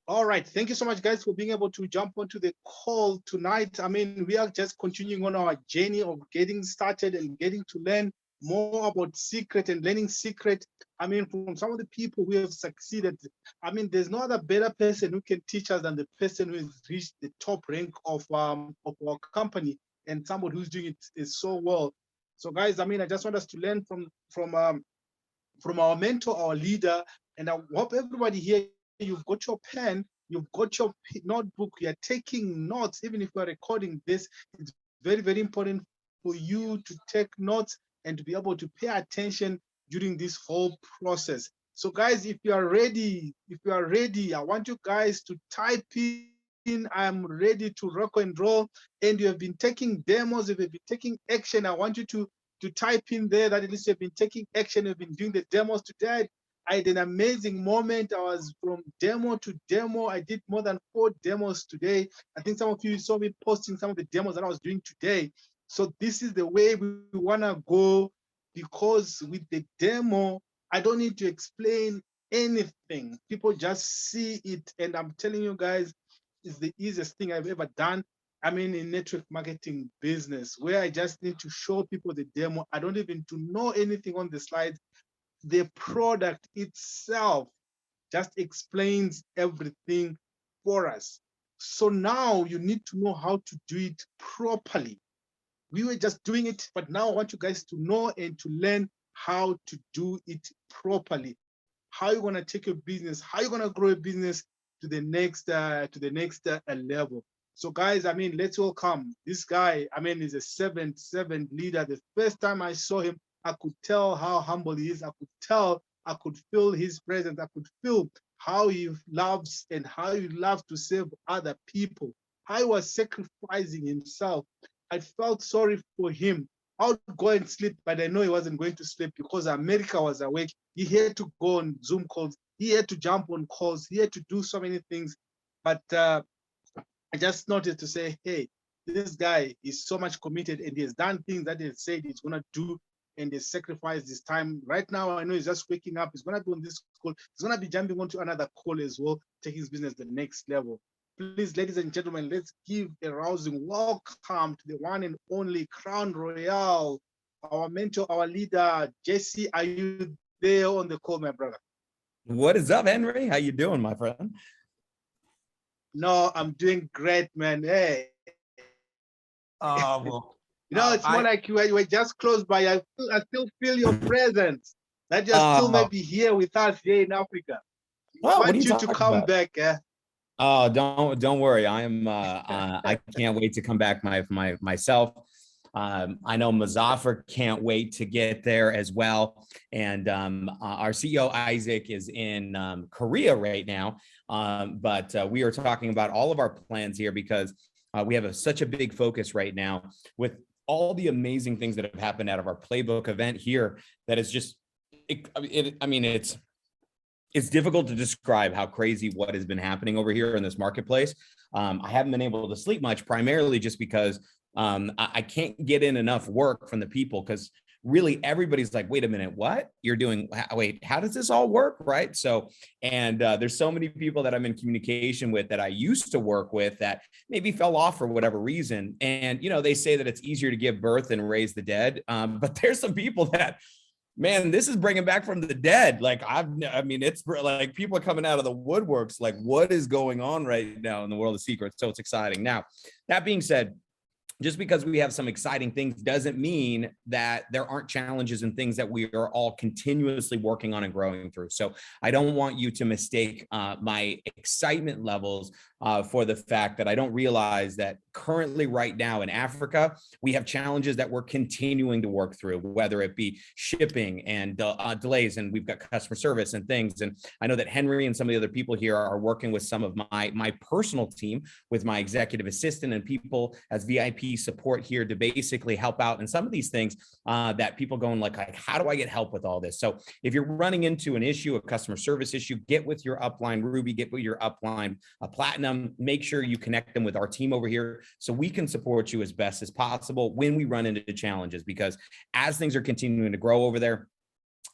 All right. Thank you so much, guys, for being able to jump onto the call tonight. I mean, we are just continuing on our journey of getting started and getting to learn more about secret and learning secret. I mean, from some of the people who have succeeded. I mean, there's no other better person who can teach us than the person who has reached the top rank of our company, and somebody who's doing it is so well. So, guys, I mean, I just want us to learn from our mentor, our leader, and I hope everybody here, you've got your pen, you've got your notebook, you're taking notes. Even if we're recording this, it's very, very important for you to take notes and to be able to pay attention during this whole process. So, guys, if you are ready, I want you guys to type in, I'm ready to rock and roll. And you have been taking demos, if you've been taking action, I want you to type in there that at least you've been taking action, you've been doing the demos today. I had an amazing moment. I was from demo to demo. I did more than 4 demos today. I think some of you saw me posting some of the demos that I was doing today. So this is the way we want to go, because with the demo, I don't need to explain anything. People just see it. And I'm telling you guys, it's the easiest thing I've ever done. I mean, in network marketing business, where I just need to show people the demo. I don't even to know anything on the slides. The product itself just explains everything for us. So now you need to know how to do it properly. We were just doing it, but now I want you guys to know and to learn how to do it properly. How you're gonna take your business, how you're gonna grow a business to the next level. So, guys, I mean, let's welcome this guy. I mean, he's a seven leader. The first time I saw him, I could tell how humble he is. I could tell, I could feel his presence. I could feel how he loves and how he loves to serve other people. How he was sacrificing himself. I felt sorry for him. I would go and sleep, but I know he wasn't going to sleep because America was awake. He had to go on Zoom calls. He had to jump on calls. He had to do so many things. But I just noticed to say, hey, this guy is so much committed and he has done things that he said he's going to do, and he sacrificed his time. Right now, I know he's just waking up. He's going to be on this call. He's going to be jumping onto another call as well, taking his business to the next level. Please, ladies and gentlemen, let's give a rousing welcome to the one and only Crown Royale, our mentor, our leader. Jesse, are you there on the call, my brother? What is up, Henry? How you doing, my friend? No, I'm doing great, man. Hey. Well, It's more like you were just close by. I still feel your presence, that you're still maybe uh, here with us here in Africa. I well, what want are you you to talking come about? back. Oh, don't worry. I can't wait to come back myself. I know Mazafar can't wait to get there as well. And our CEO Isaac is in Korea right now. But we are talking about all of our plans here because we have such a big focus right now with all the amazing things that have happened out of our playbook event here. That is just, I mean, it's difficult to describe how crazy what has been happening over here in this marketplace. I haven't been able to sleep much, primarily just because I can't get in enough work from the people, because really everybody's like, wait a minute, what you're doing? Wait, how does this all work? Right. So, and there's so many people that I'm in communication with that I used to work with that maybe fell off for whatever reason. And, they say that it's easier to give birth than raise the dead. But there's some people that, man, this is bringing back from the dead. Like, I mean, it's like people are coming out of the woodworks. Like, what is going on right now in the world of secrets? So it's exciting. Now, that being said, just because we have some exciting things doesn't mean that there aren't challenges and things that we are all continuously working on and growing through. So I don't want you to mistake my excitement levels for the fact that I don't realize that currently right now in Africa, we have challenges that we're continuing to work through, whether it be shipping and delays, and we've got customer service and things. And I know that Henry and some of the other people here are working with some of my personal team, with my executive assistant and people as VIP support here to basically help out in some of these things that people going like, how do I get help with all this? So if you're running into an issue, a customer service issue, get with your upline Ruby, get with your upline Platinum, make sure you connect them with our team over here so we can support you as best as possible when we run into challenges, because as things are continuing to grow over there,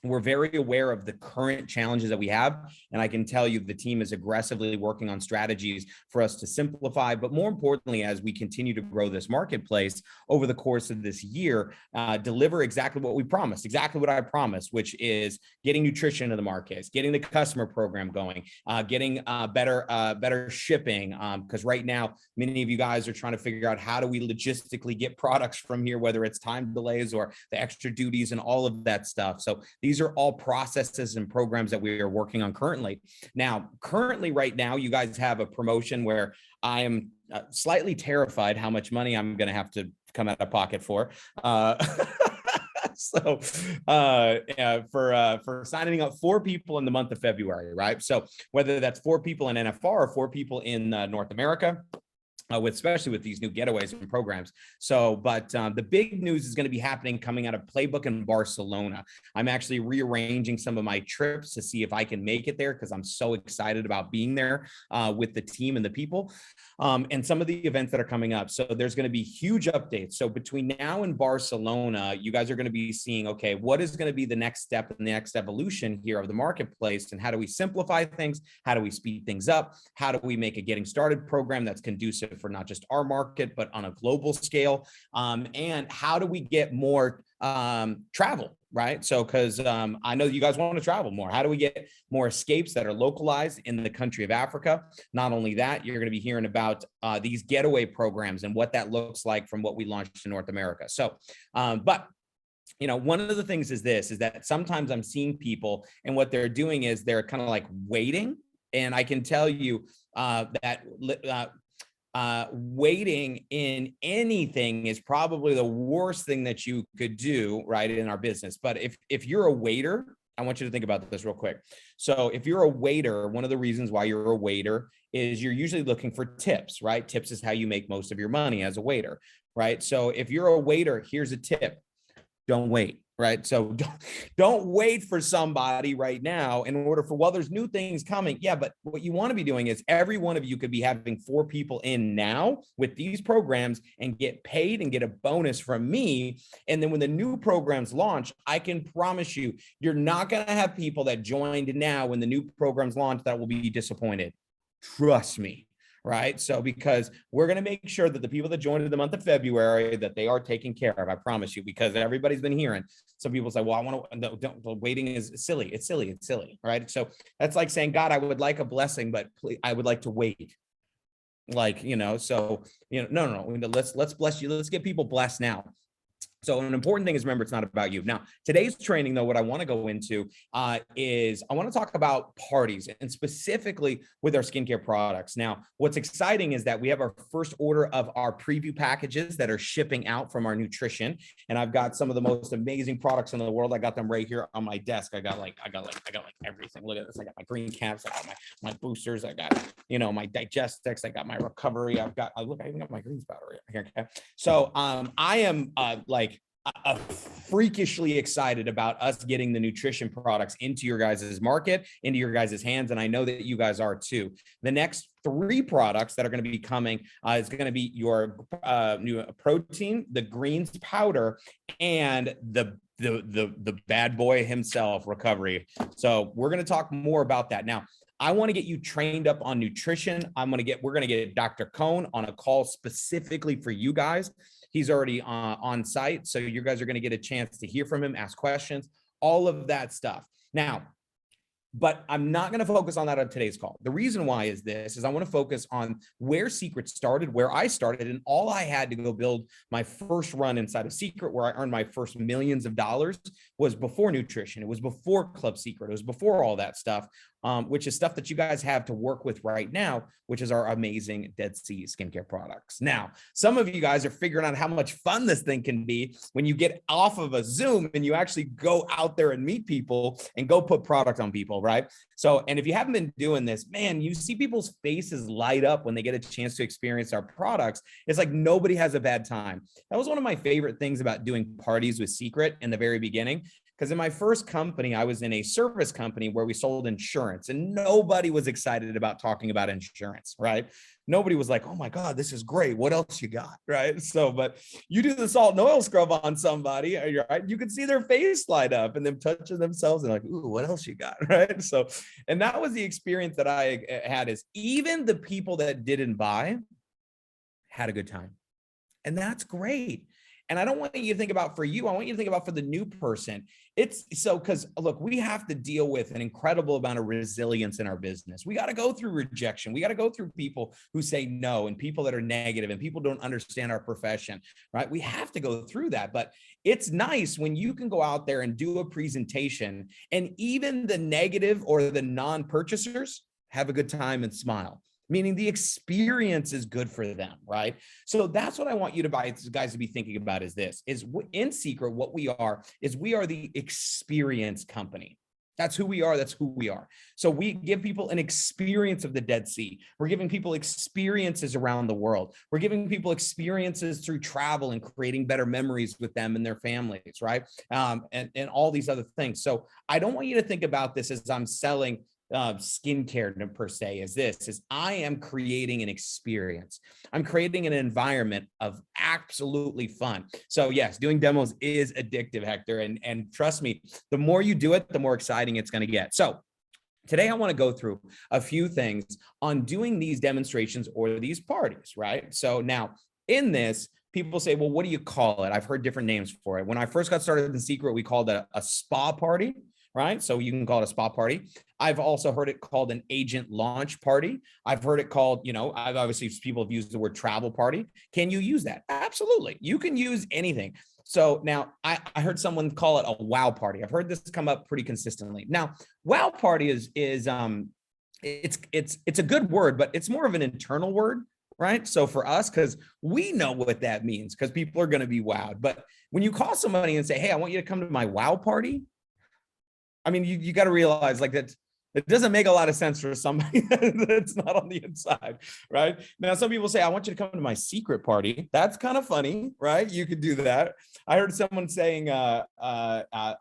we're very aware of the current challenges that we have. And I can tell you the team is aggressively working on strategies for us to simplify, but more importantly, as we continue to grow this marketplace over the course of this year, deliver exactly what we promised, exactly what I promised, which is getting nutrition into the markets, getting the customer program going, getting better shipping. Because right now, many of you guys are trying to figure out how do we logistically get products from here, whether it's time delays or the extra duties and all of that stuff. So these are all processes and programs that we are working on currently. Now, right now, you guys have a promotion where I am slightly terrified how much money I'm going to have to come out of pocket for. So for signing up 4 people in the month of February, right? So whether that's 4 people in NFR or 4 people in North America, especially with these new getaways and programs. So, but the big news is going to be happening coming out of Playbook in Barcelona. I'm actually rearranging some of my trips to see if I can make it there because I'm so excited about being there with the team and the people and some of the events that are coming up. So there's going to be huge updates. So between now and Barcelona, you guys are going to be seeing, okay, what is going to be the next step and the next evolution here of the marketplace, and how do we simplify things? How do we speed things up? How do we make a getting started program that's conducive for not just our market, but on a global scale? And how do we get more travel, right? So, because I know you guys want to travel more. How do we get more escapes that are localized in the country of Africa? Not only that, you're going to be hearing about these getaway programs and what that looks like from what we launched in North America. So, but you know, one of the things is that sometimes I'm seeing people and what they're doing is they're kind of like waiting. And I can tell you that waiting in anything is probably the worst thing that you could do, right, in our business. But if you're a waiter, I want you to think about this real quick. So if you're a waiter, one of the reasons why you're a waiter is you're usually looking for tips, right? Tips is how you make most of your money as a waiter, right? So if you're a waiter, here's a tip: don't wait, right? So don't wait for somebody right now in order for, well, there's new things coming. Yeah, but what you want to be doing is every one of you could be having 4 people in now with these programs and get paid and get a bonus from me. And then when the new programs launch, I can promise you, you're not going to have people that joined now when the new programs launch that will be disappointed. Trust me. Right. So because we're going to make sure that the people that joined in the month of February, that they are taken care of. I promise you, because everybody's been hearing some people say, well, I want to, don't, waiting is silly. It's silly. It's silly. Right. So that's like saying, God, I would like a blessing, but please, I would like to wait. Like, you know, so, you know, no, let's bless you. Let's get people blessed now. So an important thing is, remember, it's not about you. Now, today's training, though, what I want to go into is I want to talk about parties, and specifically with our skincare products. Now, what's exciting is that we have our first order of our preview packages that are shipping out from our nutrition. And I've got some of the most amazing products in the world. I got them right here on my desk. I got like everything. Look at this. I got my green caps. I got my boosters. I got, you know, my digestics. I got my recovery. I even got my greens powder here. Okay. So I am freakishly excited about us getting the nutrition products into your guys' market, into your guys' hands. And I know that you guys are too. The next 3 products that are going to be coming is going to be your new protein, the greens powder, and the bad boy himself, recovery. So we're going to talk more about that. Now, I want to get you trained up on nutrition. We're going to get Dr. Cohn on a call specifically for you guys. He's already on site. So you guys are going to get a chance to hear from him, ask questions, all of that stuff. Now, but I'm not going to focus on that on today's call. The reason why is I want to focus on where Secret started, where I started, and all I had to go build my first run inside of Secret, where I earned my first millions of dollars, was before nutrition. It was before Club Secret. It was before all that stuff, which is stuff that you guys have to work with right now, which is our amazing Dead Sea skincare products. Now, some of you guys are figuring out how much fun this thing can be when you get off of a Zoom and you actually go out there and meet people and go put product on people, right? So, and if you haven't been doing this, man, you see people's faces light up when they get a chance to experience our products. It's like nobody has a bad time. That was one of my favorite things about doing parties with Secret in the very beginning, Because in my first company, I was in a service company where we sold insurance, and nobody was excited about talking about insurance, right? Nobody was like, oh my God, this is great. What else you got, right? So, but you do the salt and oil scrub on somebody, right? You can see their face light up and them touching themselves and like, ooh, what else you got, right? So, and that was the experience that I had, is even the people that didn't buy had a good time. And that's great. And I don't want you to think about for you. I want you to think about for the new person. It's so, because look, we have to deal with an incredible amount of resilience in our business. We got to go through rejection. We got to go through people who say no, and people that are negative, and people don't understand our profession, right? We have to go through that. But it's nice when you can go out there and do a presentation, and even the negative or the non-purchasers have a good time and smile, meaning the experience is good for them, right? So that's what I want you to guys to be thinking about is this, is in Secret, what we are is we are the experience company. That's who we are. That's who we are. So we give people an experience of the Dead Sea. We're giving people experiences around the world. We're giving people experiences through travel and creating better memories with them and their families, right? And all these other things. So I don't want you to think about this as I'm selling skincare per se. Is I am creating an experience. I'm creating an environment of absolutely fun. So yes, doing demos is addictive, Hector. And trust me, the more you do it, the more exciting it's going to get. So today I want to go through a few things on doing these demonstrations or these parties, right? So now in this, people say, well, what do you call it? I've heard different names for it. When I first got started in Secret, we called it a spa party, right? So you can call it a spa party. I've also heard it called an agent launch party. I've heard it called, I've obviously people have used the word travel party. Can you use that? Absolutely. You can use anything. So now I heard someone call it a wow party. I've heard this come up pretty consistently. Now, wow party is it's a good word, but it's more of an internal word, right? So for us, because we know what that means, because people are going to be wowed. But when you call somebody and say, hey, I want you to come to my wow party, I mean, you got to realize like that it doesn't make a lot of sense for somebody that's not on the inside, right? Now, some people say, I want you to come to my secret party. That's kind of funny, right? You could do that. I heard someone saying, I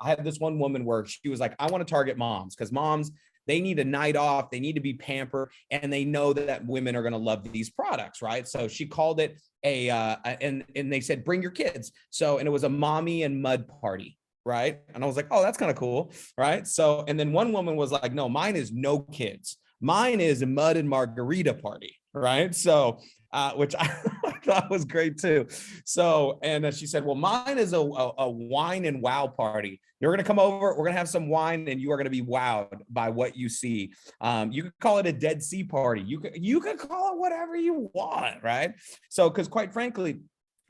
had this one woman where she was like, I want to target moms, because moms, they need a night off. They need to be pampered, and they know that women are going to love these products, right? So she called it and they said, bring your kids. So, and it was a mommy and mud party. Right. And I was like, oh, that's kind of cool. Right. So, and then one woman was like, no, mine is no kids. Mine is a mud and margarita party. Right. So, which I thought was great too. So, and she said, well, mine is a wine and wow party. You're going to come over, we're going to have some wine, and you are going to be wowed by what you see. You could call it a Dead Sea party. You could call it whatever you want. Right. So, because quite frankly,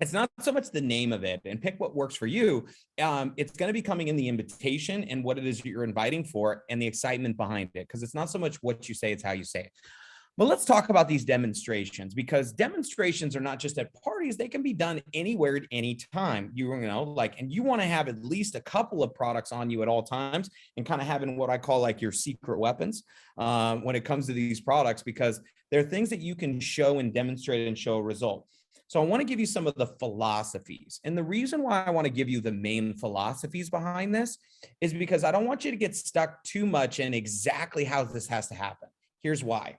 it's not so much the name of it, and pick what works for you. It's going to be coming in the invitation and what it is you're inviting for and the excitement behind it. Because it's not so much what you say, it's how you say it. But let's talk about these demonstrations, because demonstrations are not just at parties. They can be done anywhere at any time. And you want to have at least a couple of products on you at all times, and kind of having what I call like your secret weapons when it comes to these products, because they're things that you can show and demonstrate and show a result. So I want to give you some of the philosophies. And the reason why I want to give you the main philosophies behind this is because I don't want you to get stuck too much in exactly how this has to happen. Here's why.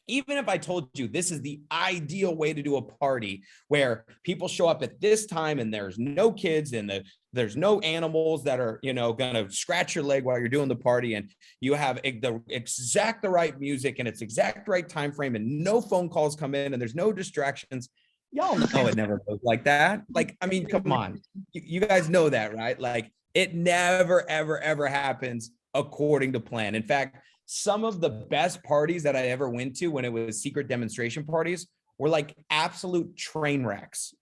Even if I told you this is the ideal way to do a party where people show up at this time and there's no kids and there's no animals that are, going to scratch your leg while you're doing the party, and you have the right music and it's exact right time frame, and no phone calls come in and there's no distractions. Y'all know it never goes like that. Like, I mean, come on. You guys know that, right? Like, it never, ever, ever happens according to plan. In fact, some of the best parties that I ever went to when it was secret demonstration parties were like absolute train wrecks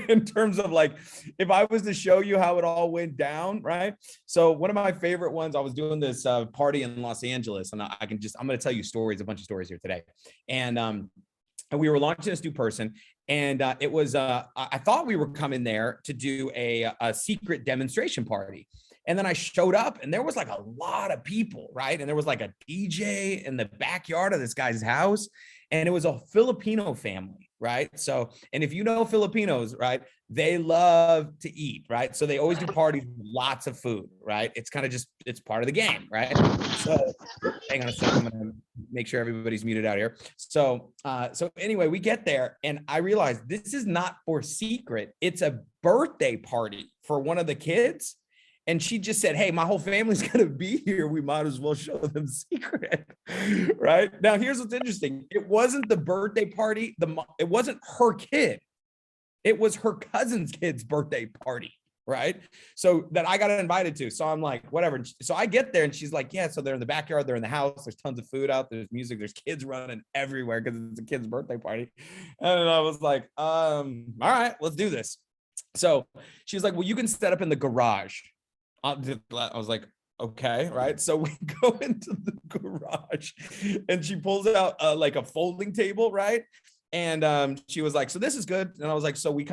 in terms of like, if I was to show you how it all went down, right? So one of my favorite ones, I was doing this party in Los Angeles, and I'm going to tell you stories, a bunch of stories here today. And we were launching this new person, and it was, I thought we were coming there to do a secret demonstration party. And then I showed up, and there was like a lot of people, right? And there was like a DJ in the backyard of this guy's house, and it was a Filipino family, right? So, and if you know Filipinos, right, they love to eat, right? So they always do parties with lots of food, right? It's kind of just, it's part of the game, right? So hang on a second, I'm gonna make sure everybody's muted out here. So, so anyway, we get there and I realized this is not for secret. It's a birthday party for one of the kids. And she just said, hey, my whole family's going to be here. We might as well show them secret. Right now, here's what's interesting. It wasn't the birthday party. It wasn't her kid. It was her cousin's kid's birthday party. Right. So that I got invited to. So I'm like, whatever. So I get there and she's like, yeah. So they're in the backyard. They're in the house. There's tons of food out. There's music. There's kids running everywhere because it's a kid's birthday party. And I was like, all right, let's do this. So she's like, well, you can set up in the garage. I was like, okay, right. So we go into the garage and she pulls out like a folding table, right? And she was like, so this is good. And I was like, so we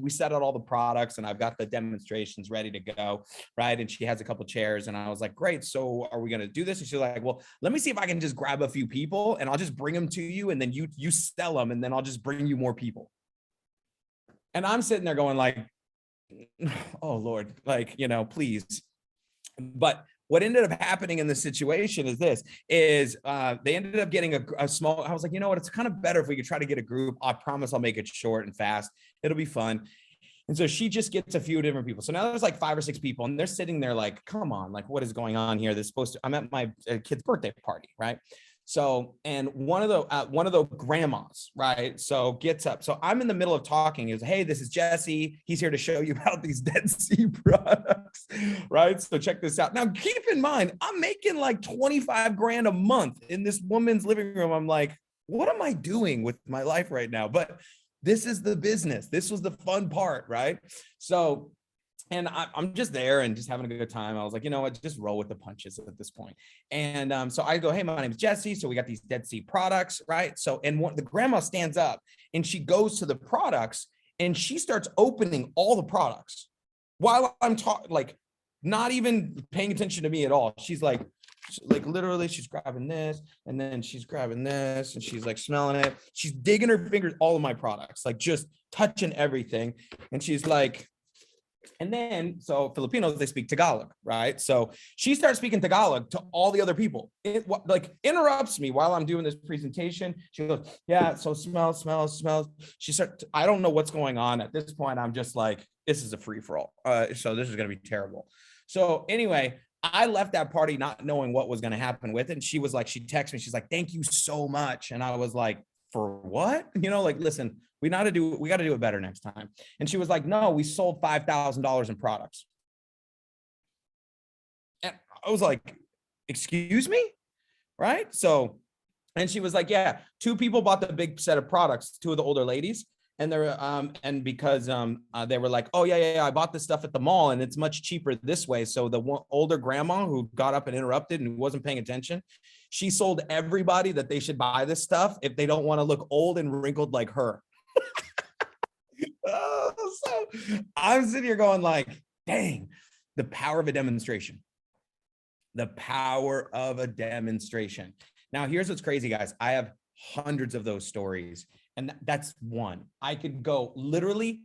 set out all the products and I've got the demonstrations ready to go, right? And she has a couple chairs and I was like, great. So are we going to do this? And she's like, well, let me see if I can just grab a few people and I'll just bring them to you. And then you sell them and then I'll just bring you more people. And I'm sitting there going like, oh Lord, like, please. But what ended up happening in this situation is they ended up getting a small, I was like, you know what, it's kind of better if we could try to get a group. I promise I'll make it short and fast. It'll be fun. And so she just gets a few different people. So now there's like 5 or 6 people and they're sitting there like, come on, like what is going on here? I'm at my kid's birthday party, right? So, and one of the grandmas, right? So gets up. So I'm in the middle of talking. He goes, hey, this is Jesse. He's here to show you about these Dead Sea products, right? So check this out. Now, keep in mind, I'm making like 25 grand a month in this woman's living room. I'm like, what am I doing with my life right now? But this is the business. This was the fun part, right? So, and I'm just there and just having a good time. I was like, you know what, just roll with the punches at this point. And so I go, hey, my name is Jesse. So we got these Dead Sea products, right? So, and the grandma stands up and she goes to the products and she starts opening all the products while I'm talking, like not even paying attention to me at all. She's like literally she's grabbing this and then she's grabbing this and she's like smelling it. She's digging her fingers, all of my products, like just touching everything. And she's like, and then, so Filipinos, they speak Tagalog, right? So she starts speaking Tagalog to all the other people. It like interrupts me while I'm doing this presentation. She goes, yeah, so smells. She starts, I don't know what's going on. At this point, I'm just like, this is a free for all. So this is going to be terrible. So anyway, I left that party not knowing what was going to happen with it. And she was like, she texted me, she's like, thank you so much. And I was like, for what? Like, listen, we got to do it better next time. And she was like, no, we sold $5,000 in products. And I was like, excuse me? Right? So, and she was like, yeah, 2 people bought the big set of products, 2 of the older ladies. And they're, and because they were like, oh yeah, I bought this stuff at the mall and it's much cheaper this way. So the older grandma who got up and interrupted and wasn't paying attention, she sold everybody that they should buy this stuff if they don't want to look old and wrinkled like her. So I'm sitting here going like, dang, the power of a demonstration. The power of a demonstration. Now, here's what's crazy, guys. I have hundreds of those stories. And that's one. I could go literally,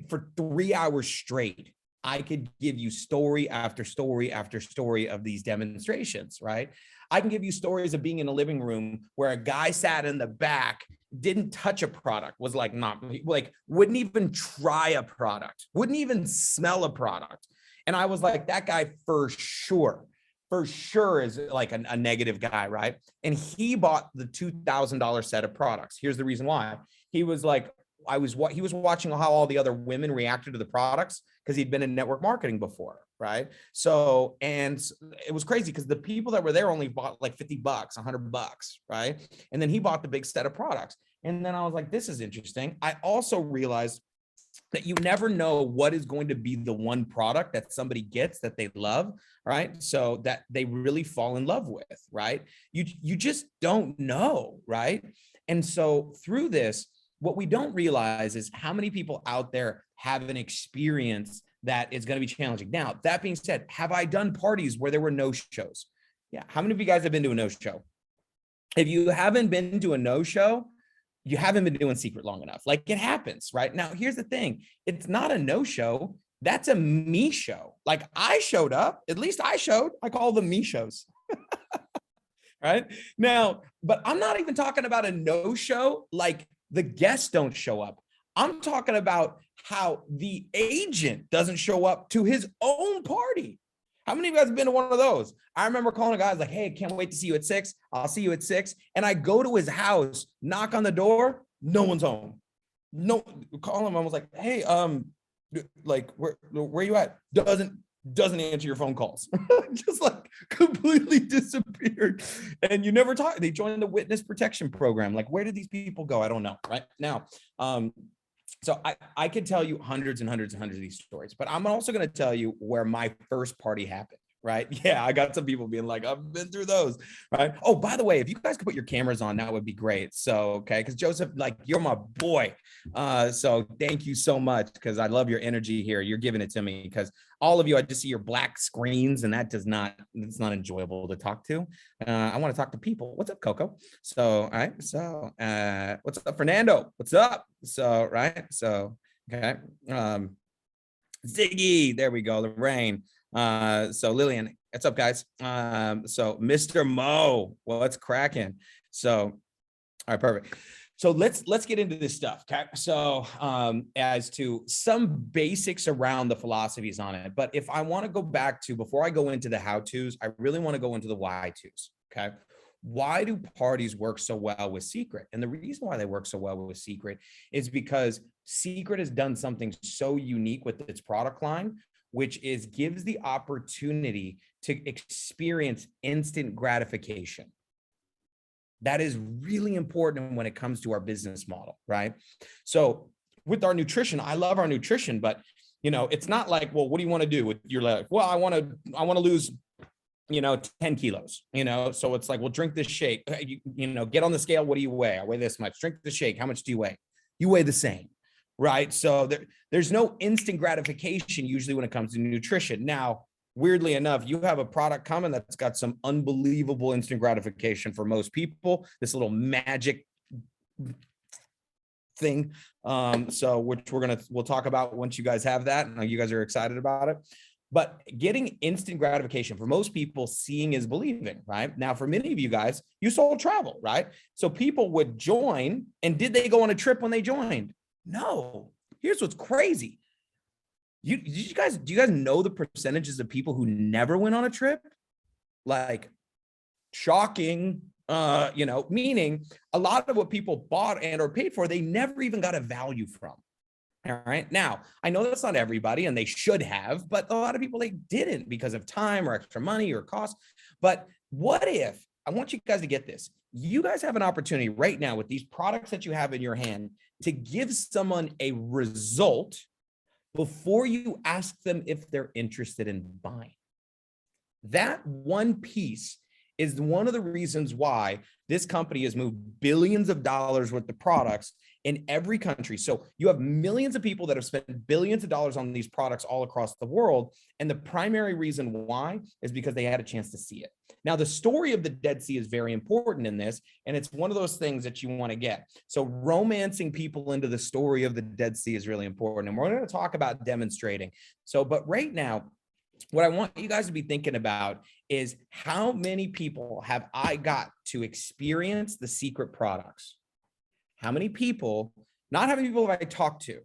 for 3 hours straight, I could give you story after story after story of these demonstrations, right? I can give you stories of being in a living room where a guy sat in the back, didn't touch a product, was like, not like, wouldn't even try a product, wouldn't even smell a product. And I was like, that guy for sure is like a negative guy, right? And he bought the $2,000 set of products. Here's the reason why. He was like, he was watching how all the other women reacted to the products because he'd been in network marketing before, right? So, and it was crazy because the people that were there only bought like $50, $100, right? And then he bought the big set of products. And then I was like, this is interesting. I also realized that you never know what is going to be the one product that somebody gets that they love, right? So that they really fall in love with, right? You just don't know, right? And so through this, what we don't realize is how many people out there have an experience that is going to be challenging. Now, that being said, have I done parties where there were no-shows? Yeah. How many of you guys have been to a no-show? If you haven't been to a no-show, you haven't been doing Secret long enough. Like, it happens, right? Now, here's the thing. It's not a no-show. That's a me show. Like, I showed up, at least I showed. I call them me shows. Right now, but I'm not even talking about a no-show like the guests don't show up. I'm talking about how the agent doesn't show up to his own party. How many of you guys have been to one of those? I remember calling a guy like, hey, can't wait to see you at 6. I'll see you at 6. And I go to his house, knock on the door, no one's home. No, call him. I was like, hey, like, where you at? Doesn't answer your phone calls. Just like completely disappeared. And you never talk. They joined the witness protection program. Like, where did these people go? I don't know. Right now. So I could tell you hundreds and hundreds and hundreds of these stories, but I'm also going to tell you where my first party happened. Right. Yeah. I got some people being like, I've been through those. Right. Oh, by the way, if you guys could put your cameras on, that would be great. So, okay. Cause Joseph, like, you're my boy. So thank you so much. Cause I love your energy here. You're giving it to me because all of you, I just see your black screens and it's not enjoyable to talk to. I want to talk to people. What's up, Coco? So, all right. So, what's up, Fernando? What's up? So, right. So, okay. Ziggy, there we go. Lorraine. So Lillian, what's up, guys? So Mr. Mo, well, what's cracking? So, all right, perfect. So let's get into this stuff. Okay. So as to some basics around the philosophies on it, but if I want to go back to, before I go into the how-tos, I really want to go into the why-tos. Okay. Why do parties work so well with Secret? And the reason why they work so well with Secret is because Secret has done something so unique with its product line, which is gives the opportunity to experience instant gratification. That is really important when it comes to our business model, right? So with our nutrition, I love our nutrition, but it's not like, well, what do you want to do with your life? Well, I want to lose 10 kilos, so it's like, well, drink this shake, get on the scale. What do you weigh? I weigh this much. Drink the shake. How much do you weigh? You weigh the same. Right. So there's no instant gratification usually when it comes to nutrition. Now, weirdly enough, you have a product coming that's got some unbelievable instant gratification for most people. This little magic thing. So which we'll talk about once you guys have that and you guys are excited about it. But getting instant gratification for most people, seeing is believing, right? Now, for many of you guys, you sold travel, right? So people would join, and did they go on a trip when they joined? No. Here's what's crazy. Do you guys know the percentages of people who never went on a trip? Like, shocking, meaning a lot of what people bought and or paid for, they never even got a value from. All right. Now, I know that's not everybody and they should have, but a lot of people, they didn't because of time or extra money or cost. But what if, I want you guys to get this. You guys have an opportunity right now with these products that you have in your hand to give someone a result before you ask them if they're interested in buying. That one piece is one of the reasons why this company has moved billions of dollars worth of products in every country. So you have millions of people that have spent billions of dollars on these products all across the world. And the primary reason why is because they had a chance to see it. Now, the story of the Dead Sea is very important in this, and it's one of those things that you want to get. So romancing people into the story of the Dead Sea is really important. And we're going to talk about demonstrating. So, but right now, what I want you guys to be thinking about is how many people have I got to experience the Secret products? How many people, not how many people have I talked to?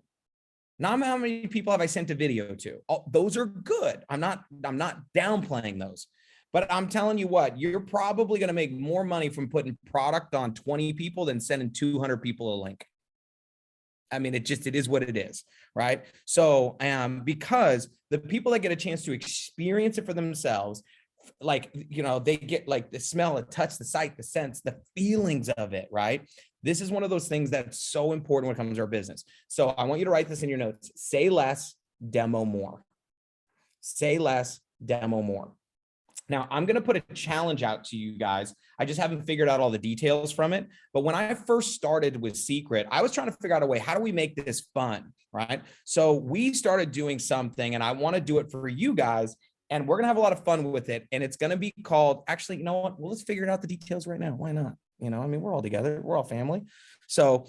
Not how many people have I sent a video to? Those are good. I'm not downplaying those. But I'm telling you what, you're probably going to make more money from putting product on 20 people than sending 200 people a link. I mean, it is what it is, right? So, because the people that get a chance to experience it for themselves, like, they get like the smell, the touch, the sight, the sense, the feelings of it, right? This is one of those things that's so important when it comes to our business. So I want you to write this in your notes. Say less, demo more. Say less, demo more. Now, I'm going to put a challenge out to you guys. I just haven't figured out all the details from it. But when I first started with Secret, I was trying to figure out a way, how do we make this fun, right? So we started doing something, and I want to do it for you guys, and we're going to have a lot of fun with it. And it's going to be called, actually, you know what? Well, let's figure it out the details right now. Why not? You know, I mean, we're all together. We're all family. So,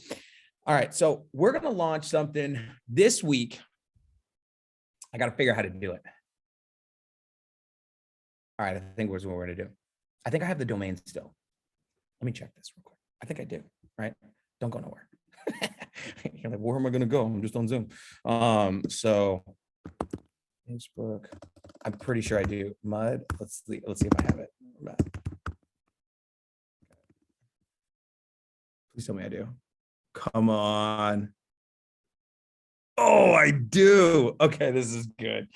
all right. So we're going to launch something this week. I got to figure out how to do it. All right. I think here's what we're going to do. I think I have the domain still. Let me check this real quick. I think I do. Right. Don't go nowhere. You're like, where am I going to go? I'm just on Zoom. So Facebook, I'm pretty sure I do. Mud. Let's see if I have it. Please tell me I do. Come on. Oh, I do. Okay, this is good.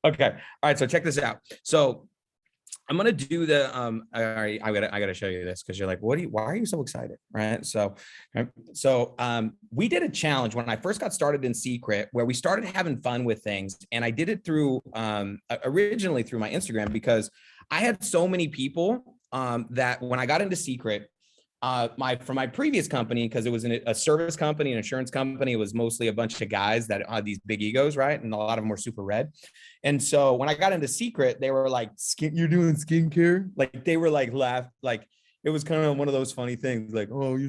Okay. All right. So check this out. So I'm gonna do the all right, I gotta show you this because you're like, why are you so excited? Right. So we did a challenge when I first got started in Secret where we started having fun with things. And I did it through originally through my Instagram because I had so many people that when I got into Secret, from my previous company, because it was a service company, an insurance company, it was mostly a bunch of guys that had these big egos, right? And a lot of them were super red. And so when I got into Secret, they were like, you're doing skincare? Like they were like like it was kind of one of those funny things, like, oh, you're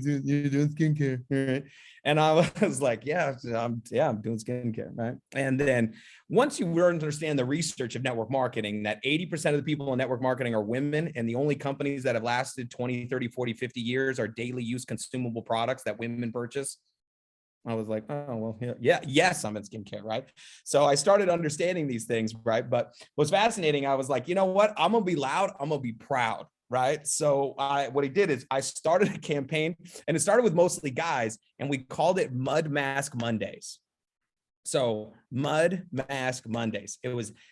doing skincare, right? And I was like, yeah, I'm doing skincare, right? And then once you learn to understand the research of network marketing, that 80% of the people in network marketing are women, and the only companies that have lasted 20, 30, 40, 50 years are daily use consumable products that women purchase. I was like, oh, well, yes, I'm in skincare, right? So I started understanding these things, right? But what's fascinating, I was like, you know what? I'm going to be loud. I'm going to be proud, right? So what he did is I started a campaign, and it started with mostly guys, and we called it Mud Mask Mondays. So Mud Mask Mondays.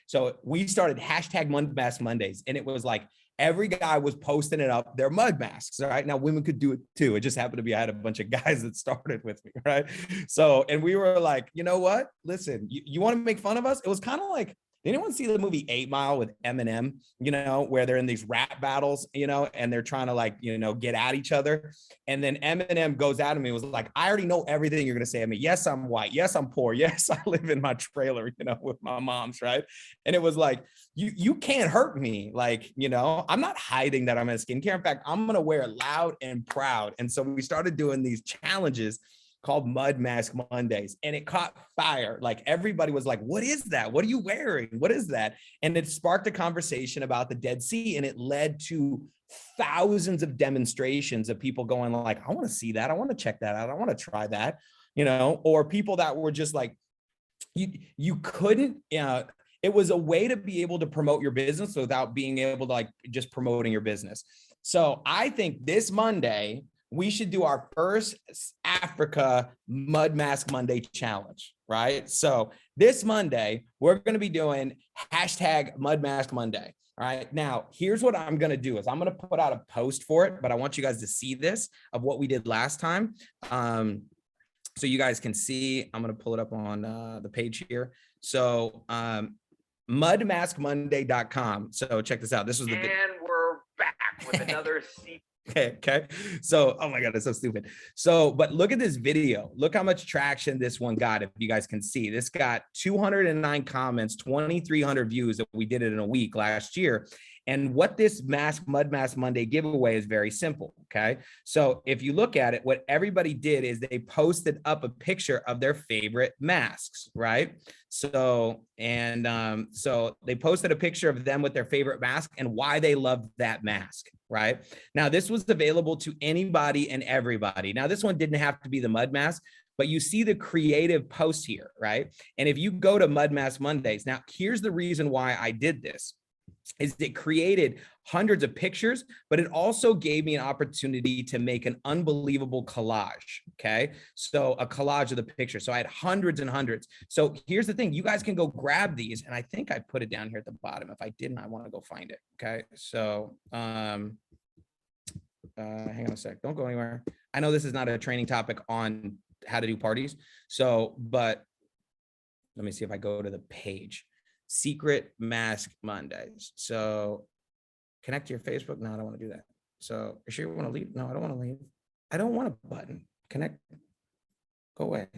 So we started hashtag Mud Mask Mondays, and it was like, every guy was posting it up, their mud masks, right? Now women could do it too. It just happened to be, I had a bunch of guys that started with me, right? So, and we were like, you know what? Listen, you want to make fun of us? It was kind of like, did anyone see the movie 8 Mile with Eminem, you know, where they're in these rap battles, you know, and they're trying to like, you know, get at each other. And then Eminem goes at him and was like, I already know everything you're going to say to me. Yes, I'm white. Yes, I'm poor. Yes, I live in my trailer, you know, with my mom's, right? And it was like, you can't hurt me. Like, you know, I'm not hiding that I'm in skincare. In fact, I'm going to wear it loud and proud. And so we started doing these challenges called Mud Mask Mondays, and it caught fire. Like everybody was like, what is that? What are you wearing? What is that? And it sparked a conversation about the Dead Sea, and it led to thousands of demonstrations of people going like, I want to see that. I want to check that out. I want to try that, you know, or people that were just like, you couldn't, it was a way to be able to promote your business without being able to like just promoting your business. So I think this Monday, we should do our first Africa Mud Mask Monday challenge, right? So this Monday, we're going to be doing hashtag Mud Mask Monday. All right. Now, here's what I'm going to do is I'm going to put out a post for it, but I want you guys to see this of what we did last time. So you guys can see, I'm going to pull it up on the page here. So mudmaskmonday.com. So check this out. This was the video. And we're back with another Okay. So, oh my God, it's so stupid. So, but look at this video. Look how much traction this one got. If you guys can see, this got 209 comments, 2,300 views that we did it in a week last year. And what this Mud Mask Monday giveaway is very simple. Okay. So if you look at it, what everybody did is they posted up a picture of their favorite masks, right? So, and so they posted a picture of them with their favorite mask and why they loved that mask, right? Now, this was available to anybody and everybody. Now, this one didn't have to be the mud mask, but you see the creative post here, right? And if you go to Mud Mask Mondays, now here's the reason why I did this. Is it created hundreds of pictures, but it also gave me an opportunity to make an unbelievable collage. Okay. So a collage of the picture. So I had hundreds and hundreds. So here's the thing. You guys can go grab these. And I think I put it down here at the bottom. If I didn't, I want to go find it. Okay. So, hang on a sec. Don't go anywhere. I know this is not a training topic on how to do parties. So, but let me see if I go to the page. Secret Mask Mondays. So connect to your Facebook. No, I don't want to do that. So you sure you want to leave? No, I don't want to leave. I don't want a button. Connect. Go away.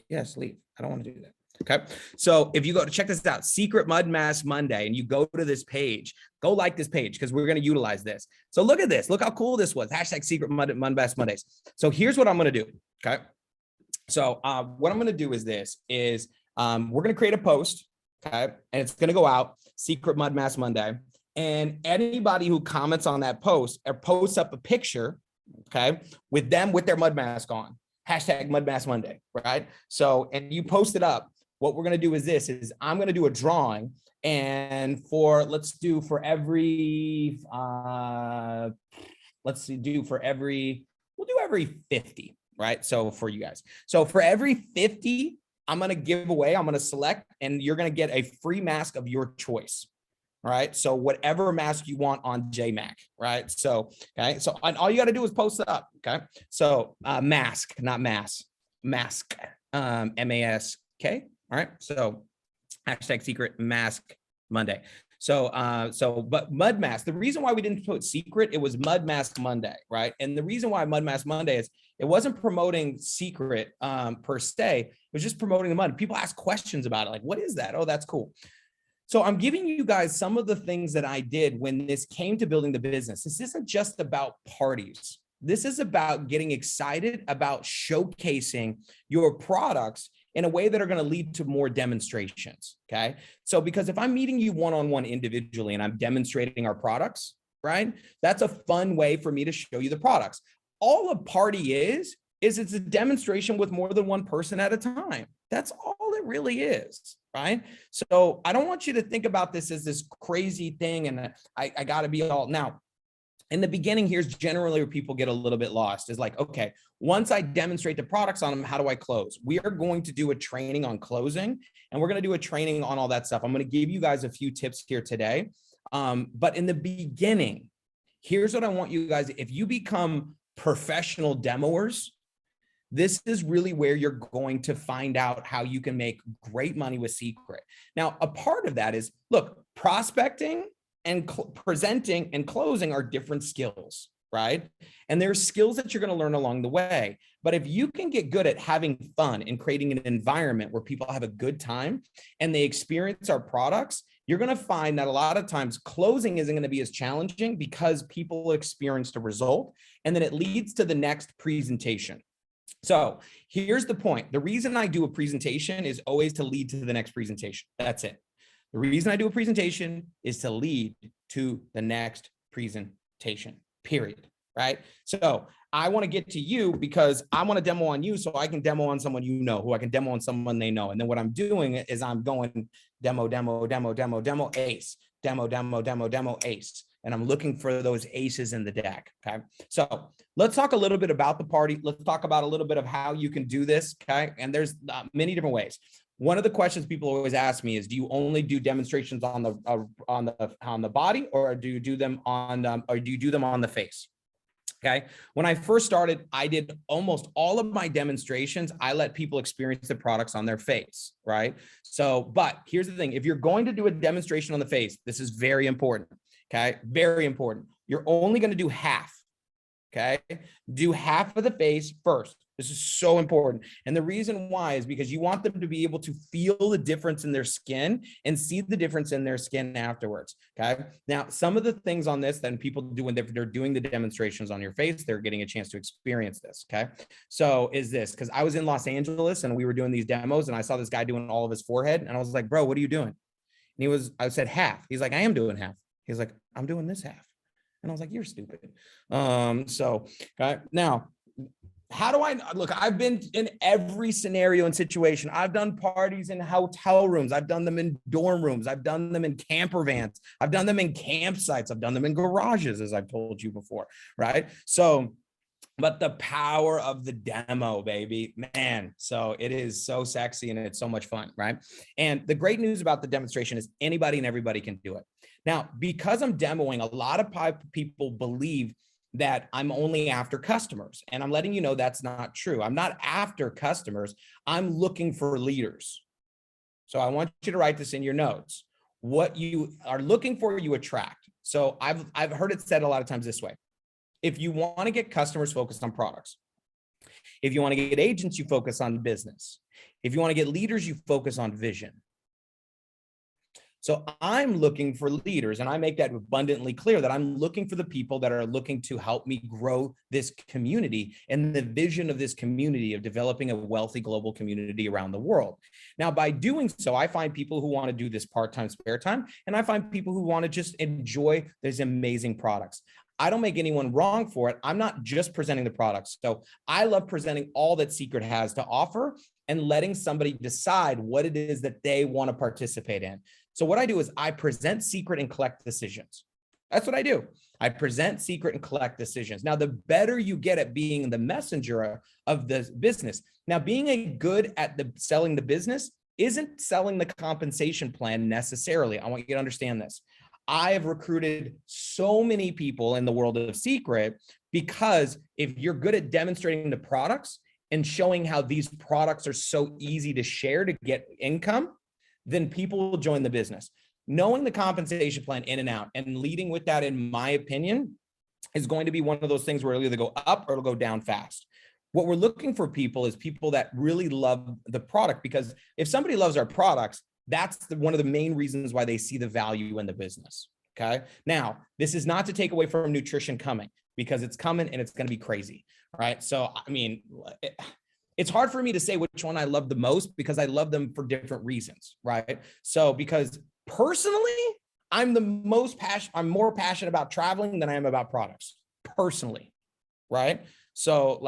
Yes, leave. I don't want to do that. Okay. So if you go to check this out, Secret Mud Mask Monday, and you go to this page, go like this page because we're going to utilize this. So look at this. Look how cool this was. Hashtag Secret Mud Mask Mondays. So here's what I'm going to do. Okay. So what I'm going to do is this is we're going to create a post. Okay. And it's going to go out Secret Mud Mask Monday. And anybody who comments on that post or posts up a picture, okay, with them with their mud mask on, hashtag Mud Mask Monday. Right. So, and you post it up. What we're going to do is this is I'm going to do a drawing, and let's do for every 50, right? So for you guys, so for every 50, I'm going to give away, I'm going to select, and you're going to get a free mask of your choice. All right. So whatever mask you want on JMac, right? So, okay. So all you got to do is post it up. Okay. So mask, not mask, MASK. All right. So hashtag Secret Mask Monday. So, but Mud Mask, the reason why we didn't put secret, it was Mud Mask Monday, right? And the reason why Mud Mask Monday is it wasn't promoting secret per se, it was just promoting the mud. People ask questions about it, like, what is that? Oh, that's cool. So I'm giving you guys some of the things that I did when this came to building the business. This isn't just about parties. This is about getting excited about showcasing your products in a way that are going to lead to more demonstrations. Okay. So because if I'm meeting you one-on-one individually and I'm demonstrating our products, right? That's a fun way for me to show you the products. All a party is it's a demonstration with more than one person at a time. That's all it really is, right? So I don't want you to think about this as this crazy thing and I got to be all now. In the beginning, here's generally where people get a little bit lost is like, okay, once I demonstrate the products on them, how do I close? We are going to do a training on closing, and we're going to do a training on all that stuff. I'm going to give you guys a few tips here today. But in the beginning, here's what I want you guys, if you become professional demoers, this is really where you're going to find out how you can make great money with Secret. Now, a part of that is, look, prospecting and presenting and closing are different skills, right? And there's skills that you're going to learn along the way. But if you can get good at having fun and creating an environment where people have a good time and they experience our products, you're going to find that a lot of times closing isn't going to be as challenging because people experienced a result, and then it leads to the next presentation. So here's the point. The reason I do a presentation is always to lead to the next presentation. That's it. The reason I do a presentation is to lead to the next presentation, period, right? So I want to get to you because I want to demo on you so I can demo on someone you know, who I can demo on someone they know. And then what I'm doing is I'm going demo, ace, demo, ace. And I'm looking for those aces in the deck, okay? So let's talk a little bit about the party. Let's talk about a little bit of how you can do this, okay? And there's many different ways. One of the questions people always ask me is, do you only do demonstrations on the body, or do you do them on the face? Okay. When I first started, I did almost all of my demonstrations. I let people experience the products on their face, right? So, but here's the thing. If you're going to do a demonstration on the face, this is very important. Okay. Very important. You're only going to do half. Okay. Do half of the face first. This is so important. And the reason why is because you want them to be able to feel the difference in their skin and see the difference in their skin afterwards. Okay. Now, some of the things on this that people do when they're doing the demonstrations on your face, they're getting a chance to experience this. Okay. So is this, because I was in Los Angeles and we were doing these demos and I saw this guy doing all of his forehead. And I was like, bro, what are you doing? And I said, half. He's like, I am doing half. He's like, I'm doing this half. And I was like, you're stupid. Okay. Now, how do I look? I've been in every scenario and situation. I've done parties in hotel rooms. I've done them in dorm rooms. I've done them in camper vans. I've done them in campsites. I've done them in garages, as I've told you before, right? So, but the power of the demo, baby, man. So it is so sexy and it's so much fun, right? And the great news about the demonstration is anybody and everybody can do it. Now, because I'm demoing, a lot of people believe that I'm only after customers. And I'm letting you know that's not true. I'm not after customers. I'm looking for leaders. So I want you to write this in your notes. What you are looking for, you attract. So I've heard it said a lot of times this way. If you want to get customers focused on products, If you want to get agents, you focus on business. If you want to get leaders, you focus on vision. So I'm looking for leaders, and I make that abundantly clear that I'm looking for the people that are looking to help me grow this community and the vision of this community of developing a wealthy global community around the world. Now, by doing so, I find people who want to do this part-time, spare time, and I find people who want to just enjoy these amazing products. I don't make anyone wrong for it. I'm not just presenting the products. So I love presenting all that Secret has to offer and letting somebody decide what it is that they want to participate in. So what I do is I present Secret and collect decisions. That's what I do. I present Secret and collect decisions. Now, the better you get at being the messenger of the business. Now, being good at selling the business isn't selling the compensation plan necessarily. I want you to understand this. I have recruited so many people in the world of Secret because if you're good at demonstrating the products and showing how these products are so easy to share to get income, then people will join the business. Knowing the compensation plan in and out and leading with that, in my opinion, is going to be one of those things where it'll either go up or it'll go down fast. What we're looking for people is people that really love the product, because if somebody loves our products, that's one of the main reasons why they see the value in the business. Okay. Now, this is not to take away from nutrition coming, because it's coming and it's going to be crazy. Right. So, I mean, it's hard for me to say which one I love the most because I love them for different reasons. Right. So, because personally, I'm more passionate about traveling than I am about products personally. Right. So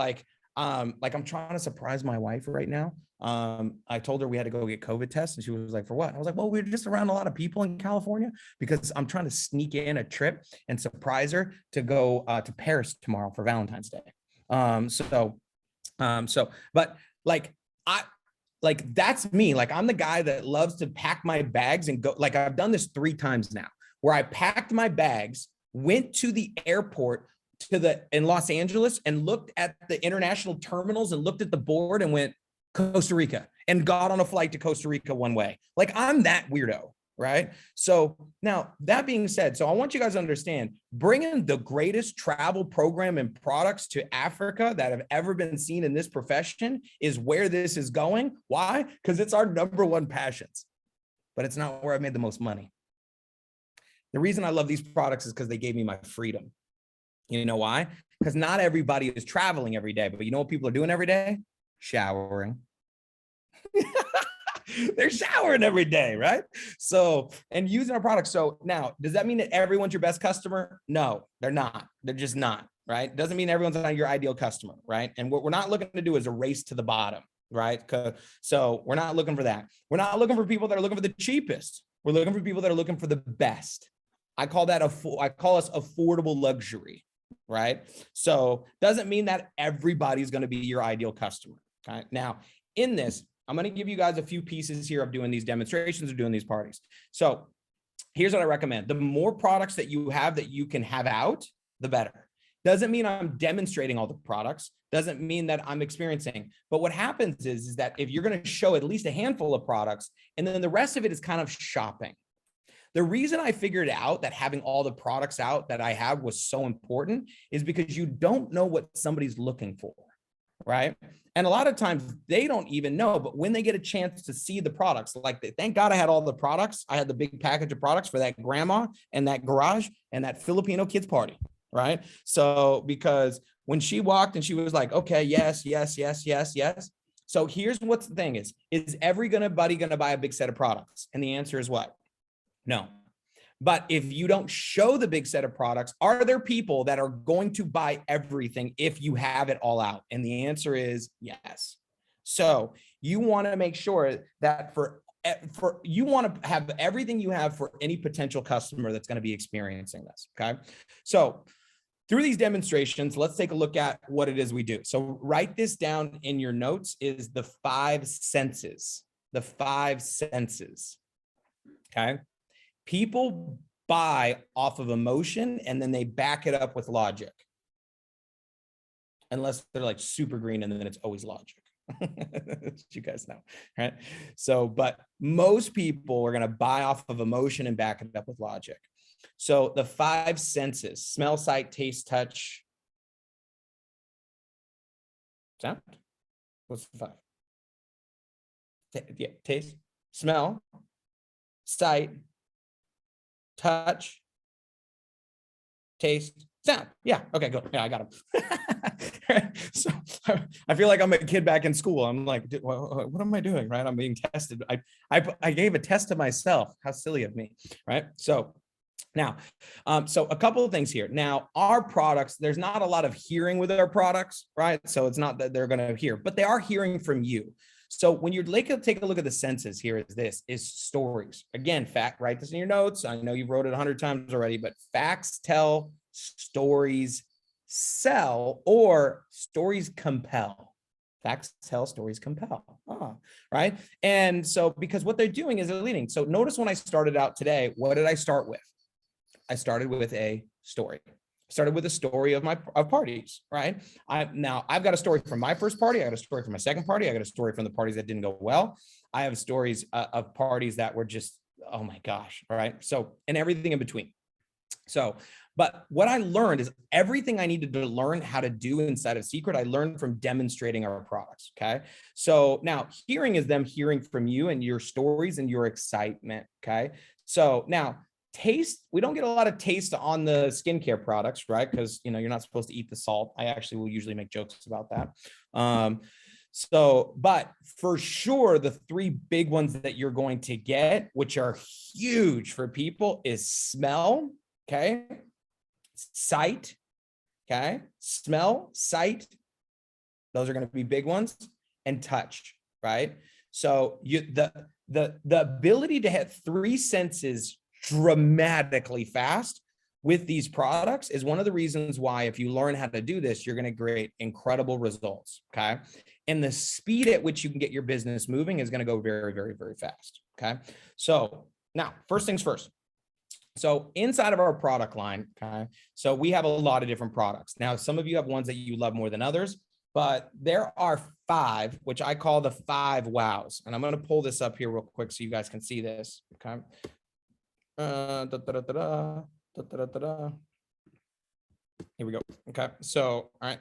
I'm trying to surprise my wife right now. I told her we had to go get COVID tests, and she was like, for what? I was like, well, we're just around a lot of people in California because I'm trying to sneak in a trip and surprise her to go to Paris tomorrow for Valentine's Day. That's me. Like, I'm the guy that loves to pack my bags and go. Like, I've done this 3 times now where I packed my bags, went to the airport in Los Angeles and looked at the international terminals and looked at the board and went Costa Rica and got on a flight to Costa Rica one way. Like, I'm that weirdo, right? So now, that being said, so I want you guys to understand, bringing the greatest travel program and products to Africa that have ever been seen in this profession is where this is going. Why? Because it's our #1 passions, but it's not where I've made the most money. The reason I love these products is because they gave me my freedom. You know why? Because not everybody is traveling every day, but you know what people are doing every day? Showering. They're showering every day, right? So, and using our products. So now, does that mean that everyone's your best customer? No, they're not. They're just not, right? Doesn't mean everyone's not your ideal customer, right? And what we're not looking to do is a race to the bottom, right? So we're not looking for that. We're not looking for people that are looking for the cheapest. We're looking for people that are looking for the best. I call us affordable luxury. Right? So doesn't mean that everybody's going to be your ideal customer. Okay. Now, in this, I'm going to give you guys a few pieces here of doing these demonstrations or doing these parties. So here's what I recommend. The more products that you have that you can have out, the better. Doesn't mean I'm demonstrating all the products. Doesn't mean that I'm experiencing. But what happens is that if you're going to show at least a handful of products, and then the rest of it is kind of shopping. The reason I figured out that having all the products out that I have was so important is because you don't know what somebody's looking for, right? And a lot of times they don't even know, but when they get a chance to see the products, thank God I had all the products. I had the big package of products for that grandma and that garage and that Filipino kids party, right? So because when she walked and she was like, okay, yes, yes, yes, yes, yes. So here's what the thing is everybody going to buy a big set of products? And the answer is what? No. But if you don't show the big set of products, are there people that are going to buy everything if you have it all out? And the answer is yes. So you want to make sure that you want to have everything you have for any potential customer that's going to be experiencing this. Okay. So through these demonstrations, let's take a look at what it is we do. So write this down in your notes is the 5 senses. The 5 senses. Okay. People buy off of emotion and then they back it up with logic. Unless they're like super green and then it's always logic. You guys know, right? So, but most people are going to buy off of emotion and back it up with logic. So the 5 senses, smell, sight, taste, touch, Sound? What's the 5? Yeah, taste, smell, sight, touch, taste, sound. Yeah. Okay, good. Yeah, I got him. So I feel like I'm a kid back in school. I'm like, what am I doing? Right? I'm being tested. I gave a test to myself. How silly of me. Right. So now, so a couple of things here. Now, our products, there's not a lot of hearing with our products, right? So it's not that they're going to hear, but they are hearing from you. So when you're like, take a look at the senses here is stories. Again, fact, write this in your notes. I know you've wrote it 100 times already, but facts tell, stories sell, or stories compel. Facts tell, stories compel. Right? And so because what they're doing is they're leading. So notice when I started out today, what did I start with? I started with a story. Started with a story of parties, right? I've got a story from my first party. I got a story from my second party. I got a story from the parties that didn't go well. I have stories of parties that were just, oh my gosh, right? So, and everything in between. So, but what I learned is everything I needed to learn how to do inside of Secret, I learned from demonstrating our products, okay? So now hearing is them hearing from you and your stories and your excitement, okay? So now, taste, we don't get a lot of taste on the skincare products, right? Because you're not supposed to eat the salt. I actually will usually make jokes about that. So, but for sure, the 3 big ones that you're going to get, which are huge for people, is smell, okay? Sight, okay? Smell, sight, those are going to be big ones, and touch, right? So the ability to have 3 senses dramatically fast with these products is one of the reasons why, if you learn how to do this, you're going to create incredible results. Okay. And the speed at which you can get your business moving is going to go very, very, very fast. Okay. So now, first things first. So inside of our product line, okay, so we have a lot of different products. Now, some of you have ones that you love more than others, but there are 5, which I call the 5 wows. And I'm going to pull this up here real quick so you guys can see this. Okay. Here we go. Okay. So, all right.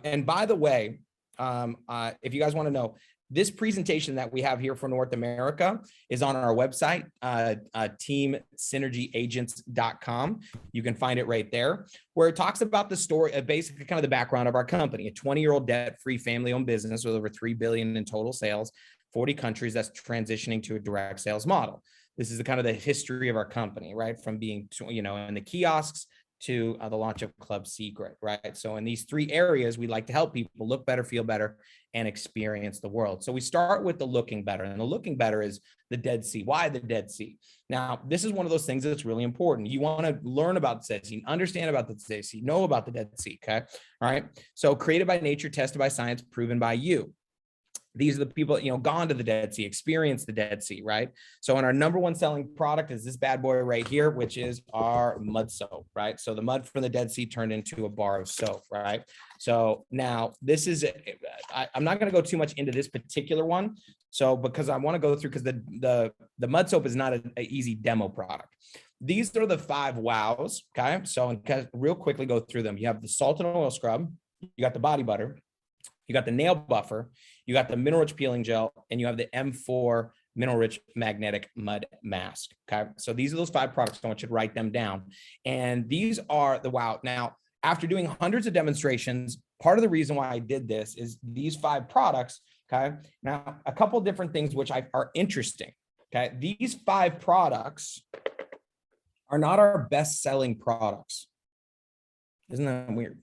And by the way, if you guys want to know, this presentation that we have here for North America is on our website, teamsynergyagents.com. You can find it right there, where it talks about the story, basically kind of the background of our company, a 20-year-old debt-free family-owned business with over $3 billion in total sales, 40 countries that's transitioning to a direct sales model. This is the kind of the history of our company, right? From being, in the kiosks to the launch of Club Secret, right? So in these 3 areas, we like to help people look better, feel better, and experience the world. So we start with the looking better, and the looking better is the Dead Sea. Why the Dead Sea? Now, this is one of those things that's really important. You want to learn about the Dead Sea, understand about the Dead Sea, know about the Dead Sea, okay? All right. So created by nature, tested by science, proven by you. These are the people, gone to the Dead Sea, experienced the Dead Sea, right? So, and our number 1 selling product is this bad boy right here, which is our mud soap, right? So the mud from the Dead Sea turned into a bar of soap, right? So now this is, I'm not going to go too much into this particular one. So, because I want to go through, because the mud soap is not an easy demo product. These are the 5 wows, okay? So real quickly go through them. You have the salt and oil scrub, you got the body butter, you got the nail buffer, you got the mineral rich peeling gel, and you have the M4 mineral rich magnetic mud mask. Okay. So these are those 5 products. I want you to write them down. And these are the wow. Now, after doing hundreds of demonstrations, part of the reason why I did this is these 5 products. Okay. Now, a couple of different things which are interesting. Okay. These 5 products are not our best selling products. Isn't that weird?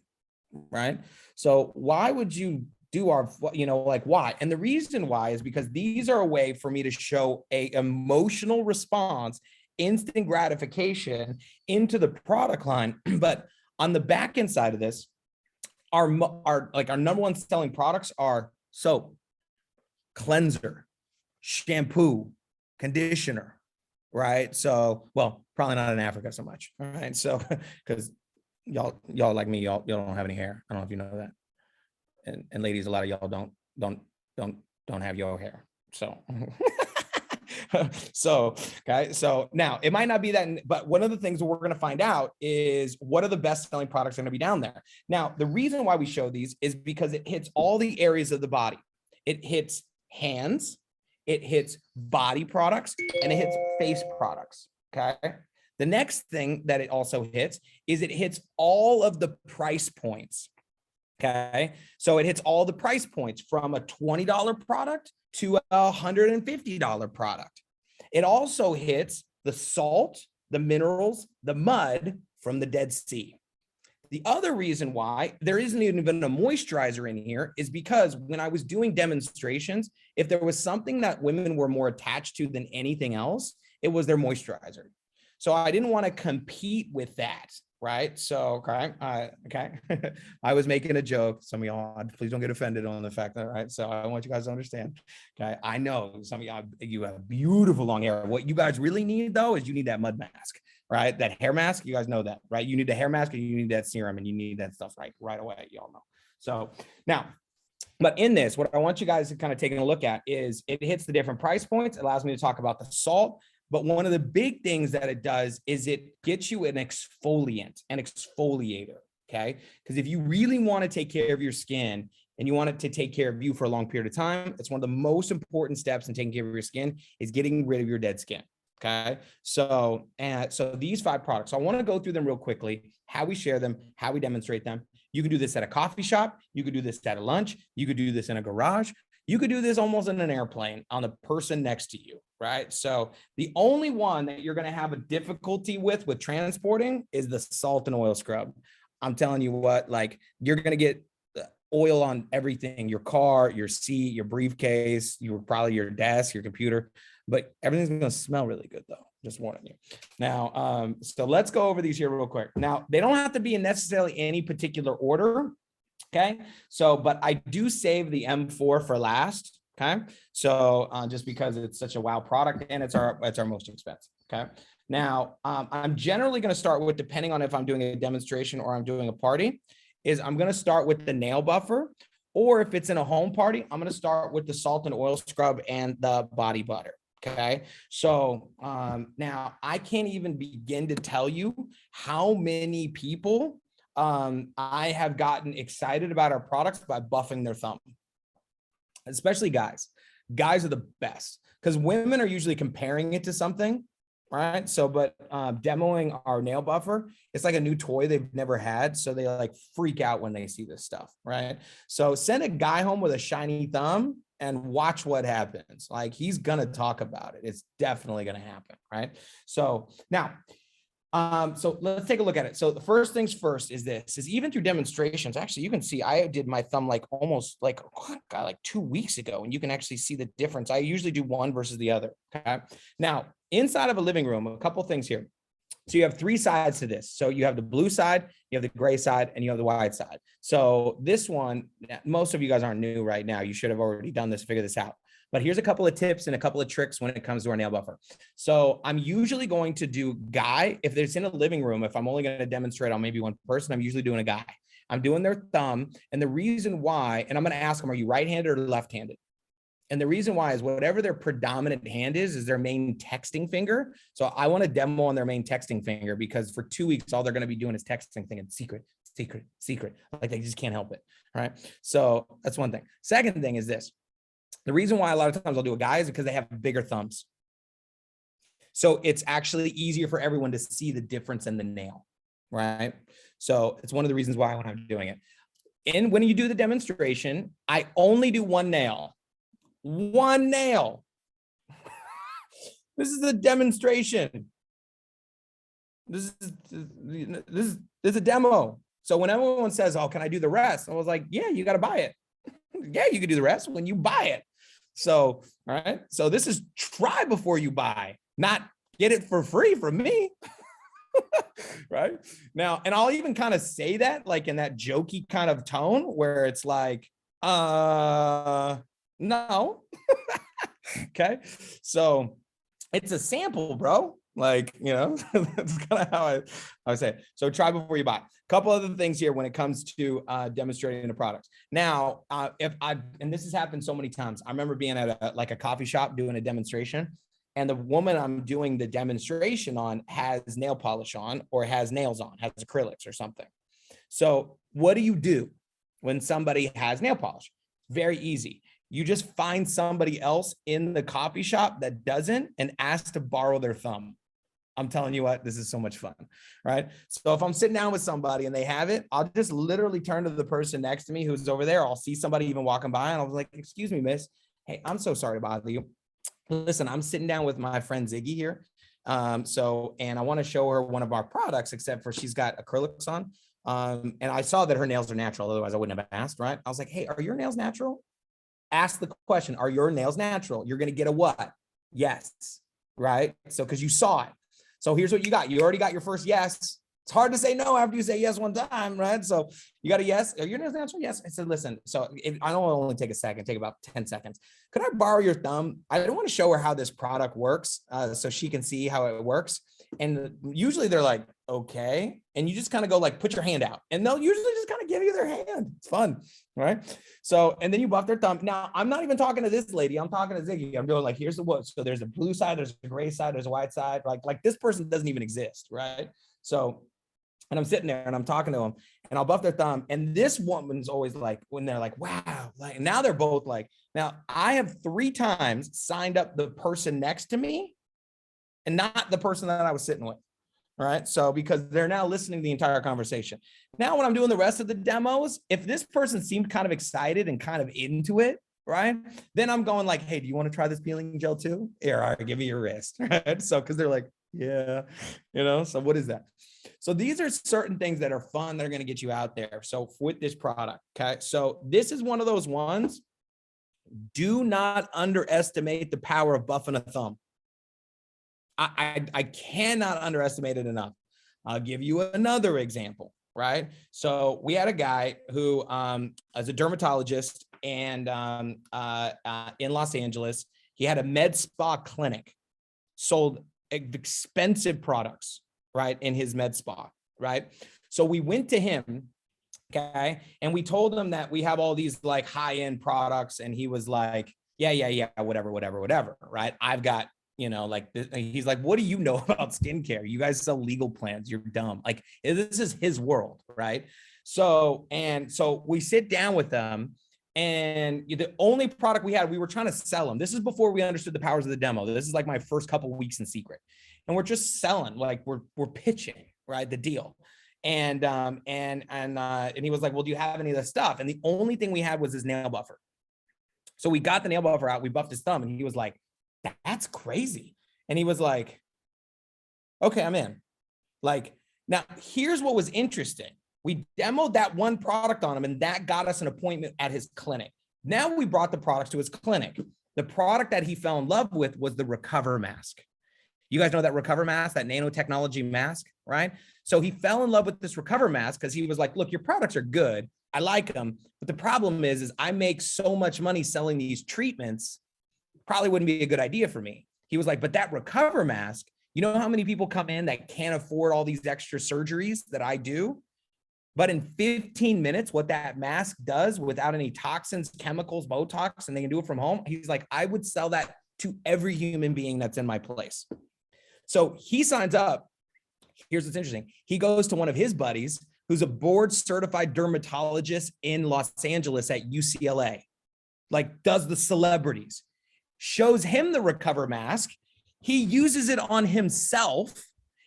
Right? So why would you do our, why? And the reason why is because these are a way for me to show a emotional response, instant gratification into the product line. But on the back end side of this, our number 1 selling products are soap, cleanser, shampoo, conditioner, right? So, well, probably not in Africa so much. All right. So, because y'all like me, y'all don't have any hair. I don't know if you know that. And ladies, a lot of y'all don't have your hair. So So, okay. So now it might not be that, but one of the things that we're going to find out is what are the best selling products going to be down there. Now, the reason why we show these is because it hits all the areas of the body. It hits hands, it hits body products, and it hits face products. Okay. The next thing that it also hits is it hits all of the price points. Okay. So it hits all the price points from a $20 product to a $150 product. It also hits the salt, the minerals, the mud from the Dead Sea. The other reason why there isn't even a moisturizer in here is because when I was doing demonstrations, if there was something that women were more attached to than anything else, it was their moisturizer. So I didn't want to compete with that, right? So, okay, I was making a joke. Some of y'all, please don't get offended on the fact that, right? So I want you guys to understand, okay? I know some of y'all, you have beautiful long hair. What you guys really need though, is you need that mud mask, right? That hair mask, you guys know that, right? You need the hair mask and you need that serum and you need that stuff right away, y'all know. So now, but in this, what I want you guys to kind of take a look at is it hits the different price points. It allows me to talk about the salt. But one of the big things that it does is it gets you an exfoliant, an exfoliator, okay? Because if you really want to take care of your skin and you want it to take care of you for a long period of time, it's one of the most important steps in taking care of your skin is getting rid of your dead skin, okay? So these 5 products, so I want to go through them real quickly, how we share them, how we demonstrate them. You can do this at a coffee shop. You could do this at a lunch. You could do this in a garage. You could do this almost in an airplane on the person next to you, right? So the only one that you're going to have a difficulty with transporting is the salt and oil scrub. I'm telling you what, like you're going to get oil on everything, your car, your seat, your briefcase, probably your desk, your computer, but everything's going to smell really good though. Just warning you. Now, so let's go over these here real quick. Now, they don't have to be in necessarily any particular order. Okay, so, but I do save the M4 for last. Okay, so just because it's such a wow product and it's our most expensive. Okay, now I'm generally going to start with, depending on if I'm doing a demonstration or I'm doing a party, is I'm going to start with the nail buffer, or if it's in a home party, I'm going to start with the salt and oil scrub and the body butter. Okay, so now I can't even begin to tell you how many people I have gotten excited about our products by buffing their thumb, especially guys. Guys are the best because women are usually comparing it to something, right? So, but demoing our nail buffer, it's like a new toy they've never had. So they like freak out when they see this stuff, right? So send a guy home with a shiny thumb and watch what happens. Like he's going to talk about it. It's definitely going to happen, right? So now, so let's take a look at it. So the first things first is this, is even through demonstrations, actually, you can see I did my thumb like almost like 2 weeks ago, and you can actually see the difference. I usually do one versus the other. Okay. Now, inside of a living room, a couple things here. So you have 3 sides to this. So you have the blue side, you have the gray side, and you have the white side. So this one, most of you guys aren't new right now. You should have already done this, figure this out. But here's a couple of tips and a couple of tricks when it comes to our nail buffer. So I'm usually going to do guy. If it's in a living room, if I'm only going to demonstrate on maybe one person, I'm usually doing a guy. I'm doing their thumb. And the reason why, and I'm going to ask them, are you right-handed or left-handed? And the reason why is whatever their predominant hand is their main texting finger. So I want to demo on their main texting finger because for 2 weeks, all they're going to be doing is texting thing and secret. Like they just can't help it. Right. So that's one thing. Second thing is this. The reason why a lot of times I'll do a guy is because they have bigger thumbs. So it's actually easier for everyone to see the difference in the nail, right? So it's one of the reasons why when I'm doing it. And when you do the demonstration, I only do one nail. One nail. This is the demonstration. This is a demo. So when everyone says, oh, can I do the rest? I was like, yeah, you got to buy it. Yeah, you can do the rest when you buy it. So, all right. So this is try before you buy, not get it for free from me. Right now. And I'll even kind of say that like in that jokey kind of tone where it's like, no. Okay. So it's a sample, bro. Like, you know, that's kind of how I would say it. So try before you buy. A couple other things here when it comes to demonstrating the products. Now, and this has happened so many times. I remember being at a coffee shop doing a demonstration, and the woman I'm doing the demonstration on has nail polish on, or has nails on, has acrylics or something. So what do you do when somebody has nail polish? Very easy. You just find somebody else in the coffee shop that doesn't and ask to borrow their thumb. I'm telling you what, this is so much fun, right? So if I'm sitting down with somebody and they have it, I'll just literally turn to the person next to me who's over there. I'll see somebody even walking by and I'll be like, excuse me, miss. Hey, I'm so sorry to bother you. Listen, I'm sitting down with my friend Ziggy here. And I want to show her one of our products, except for she's got acrylics on. And I saw that her nails are natural. Otherwise I wouldn't have asked, right? I was like, hey, are your nails natural? Ask the question, are your nails natural? You're going to get a what? Yes, right? So, because you saw it. So here's what you got. You already got your first yes. It's hard to say no after you say yes one time, right? So you got a yes. Are your nails natural? Yes. I said, listen, so I don't only take a second, take about 10 seconds. Could I borrow your thumb? I don't want to show her how this product works so she can see how it works. And usually they're like, okay. And you just kind of go like, put your hand out. And they'll usually just kind of give you their hand. It's fun, right? So, and then you buff their thumb. Now, I'm not even talking to this lady. I'm talking to Ziggy. I'm doing like, here's the what. So there's a blue side, there's a gray side, there's a white side. Like this person doesn't even exist, right? So, and I'm sitting there and I'm talking to them and I'll buff their thumb. And this woman's always like, when they're like, wow, like now they're both like, now I have 3 times signed up the person next to me and not the person that I was sitting with. All right. So because they're now listening to the entire conversation. Now, when I'm doing the rest of the demos, if this person seemed kind of excited and kind of into it, right, then I'm going like, hey, do you want to try this peeling gel too? Here, all right, give me your wrist. Right. So because they're like, yeah, so what is that? So these are certain things that are fun that are going to get you out there. So with this product, okay, so this is one of those ones. Do not underestimate the power of buffing a thumb. I cannot underestimate it enough. I'll give you another example, right? So we had a guy who is a dermatologist and in Los Angeles. He had a med spa clinic, sold expensive products, right, in his med spa, right? So we went to him, okay, and we told him that we have all these like high-end products, and he was like, yeah, whatever, right? I've got, like this. He's like, what do you know about skincare? You guys sell legal plans. You're dumb. Like, this is his world, right? So we sit down with them, and the only product we had, we were trying to sell them. This is before we understood the powers of the demo. This is like my first couple of weeks in secret. And we're just selling, like we're pitching, right, the deal. And he was like, well, do you have any of the stuff? And the only thing we had was his nail buffer. So we got the nail buffer out, we buffed his thumb, and he was like, that's crazy. And he was like, okay, I'm in. Like, now here's what was interesting. We demoed that one product on him, and that got us an appointment at his clinic. Now we brought the products to his clinic. The product that he fell in love with was the Recover mask. You guys know that Recover mask, that nanotechnology mask, right? So he fell in love with this Recover mask because he was like, look, your products are good. I like them. But the problem is I make so much money selling these treatments, probably wouldn't be a good idea for me. He was like, but that Recover mask, you know how many people come in that can't afford all these extra surgeries that I do? But in 15 minutes, what that mask does without any toxins, chemicals, Botox, and they can do it from home. He's like, I would sell that to every human being that's in my place. So he signs up. Here's what's interesting. He goes to one of his buddies who's a board certified dermatologist in Los Angeles at UCLA, like does the celebrities, shows him the Recover mask. He uses it on himself.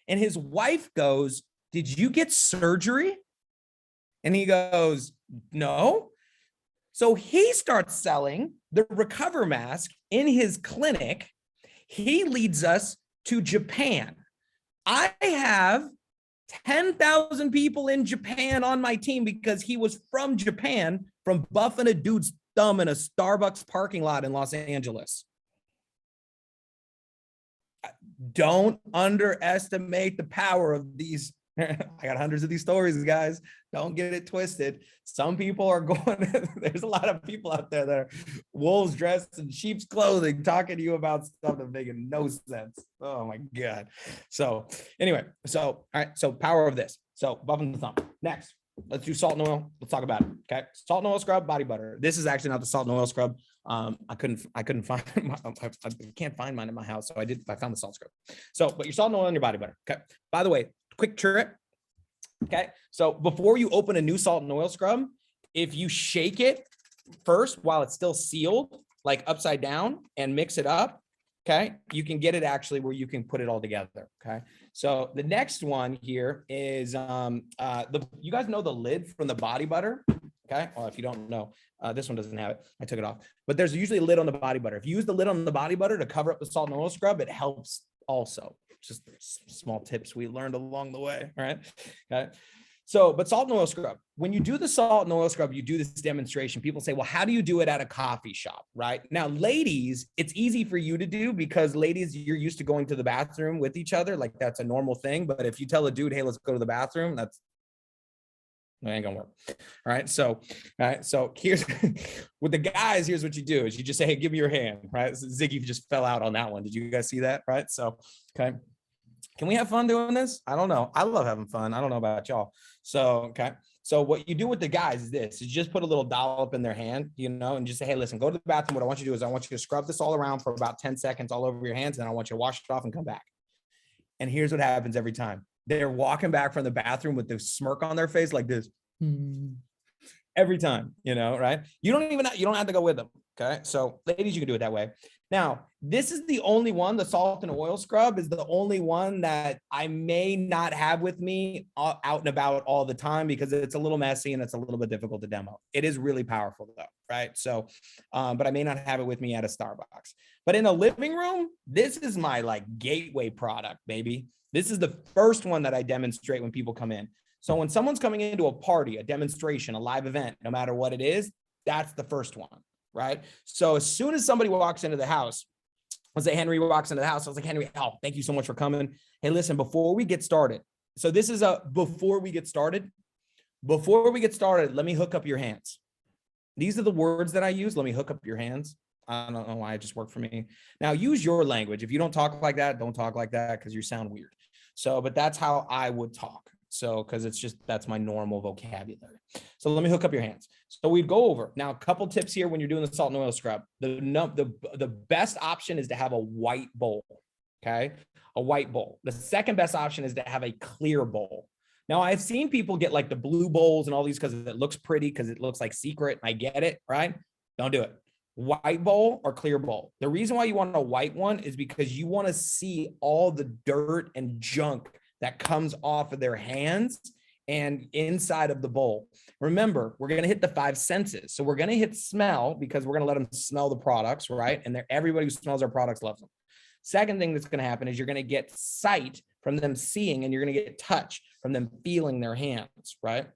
And his wife goes, did you get surgery? And he goes, no. So he starts selling the Recover mask in his clinic. He leads us to Japan. I have 10,000 people in Japan on my team because he was from Japan, from buffing a dude's thumb in a Starbucks parking lot in Los Angeles. Don't underestimate the power of these. I got hundreds of these stories, guys. Don't get it twisted. Some people are going, there's a lot of people out there that are wolves dressed in sheep's clothing talking to you about stuff that's making no sense. Oh my God. So anyway, all right. So power of this. So buffing the thumb. Next. let's do salt and oil. Let's talk about it. Okay. Salt and oil scrub, body butter. This is actually not the salt and oil scrub. I couldn't find I can't find mine in my house. So I found the salt scrub. So, but your salt and oil and your body butter. Okay. By the way, quick trick. Okay. So before you open a new salt and oil scrub, if you shake it first while it's still sealed, like upside down, and mix it up, okay, you can get it actually where you can put it all together. Okay. So the next one here is you guys know the lid from the body butter. Okay. Well, if you don't know, this one doesn't have it. I took it off, but there's usually a lid on the body butter. If you use the lid on the body butter to cover up the salt and oil scrub, it helps also. Just small tips we learned along the way. All right. Okay. So, but salt and oil scrub, when you do the salt and oil scrub, you do this demonstration. People say, well, how do you do it at a coffee shop? Right now, ladies, it's easy for you to do because ladies, you're used to going to the bathroom with each other. Like that's a normal thing. But if you tell a dude, hey, let's go to the bathroom, that ain't gonna work. All right. So here's with the guys, here's what you do is you just say, hey, give me your hand. Right. So Ziggy just fell out on that one. Did you guys see that? Right. So, okay. Can we have fun doing this? I don't know. I love having fun. I don't know about y'all. So, okay. So what you do with the guys is this, is just put a little dollop in their hand, and just say, hey, listen, go to the bathroom. What I want you to do is I want you to scrub this all around for about 10 seconds all over your hands. And I want you to wash it off and come back. And here's what happens every time. They're walking back from the bathroom with this smirk on their face like this. Every time, right? You don't have to go with them. Okay. So ladies, you can do it that way. Now, this is the only one, the salt and oil scrub is the only one that I may not have with me out and about all the time because it's a little messy and it's a little bit difficult to demo. It is really powerful though, right? So, but I may not have it with me at a Starbucks. But in a living room, this is my gateway product, baby. This is the first one that I demonstrate when people come in. So when someone's coming into a party, a demonstration, a live event, no matter what it is, that's the first one. Right. So as soon as somebody walks into the house, let's say Henry walks into the house. I was like, Henry, thank you so much for coming. Hey, listen, before we get started. So this is before we get started, let me hook up your hands. These are the words that I use. Let me hook up your hands. I don't know why it just worked for me. Now use your language. If you don't talk like that, don't talk like that because you sound weird. So, but that's how I would talk. So, because that's my normal vocabulary. So let me hook up your hands. So we'd go over now a couple tips here when you're doing the salt and oil scrub. The best option is to have a white bowl. Okay. A white bowl. The second best option is to have a clear bowl. Now I've seen people get the blue bowls and all these because it looks pretty, because it looks like secret. I get it. Right. Don't do it. White bowl or clear bowl. The reason why you want a white one is because you want to see all the dirt and junk that comes off of their hands and inside of the bowl. Remember, we're going to hit the 5 senses. So we're going to hit smell because we're going to let them smell the products, right? And everybody who smells our products loves them. Second thing that's going to happen is you're going to get sight from them seeing, and you're going to get touch from them feeling their hands, right?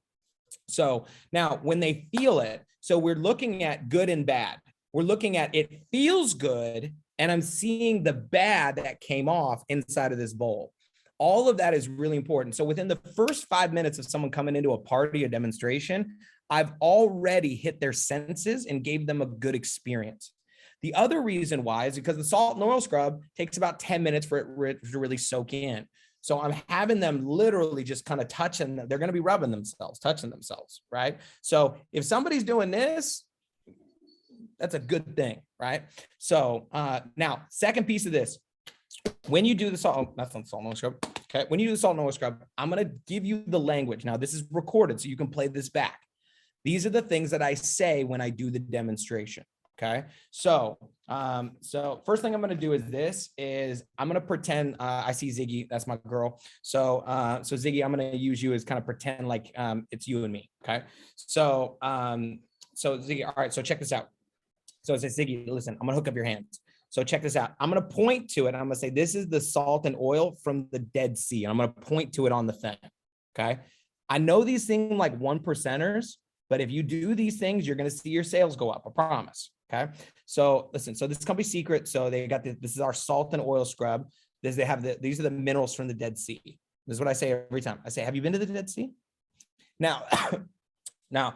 So now when they feel it, so we're looking at good and bad. We're looking at it feels good, and I'm seeing the bad that came off inside of this bowl. All of that is really important. So within the first 5 minutes of someone coming into a party, a demonstration, I've already hit their senses and gave them a good experience. The other reason why is because the salt and oil scrub takes about 10 minutes for it to really soak in. So I'm having them literally just kind of touching them. They're going to be rubbing themselves, touching themselves, right? So if somebody's doing this, that's a good thing, right? So now, second piece of this, when you do the salt, that's not salt and oil scrub. Okay. When you do the salt and oil scrub, I'm going to give you the language. Now this is recorded, so you can play this back. These are the things that I say when I do the demonstration. Okay. So, first thing I'm going to do is I'm going to pretend, I see Ziggy, that's my girl. So Ziggy, I'm going to use you as kind of pretend like, it's you and me. Okay. So Ziggy, all right. So check this out. So it says, Ziggy, listen, I'm going to hook up your hands. So check this out. I'm going to point to it. I'm going to say, this is the salt and oil from the Dead Sea. And I'm going to point to it on the thing. Okay. I know these things like 1%ers, but if you do these things, you're going to see your sales go up. I promise. Okay. So listen, so this company secret. So they got this is our salt and oil scrub. These are the minerals from the Dead Sea. This is what I say every time. I say, have you been to the Dead Sea? Now,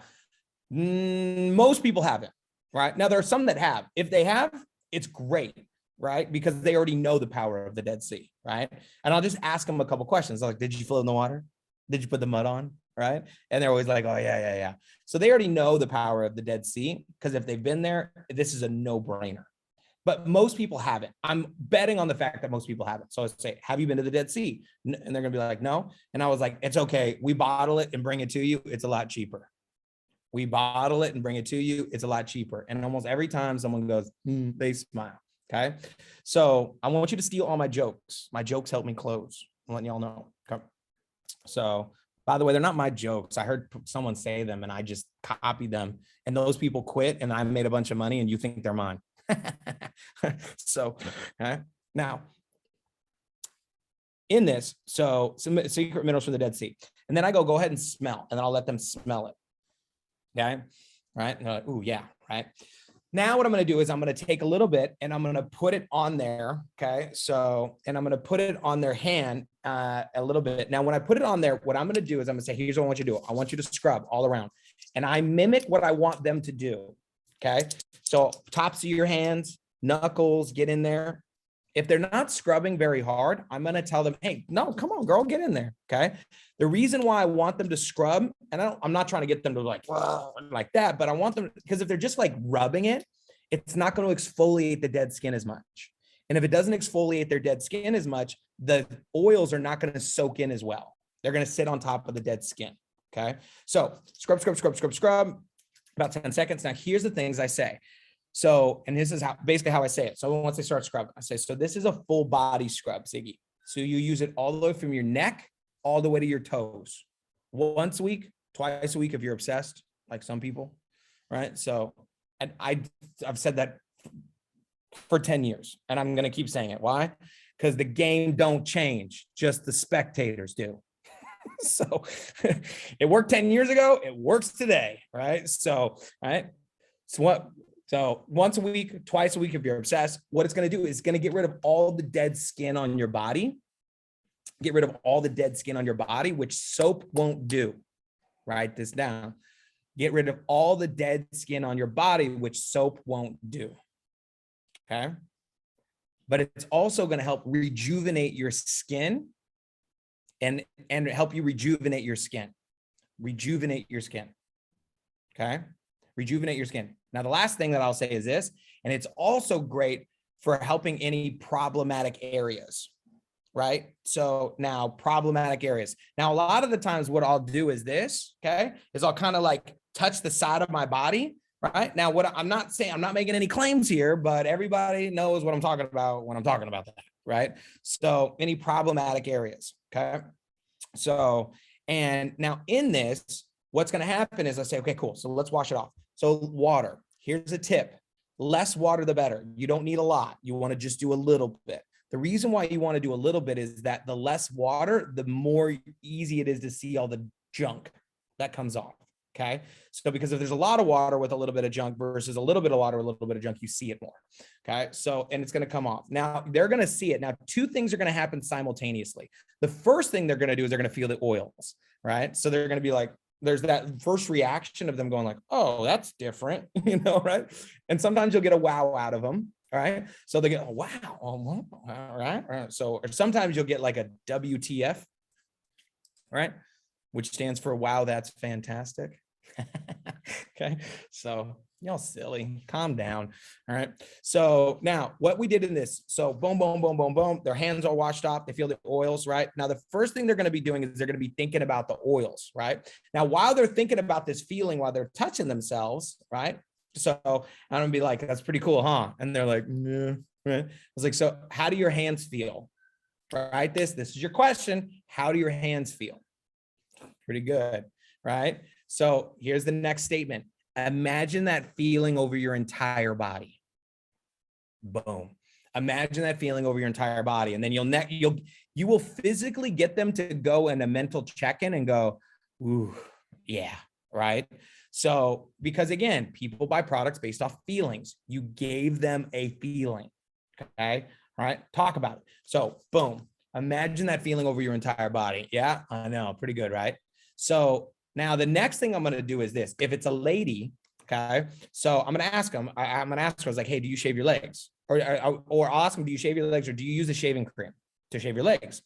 most people haven't, right? Now there are some that have. If they have, it's great, right? Because they already know the power of the Dead Sea, right? And I'll just ask them a couple questions like, did you float in the water? Did you put the mud on? Right. And they're always like, oh, yeah. So they already know the power of the Dead Sea, because if they've been there, this is a no-brainer. But most people haven't. I'm betting on the fact that most people haven't. So I say, have you been to the Dead Sea? And they're going to be like, no. And I was like, it's okay. We bottle it and bring it to you. It's a lot cheaper. We bottle it and bring it to you. It's a lot cheaper. And almost every time someone goes, they smile. Okay. So I want you to steal all my jokes. My jokes help me close. I'm letting y'all know. Okay. So by the way, they're not my jokes. I heard someone say them and I just copied them. And those people quit and I made a bunch of money and you think they're mine. So now in this, so some secret minerals from the Dead Sea. And then I go ahead and smell, and then I'll let them smell it. Okay. Right. And they're like, ooh, yeah. Right. Now what I'm going to do is I'm going to take a little bit and I'm going to put it on there. Okay. So, and I'm going to put it on their hand a little bit. Now, when I put it on there, what I'm going to do is I'm going to say, here's what I want you to do. I want you to scrub all around, and I mimic what I want them to do. Okay. So tops of your hands, knuckles, get in there. If they're not scrubbing very hard, I'm going to tell them, hey, no, come on, girl, get in there. Okay. The reason why I want them to scrub, and I'm not trying to get them to like that, but I want them, because if they're just like rubbing it, it's not going to exfoliate the dead skin as much. And if it doesn't exfoliate their dead skin as much, the oils are not going to soak in as well. They're going to sit on top of the dead skin. Okay. So scrub, about 10 seconds. Now here's the things I say. So, and this is basically how I say it. So once they start scrubbing, I say, so this is a full body scrub, Ziggy. So you use it all the way from your neck, all the way to your toes, once a week, twice a week, if you're obsessed, like some people, right? So, and I've said that for 10 years, and I'm going to keep saying it. Why? Because the game don't change, just the spectators do. So it worked 10 years ago. It works today, right? So, right. So once a week, twice a week, if you're obsessed, what it's going to do is going to get rid of all the dead skin on your body. Get rid of all the dead skin on your body, which soap won't do. Write this down. Get rid of all the dead skin on your body, which soap won't do. Okay. But it's also going to help rejuvenate your skin and help you rejuvenate your skin. Rejuvenate your skin. Okay. Rejuvenate your skin. Now, the last thing that I'll say is this, and it's also great for helping any problematic areas, right? So now problematic areas. Now, a lot of the times what I'll do is this, okay, is I'll kind of like touch the side of my body, right? Now, what I'm not saying, I'm not making any claims here, but everybody knows what I'm talking about when I'm talking about that, right? So any problematic areas, okay? So, and now in this, what's going to happen is I say, okay, cool. So let's wash it off. So water, here's a tip. Less water, the better. You don't need a lot. You want to just do a little bit. The reason why you want to do a little bit is that the less water, the more easy it is to see all the junk that comes off. Okay. So because if there's a lot of water with a little bit of junk versus a little bit of water, a little bit of junk, you see it more. Okay. So, and it's going to come off. Now they're going to see it. Now, two things are going to happen simultaneously. The first thing they're going to do is they're going to feel the oils, right? So they're going to be like, there's that first reaction of them going like, oh, that's different, you know, right? And sometimes you'll get a wow out of them, right? So they get, oh, wow, all right. So, or sometimes you'll get like a WTF, right? Which stands for wow, that's fantastic. Okay, so y'all silly, calm down. All right, so now what we did in this, so boom, boom, boom, boom, boom, their hands are washed off, they feel the oils, right? Now the first thing they're going to be doing is they're going to be thinking about the oils, right? Now while they're thinking about this feeling, while they're touching themselves, right? So I'm gonna be like, that's pretty cool, huh? And they're like, yeah, right? I was like, so how do your hands feel? Right, this is your question. How do your hands feel? Pretty good, right? So here's the next statement. Imagine that feeling over your entire body. Boom. Imagine that feeling over your entire body. And then you will physically get them to go in a mental check-in and go, ooh, yeah, right? So, because again, people buy products based off feelings. You gave them a feeling, okay? All right, talk about it. So boom, imagine that feeling over your entire body. Yeah, I know, pretty good, right? So now the next thing I'm going to do is this. If it's a lady, okay, so I'm going to ask them, I'm going to ask her, I was like, hey, do you shave your legs? Or I'll ask them, do you shave your legs or do you use a shaving cream to shave your legs?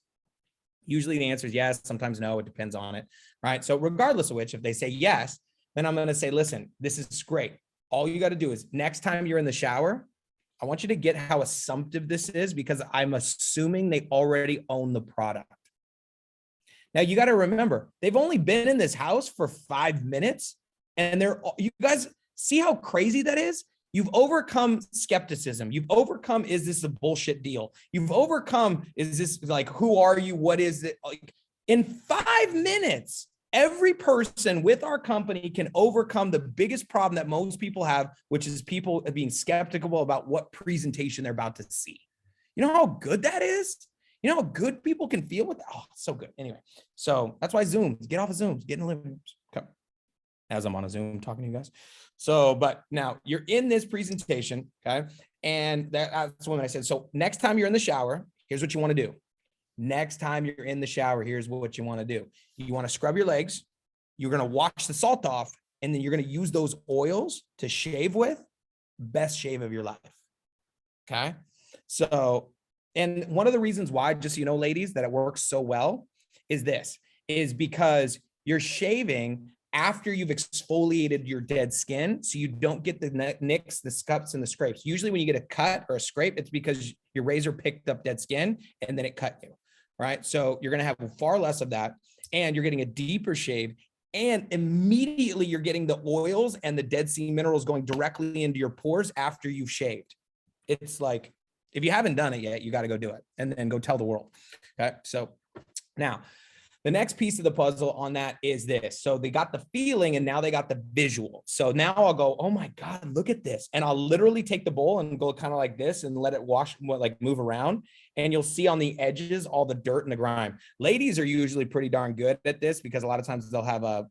Usually the answer is yes, sometimes no, it depends on it, right? So regardless of which, if they say yes, then I'm going to say, listen, this is great. All you got to do is next time you're in the shower, I want you to get how assumptive this is, because I'm assuming they already own the product. Now you got to remember, they've only been in this house for 5 minutes, and you guys see how crazy that is? You've overcome skepticism. You've overcome, is this a bullshit deal? You've overcome, is this like, who are you? What is it? Like, in 5 minutes, every person with our company can overcome the biggest problem that most people have, which is people being skeptical about what presentation they're about to see. You know how good that is? You know how good people can feel with that? Oh, so good. Anyway, so that's why Zooms, get off of Zooms, get in the living rooms. Okay. As I'm on a Zoom talking to you guys. So, but now you're in this presentation, okay? And that's when I said, so next time you're in the shower, here's what you want to do. Next time you're in the shower, here's what you want to do. You want to scrub your legs. You're going to wash the salt off, and then you're going to use those oils to shave with. Best shave of your life. Okay. So, and one of the reasons why, just so you know, ladies, that it works so well is because you're shaving after you've exfoliated your dead skin, so you don't get the nicks, the scuffs, and the scrapes. Usually when you get a cut or a scrape, it's because your razor picked up dead skin and then it cut you, right? So you're going to have far less of that, and you're getting a deeper shave, and immediately you're getting the oils and the Dead Sea minerals going directly into your pores after you've shaved. It's like, if you haven't done it yet, you got to go do it and then go tell the world. Okay. So now the next piece of the puzzle on that is this. So they got the feeling, and now they got the visual. So now I'll go, oh my God, look at this. And I'll literally take the bowl and go kind of like this and let it wash, like move around. And you'll see on the edges, all the dirt and the grime. Ladies are usually pretty darn good at this, because a lot of times they'll have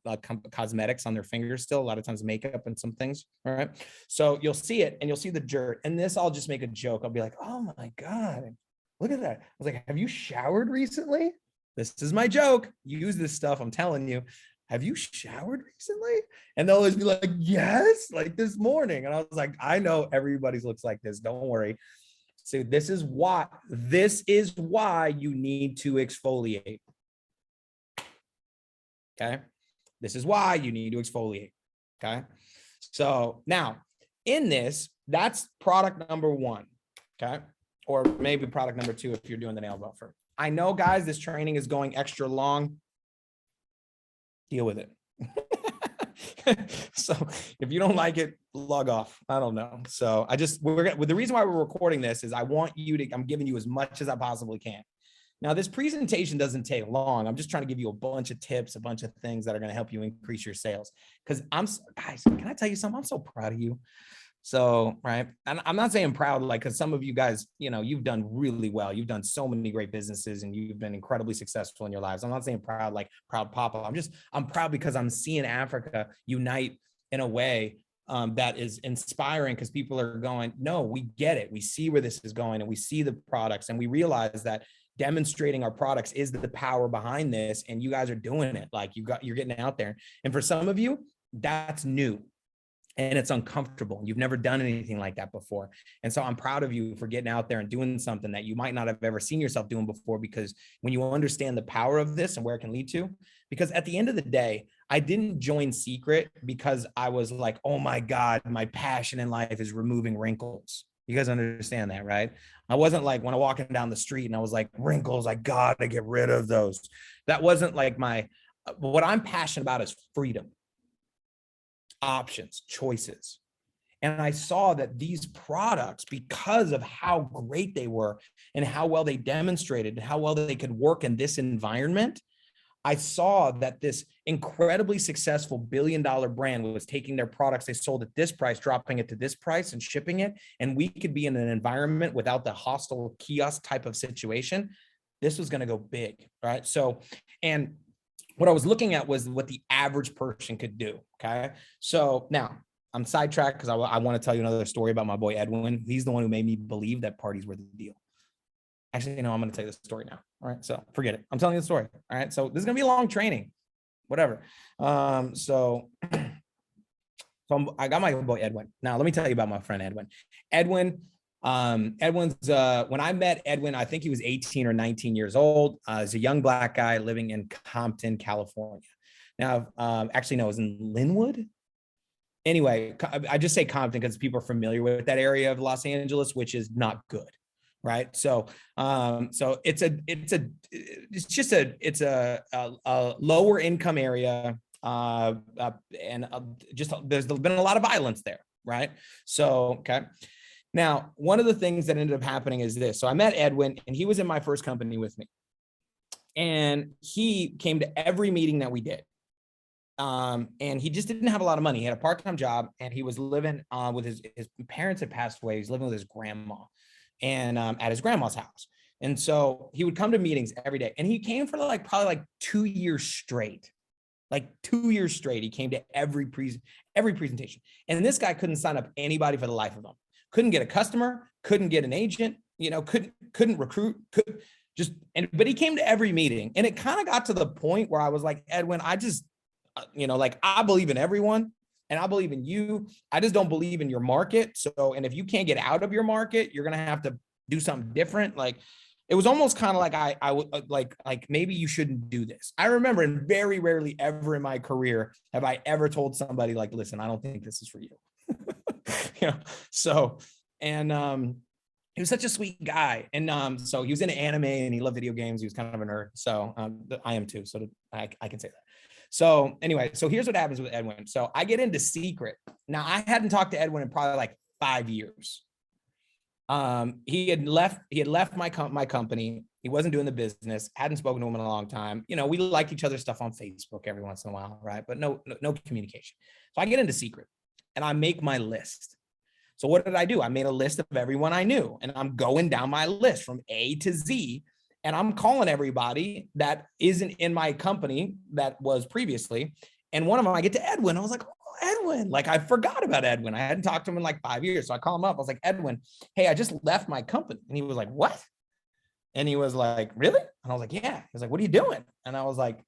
cosmetics on their fingers still, a lot of times makeup and some things. All right. So you'll see it, and you'll see the dirt. And this, I'll just make a joke. I'll be like, oh my God, look at that. I was like, have you showered recently? This is my joke. Use this stuff. I'm telling you. Have you showered recently? And they'll always be like, yes, like this morning. And I was like, I know everybody's looks like this. Don't worry. So this is why you need to exfoliate. Okay. This is why you need to exfoliate. Okay. So now in this, that's product number 1. Okay. Or maybe product number 2 if you're doing the nail buffer. I know, guys, this training is going extra long. Deal with it. So if you don't like it, log off. I don't know. So the reason why we're recording this is I'm giving you as much as I possibly can. Now, this presentation doesn't take long. I'm just trying to give you a bunch of tips, a bunch of things that are going to help you increase your sales. Because guys, can I tell you something? I'm so proud of you. So, right. And I'm not saying proud, like, because some of you guys, you know, you've done really well. You've done so many great businesses, and you've been incredibly successful in your lives. I'm not saying proud, like proud papa. I'm proud because I'm seeing Africa unite in a way that is inspiring, because people are going, no, we get it. We see where this is going, and we see the products, and we realize that demonstrating our products is the power behind this. And you guys are doing it. Like, you're getting out there. And for some of you, that's new. And it's uncomfortable. You've never done anything like that before. And so I'm proud of you for getting out there and doing something that you might not have ever seen yourself doing before, because when you understand the power of this and where it can lead to, because at the end of the day, I didn't join Secret because I was like, oh my God, my passion in life is removing wrinkles. You guys understand that, right? I wasn't like when I'm walking down the street and I was like, wrinkles, I gotta get rid of those. That wasn't like what I'm passionate about is freedom. Options, choices. And I saw that these products, because of how great they were and how well they demonstrated and how well they could work in this environment, I saw that this incredibly successful billion-dollar brand was taking their products they sold at this price, dropping it to this price and shipping it. And we could be in an environment without the hostile kiosk type of situation. This was going to go big, right? So, and what I was looking at was what the average person could do. Okay. So now I'm sidetracked because I want to tell you another story about my boy, Edwin. He's the one who made me believe that parties were the deal. Actually, no, I'm going to tell you the story now. All right. So forget it. I'm telling you the story. All right. So this is going to be a long training, whatever. So I got my boy, Edwin. Now let me tell you about my friend, Edwin. Edwin, Edwin's, when I met Edwin, I think he was 18 or 19 years old. He's a young Black guy living in Compton, California. Now, actually, no, it was in Linwood. Anyway, I just say Compton because people are familiar with that area of Los Angeles, which is not good, right? So, it's a lower income area, and just there's been a lot of violence there, right? So, okay. Now, one of the things that ended up happening is this. So I met Edwin, and he was in my first company with me, and he came to every meeting that we did. And he just didn't have a lot of money. He had a part-time job, and he was living with his parents had passed away. He's living with his grandma, and at his grandma's house. And so he would come to meetings every day, and he came for probably 2 years straight. Like 2 years straight, he came to every presentation. And this guy couldn't sign up anybody for the life of him. Couldn't get a customer, couldn't get an agent, couldn't recruit, but he came to every meeting. And it kind of got to the point where I was like, Edwin, I just, I believe in everyone and I believe in you. I just don't believe in your market. So, and if you can't get out of your market, you're going to have to do something different. Like, it was almost kind of like I would like maybe you shouldn't do this. I remember, and very rarely ever in my career have I ever told somebody like, listen, I don't think this is for you. So, and he was such a sweet guy. And so he was into anime and he loved video games. He was kind of a nerd. So I am too. So I can say that. So anyway, so here's what happens with Edwin. So I get into secret. Now, I hadn't talked to Edwin in probably 5 years. He had left my company. He wasn't doing the business, hadn't spoken to him in a long time. We liked each other's stuff on Facebook every once in a while, right? But no communication. So I get into secret and I make my list. So what did I do? I made a list of everyone I knew, and I'm going down my list from A to Z, and I'm calling everybody that isn't in my company that was previously. And one of them, I get to Edwin. I was like, Edwin, I forgot about Edwin. I hadn't talked to him in 5 years. So I call him up. I was like, Edwin, hey, I just left my company. And he was like, what? And he was like, really? And I was like, yeah. He was like, what are you doing? And I was like,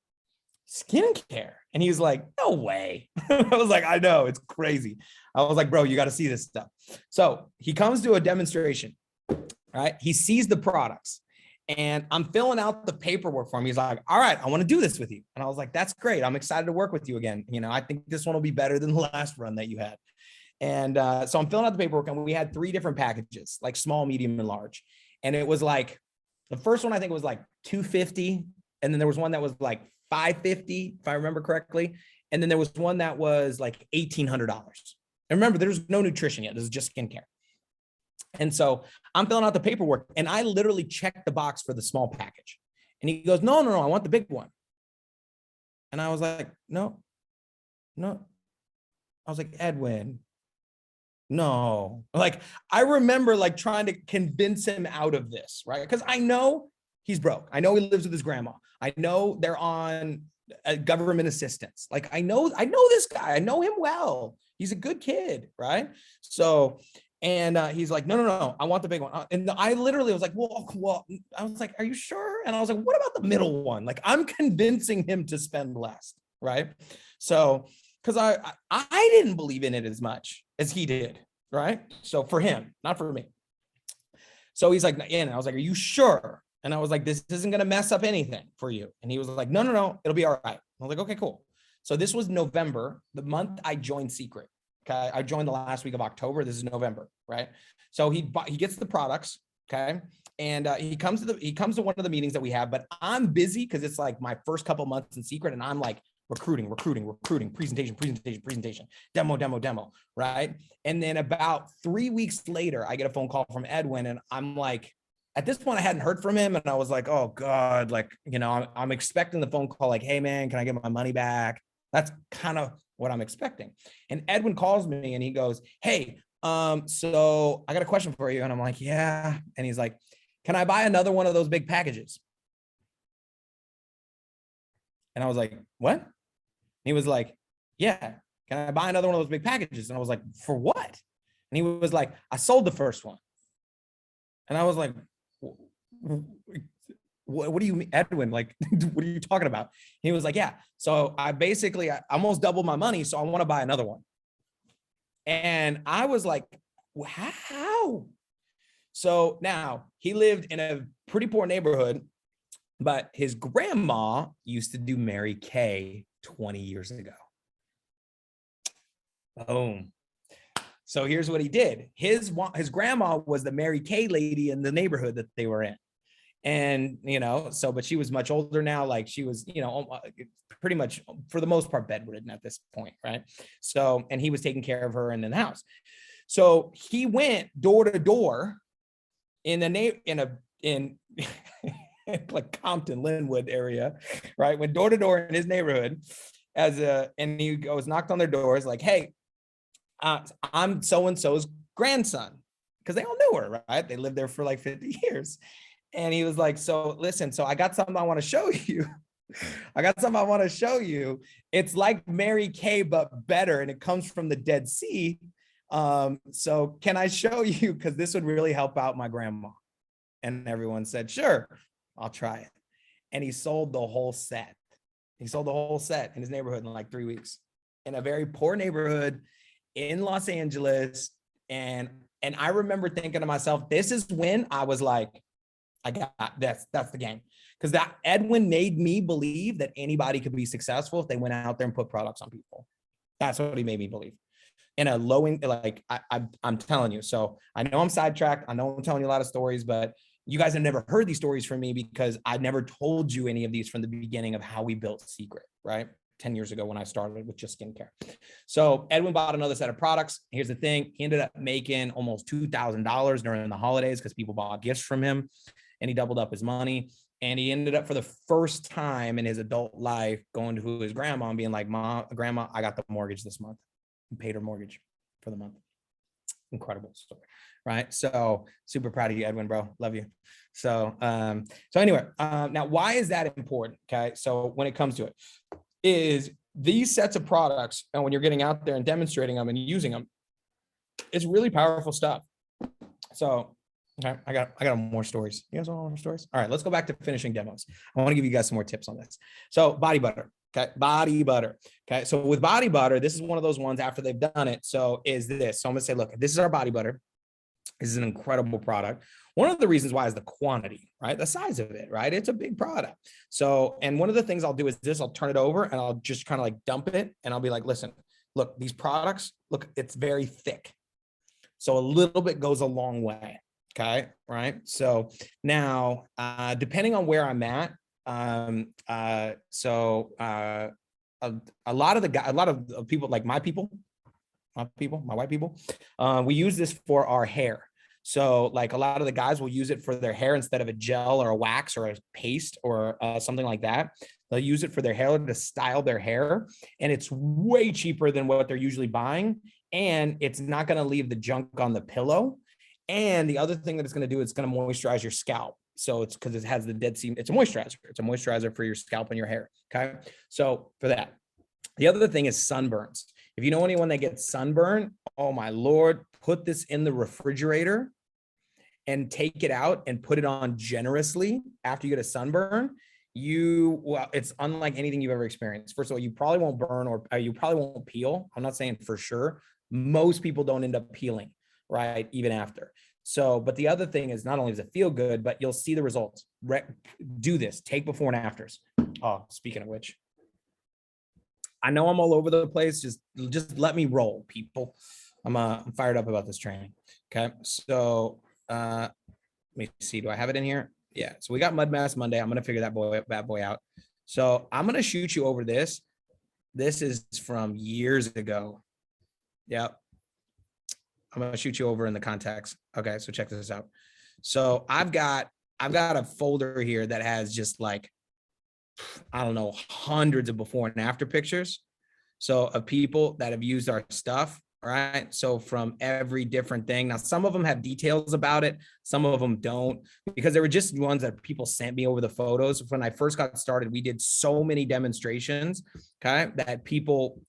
skincare. And he was like, no way. I was like, I know, it's crazy. I was like, bro, you got to see this stuff. So he comes to a demonstration, right? He sees the products. And I'm filling out the paperwork for him. He's like, all right, I want to do this with you. And I was like, that's great. I'm excited to work with you again. I think this one will be better than the last run that you had. And so I'm filling out the paperwork, and we had 3 different packages, small, medium, and large. And it was the first one, I think, was $250. And then there was one that was $550, if I remember correctly. And then there was one that was $1,800. And remember, there's no nutrition yet. This is just skincare. And so I'm filling out the paperwork, and I literally checked the box for the small package. And he goes, no, I want the big one. And I was like, no. I was like, Edwin, no. I remember trying to convince him out of this, right? Because I know he's broke. I know he lives with his grandma. I know they're on government assistance. I know this guy. I know him well. He's a good kid, right? So, and he's like, no, I want the big one. And I literally was like, well, I was like, are you sure? And I was like, what about the middle one? I'm convincing him to spend less, right? So, because I didn't believe in it as much as he did, right? So for him, not for me. So he's like, and I was like, are you sure? And I was like, this isn't going to mess up anything for you. And he was like, no, it'll be all right. I was like, okay, cool. So this was November, the month I joined Secret. Okay, I joined the last week of October. This is November, right? So he gets the products, okay, and he comes to one of the meetings that we have. But I'm busy because it's my first couple months in Secret, and I'm recruiting, presentation, demo, right? And then about 3 weeks later, I get a phone call from Edwin, and I'm like, at this point, I hadn't heard from him, and I was like, oh God, I'm expecting the phone call, hey man, can I get my money back? That's kind of what I'm expecting. And Edwin calls me and he goes, hey, so I got a question for you. And I'm like, yeah. And he's like, can I buy another one of those big packages? And I was like, what? And he was like, yeah, can I buy another one of those big packages? And I was like, for what? And he was like, I sold the first one. And I was like, what do you mean, Edwin? What are you talking about? He was like, yeah. So I almost doubled my money. So I want to buy another one. And I was like, how? So now he lived in a pretty poor neighborhood, but his grandma used to do Mary Kay 20 years ago. Boom. So here's what he did. His grandma was the Mary Kay lady in the neighborhood that they were in. And, so, but she was much older now. Like she was, pretty much for the most part bedridden at this point. Right. So, and he was taking care of her and in the house. So he went door to door in like Compton, Linwood area, right? Went door to door in his neighborhood and he goes, knocked on their doors like, hey, I'm so-and-so's grandson. Because they all knew her, right? They lived there for like 50 years. And he was like, so listen, so I got something I want to show you. It's like Mary Kay, but better. And it comes from the Dead Sea. So can I show you? Because this would really help out my grandma. And everyone said, sure, I'll try it. And he sold the whole set. He sold the whole set in his neighborhood in like 3 weeks, in a very poor neighborhood in Los Angeles. And I remember thinking to myself, this is when I was like, I got that's the game. Because that Edwin made me believe that anybody could be successful if they went out there and put products on people. That's what he made me believe. In a low, like I'm telling you. So I know I'm sidetracked. I know I'm telling you a lot of stories, but you guys have never heard these stories from me because I never told you any of these from the beginning of how we built Secret, right? 10 years ago when I started with just skincare. So Edwin bought another set of products. Here's the thing. He ended up making almost $2,000 during the holidays because people bought gifts from him, and he doubled up his money. And he ended up for the first time in his adult life going to his grandma and being like, Mom, Grandma, I got the mortgage this month. He paid her mortgage for the month. Incredible story, right? So super proud of you, Edwin, bro. Love you. So, anyway, now why is that important? Okay. So when it comes to it, is these sets of products, and when you're getting out there and demonstrating them and using them, it's really powerful stuff. So, okay, I got more stories. You guys want more stories? All right, let's go back to finishing demos. I want to give you guys some more tips on this. So body butter. Okay, body butter. Okay, so with body butter, this is one of those ones after they've done it. So is this. So I'm gonna say, look, this is our body butter. This is an incredible product. One of the reasons why is the quantity, right? The size of it, right? It's a big product. So, and one of the things I'll do is this, I'll turn it over and I'll just kind of like dump it. And I'll be like, listen, look, these products, look, it's very thick. So a little bit goes a long way. Okay, right? So now, depending on where I'm at, a lot of people, like my white people, we use this for our hair. So like a lot of the guys will use it for their hair instead of a gel or a wax or a paste or something like that. They'll use it for their hair to style their hair. And it's way cheaper than what they're usually buying. And it's not going to leave the junk on the pillow. And the other thing that it's going to do, it's going to moisturize your scalp. So it's because it has the Dead Sea. It's a moisturizer. It's a moisturizer for your scalp and your hair. Okay. So for that, the other thing is sunburns. If you know anyone that gets sunburn, oh my Lord, put this in the refrigerator and take it out and put it on generously after you get a sunburn. It's unlike anything you've ever experienced. First of all, you probably won't burn or you probably won't peel. I'm not saying for sure. Most people don't end up peeling, right? Even after. So, but the other thing is not only does it feel good, but you'll see the results. Do this, take before and afters. Oh, speaking of which, I know I'm all over the place. Just let me roll, people. I'm fired up about this training. Okay. So, let me see. Do I have it in here? Yeah. So we got Mud Mass Monday. I'm going to figure that bad boy out. So I'm going to shoot you over this. This is from years ago. Yep. I'm going to shoot you over in the context. Okay. So check this out. So I've got a folder here that has just like, I don't know, hundreds of before and after pictures. So of people that have used our stuff. All right. So from every different thing. Now, some of them have details about it. Some of them don't, because there were just ones that people sent me over the photos. When I first got started, we did so many demonstrations, okay, that people,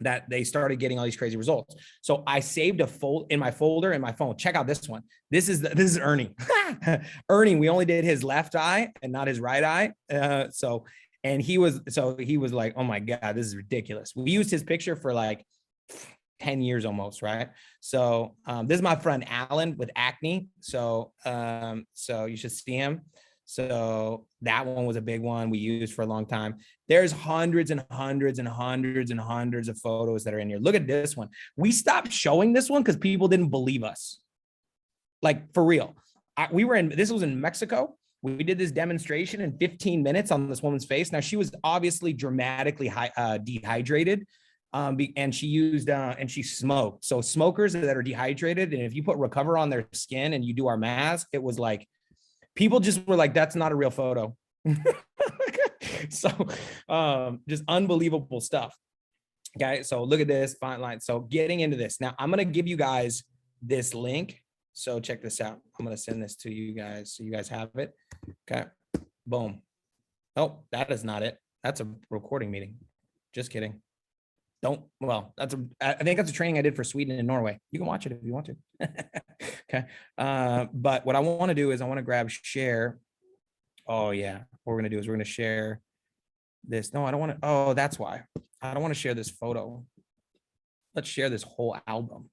that they started getting all these crazy results. So I saved in my folder in my phone. Check out this one. This is Ernie. Ernie, we only did his left eye and not his right eye. And he was like, oh my God, this is ridiculous. We used his picture for like 10 years almost, right? So this is my friend Alan with acne. So so you should see him. So that one was a big one we used for a long time. There's hundreds and hundreds and hundreds and hundreds of photos that are in here. Look at this one. We stopped showing this one because people didn't believe us. Like, for real. This was in Mexico. We did this demonstration in 15 minutes on this woman's face. Now, she was obviously dramatically dehydrated. And she used and she smoked. So smokers that are dehydrated, and if you put Recover on their skin and you do our mask, it was like, people just were like, that's not a real photo. So just unbelievable stuff. Okay, so look at this fine line. So getting into this now, I'm going to give you guys this link. So check this out. I'm going to send this to you guys so you guys have it. Okay, boom. Oh, that is not it. That's a recording meeting. Just kidding. I think that's a training I did for Sweden and Norway. You can watch it if you want to. Okay. But what I want to do is I want to grab share. Oh yeah. What we're going to do is we're going to share this. No, I don't want to. Oh, that's why. I don't want to share this photo. Let's share this whole album.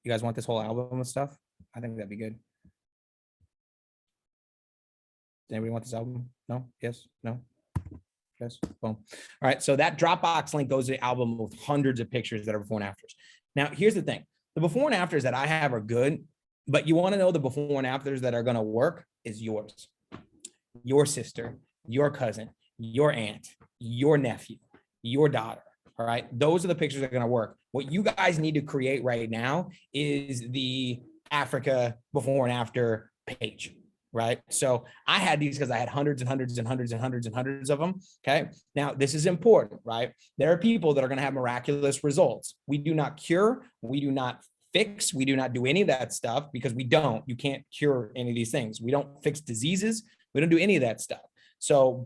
You guys want this whole album of stuff? I think that'd be good. Does anybody want this album? No? Yes? No? Yes? Boom. All right. So that Dropbox link goes to the album with hundreds of pictures that are before and afters. Now, here's the thing. The before and afters that I have are good, but you want to know the before and afters that are going to work is yours, your sister, your cousin, your aunt, your nephew, your daughter. All right. Those are the pictures that are going to work. What you guys need to create right now is the Africa before and after page. Right. So I had these because I had hundreds and hundreds and hundreds and hundreds and hundreds of them. Okay. Now, this is important, right? There are people that are going to have miraculous results. We do not cure. We do not fix. We do not do any of that stuff because we don't. You can't cure any of these things. We don't fix diseases. We don't do any of that stuff. So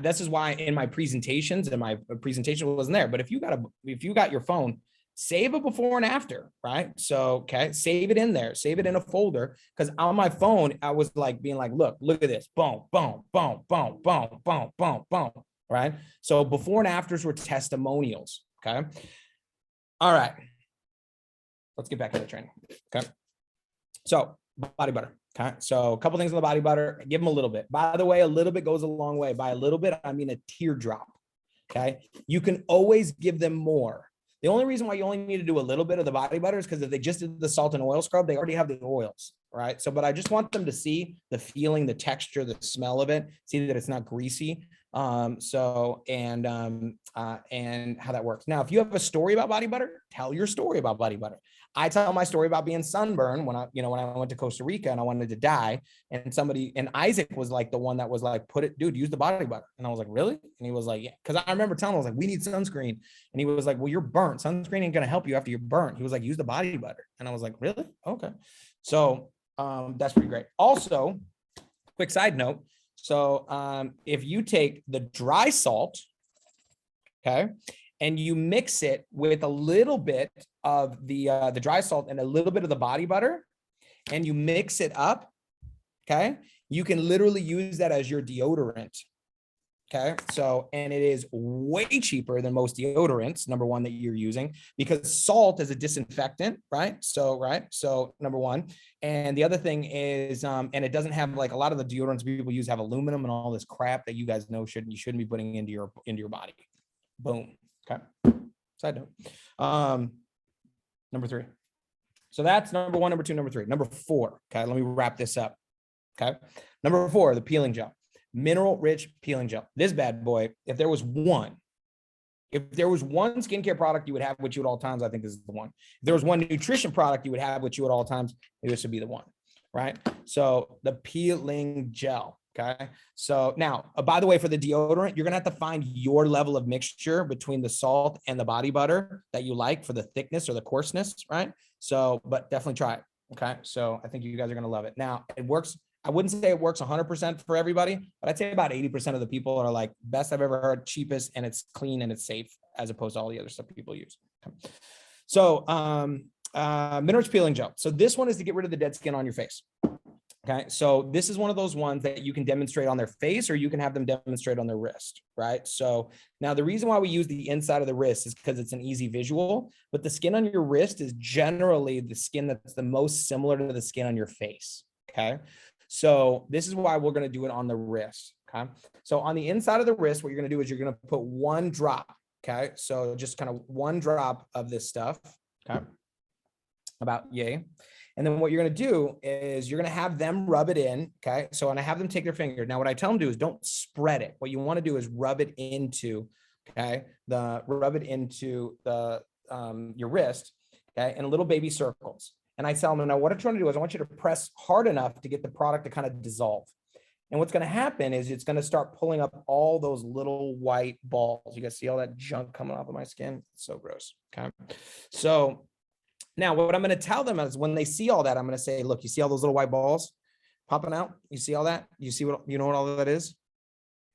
this is why in my presentations, and my presentation wasn't there. But if you got your phone, save a before and after, right? So, okay, save it in there, save it in a folder. Because on my phone, I was like being like, look at this, boom, boom, boom, boom, boom, boom, boom, boom, right? So before and afters were testimonials, okay? All right, let's get back to the training, okay? So body butter, okay? So a couple things on the body butter, give them a little bit. By the way, a little bit goes a long way. By a little bit, I mean a teardrop, okay? You can always give them more. The only reason why you only need to do a little bit of the body butter is because if they just did the salt and oil scrub, they already have the oils, right? So, but I just want them to see the feeling, the texture, the smell of it, see that it's not greasy. And how that works. Now, if you have a story about body butter, tell your story about body butter. I tell my story about being sunburned when I went to Costa Rica and I wanted to die, and Isaac was like the one that was like, dude, use the body butter. And I was like, really? And he was like, yeah. Cause I remember telling him, I was like, we need sunscreen. And he was like, well, you're burnt. Sunscreen ain't going to help you after you're burnt. He was like, use the body butter. And I was like, really? Okay. So, that's pretty great. Also, quick side note. So, if you take the dry salt, okay, and you mix it with a little bit of the dry salt and a little bit of the body butter, and you mix it up, okay, you can literally use that as your deodorant. Okay, so, and it is way cheaper than most deodorants, number one, that you're using, because salt is a disinfectant, right? So number one. And the other thing is, and it doesn't have, like, a lot of the deodorants people use have aluminum and all this crap that you guys know you shouldn't be putting into your body. Boom. Okay. Side note. Number 3. So that's number 1, number 2, number 3. Number 4. Okay, let me wrap this up. Okay. Number 4, the peeling gel. Mineral rich peeling gel. This bad boy, if there was one skincare product you would have with you at all times, I think this is the one. If there was one nutrition product you would have with you at all times, maybe this would be the one, right? So the peeling gel. Okay. So now, by the way, for the deodorant, you're going to have to find your level of mixture between the salt and the body butter that you like for the thickness or the coarseness, right? So, but definitely try it. Okay. So I think you guys are going to love it. Now, it works. I wouldn't say it works 100% for everybody, but I'd say about 80% of the people are like, best I've ever heard, cheapest, and it's clean and it's safe, as opposed to all the other stuff people use. Okay. So mineral rich peeling gel. So this one is to get rid of the dead skin on your face. Okay, so this is one of those ones that you can demonstrate on their face or you can have them demonstrate on their wrist, right? So now the reason why we use the inside of the wrist is because it's an easy visual, but the skin on your wrist is generally the skin that's the most similar to the skin on your face, okay? So this is why we're gonna do it on the wrist, okay? So on the inside of the wrist, what you're gonna do is you're gonna put one drop, okay? So just kind of one drop of this stuff, okay? About yay. And then what you're going to do is you're going to have them rub it in. Okay. So, and I have them take their finger. Now, what I tell them to do is don't spread it. What you want to do is rub it into, okay, your wrist, okay, in little baby circles. And I tell them, now what I'm trying to do is I want you to press hard enough to get the product to kind of dissolve. And what's going to happen is it's going to start pulling up all those little white balls. You guys see all that junk coming off of my skin? It's so gross. Okay. So, now, what I'm going to tell them is when they see all that, I'm going to say, look, you see all those little white balls popping out? You see all that? You see what, you know what all that is?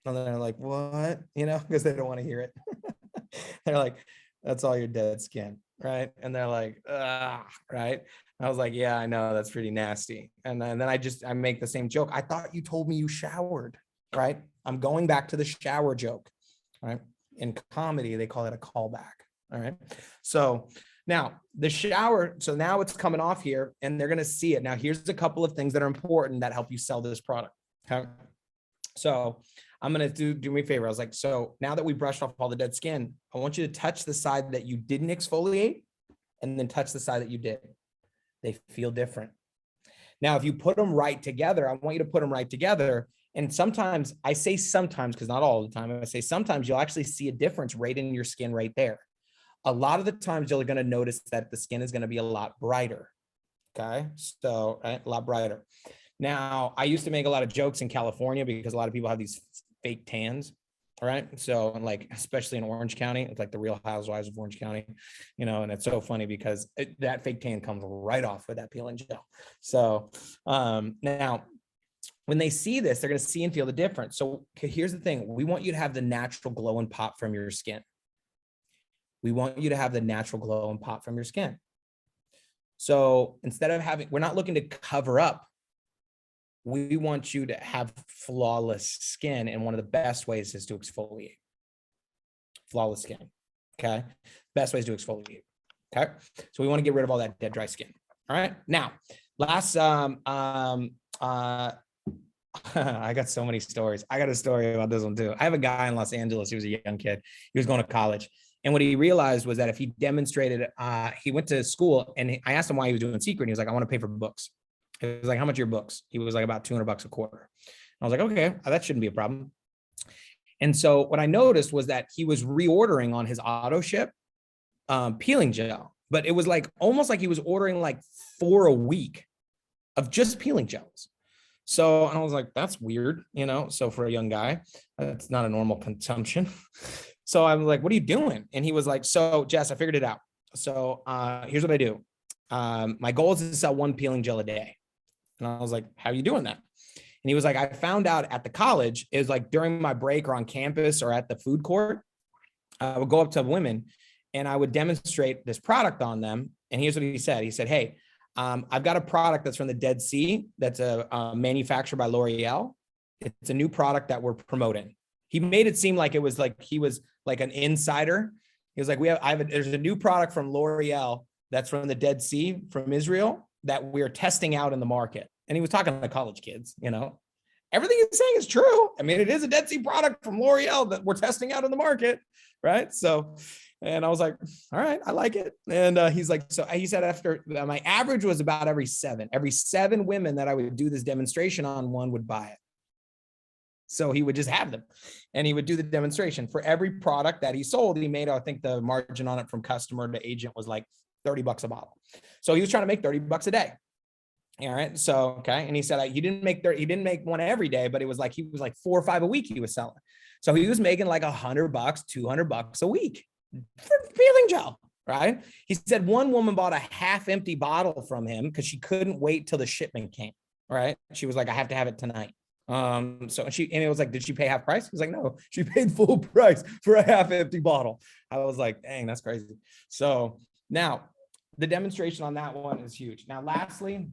And they're like, what? You know, because they don't want to hear it. They're like, that's all your dead skin, right? And they're like, right? I was like, yeah, I know, that's pretty nasty. And then I make the same joke. I thought you told me you showered, right? I'm going back to the shower joke, right? In comedy, they call it a callback, all right? So now the shower, so now it's coming off here and they're going to see it. Now here's a couple of things that are important that help you sell this product. Okay. So I'm going to do me a favor. I was like, so now that we brushed off all the dead skin, I want you to touch the side that you didn't exfoliate and then touch the side that you did. They feel different. Now, if you put them right together, I want you to put them right together. And sometimes I say sometimes, because not all the time, I say sometimes you'll actually see a difference right in your skin right there. A lot of the times you're going to notice that the skin is going to be a lot brighter. Okay. So right, a lot brighter. Now, I used to make a lot of jokes in California because a lot of people have these fake tans. All right. So like, especially in Orange County, it's like the Real Housewives of Orange County, you know, and it's so funny because that fake tan comes right off with that peeling gel. So now when they see this, they're going to see and feel the difference. So here's the thing. We want you to have the natural glow and pop from your skin. We want you to have the natural glow and pop from your skin. So instead of we're not looking to cover up. We want you to have flawless skin. And one of the best ways is to exfoliate. Flawless skin. Okay. Best ways to exfoliate. Okay. So we want to get rid of all that dead, dry skin. All right. Now, last, I got so many stories. I got a story about this one too. I have a guy in Los Angeles. He was a young kid. He was going to college. And what he realized was that if he demonstrated, he went to school and I asked him why he was doing secret. And he was like, I want to pay for books. He was like, how much are your books? He was like, about $200 a quarter. I was like, okay, that shouldn't be a problem. And so what I noticed was that he was reordering on his auto ship peeling gel, but it was like almost like he was ordering like 4 a week of just peeling gels. So, and I was like, that's weird, you know? So for a young guy, that's not a normal consumption. So I'm like, what are you doing? And he was like, so Jess, I figured it out. So here's what I do. My goal is to sell 1 peeling gel a day. And I was like, how are you doing that? And he was like, I found out at the college, is like during my break or on campus or at the food court, I would go up to women and I would demonstrate this product on them. And here's what he said. He said, hey, I've got a product that's from the Dead Sea. That's manufactured by L'Oreal. It's a new product that we're promoting. He made it seem like it was like he was like an insider. He was like, there's a new product from L'Oreal that's from the Dead Sea from Israel that we're testing out in the market. And he was talking to college kids, you know, everything he's saying is true. I mean, it is a Dead Sea product from L'Oreal that we're testing out in the market. Right. So, and I was like, all right, I like it. And he's like, so he said after my average was about every 7 women that I would do this demonstration on, one would buy it. So he would just have them and he would do the demonstration for every product that he sold. He made, I think the margin on it from customer to agent was like $30 a bottle. So he was trying to make $30 a day. All right. So, okay. And he said, he didn't make one every day, but it was like, he was like 4 or 5 a week he was selling. So he was making like $100, $200 a week for peeling gel. Right. He said one woman bought a half empty bottle from him because she couldn't wait till the shipment came. Right. She was like, I have to have it tonight. And it was like, did she pay half price? He was like, no, she paid full price for a half empty bottle. I was like, dang, that's crazy. So now the demonstration on that one is huge. Now, lastly,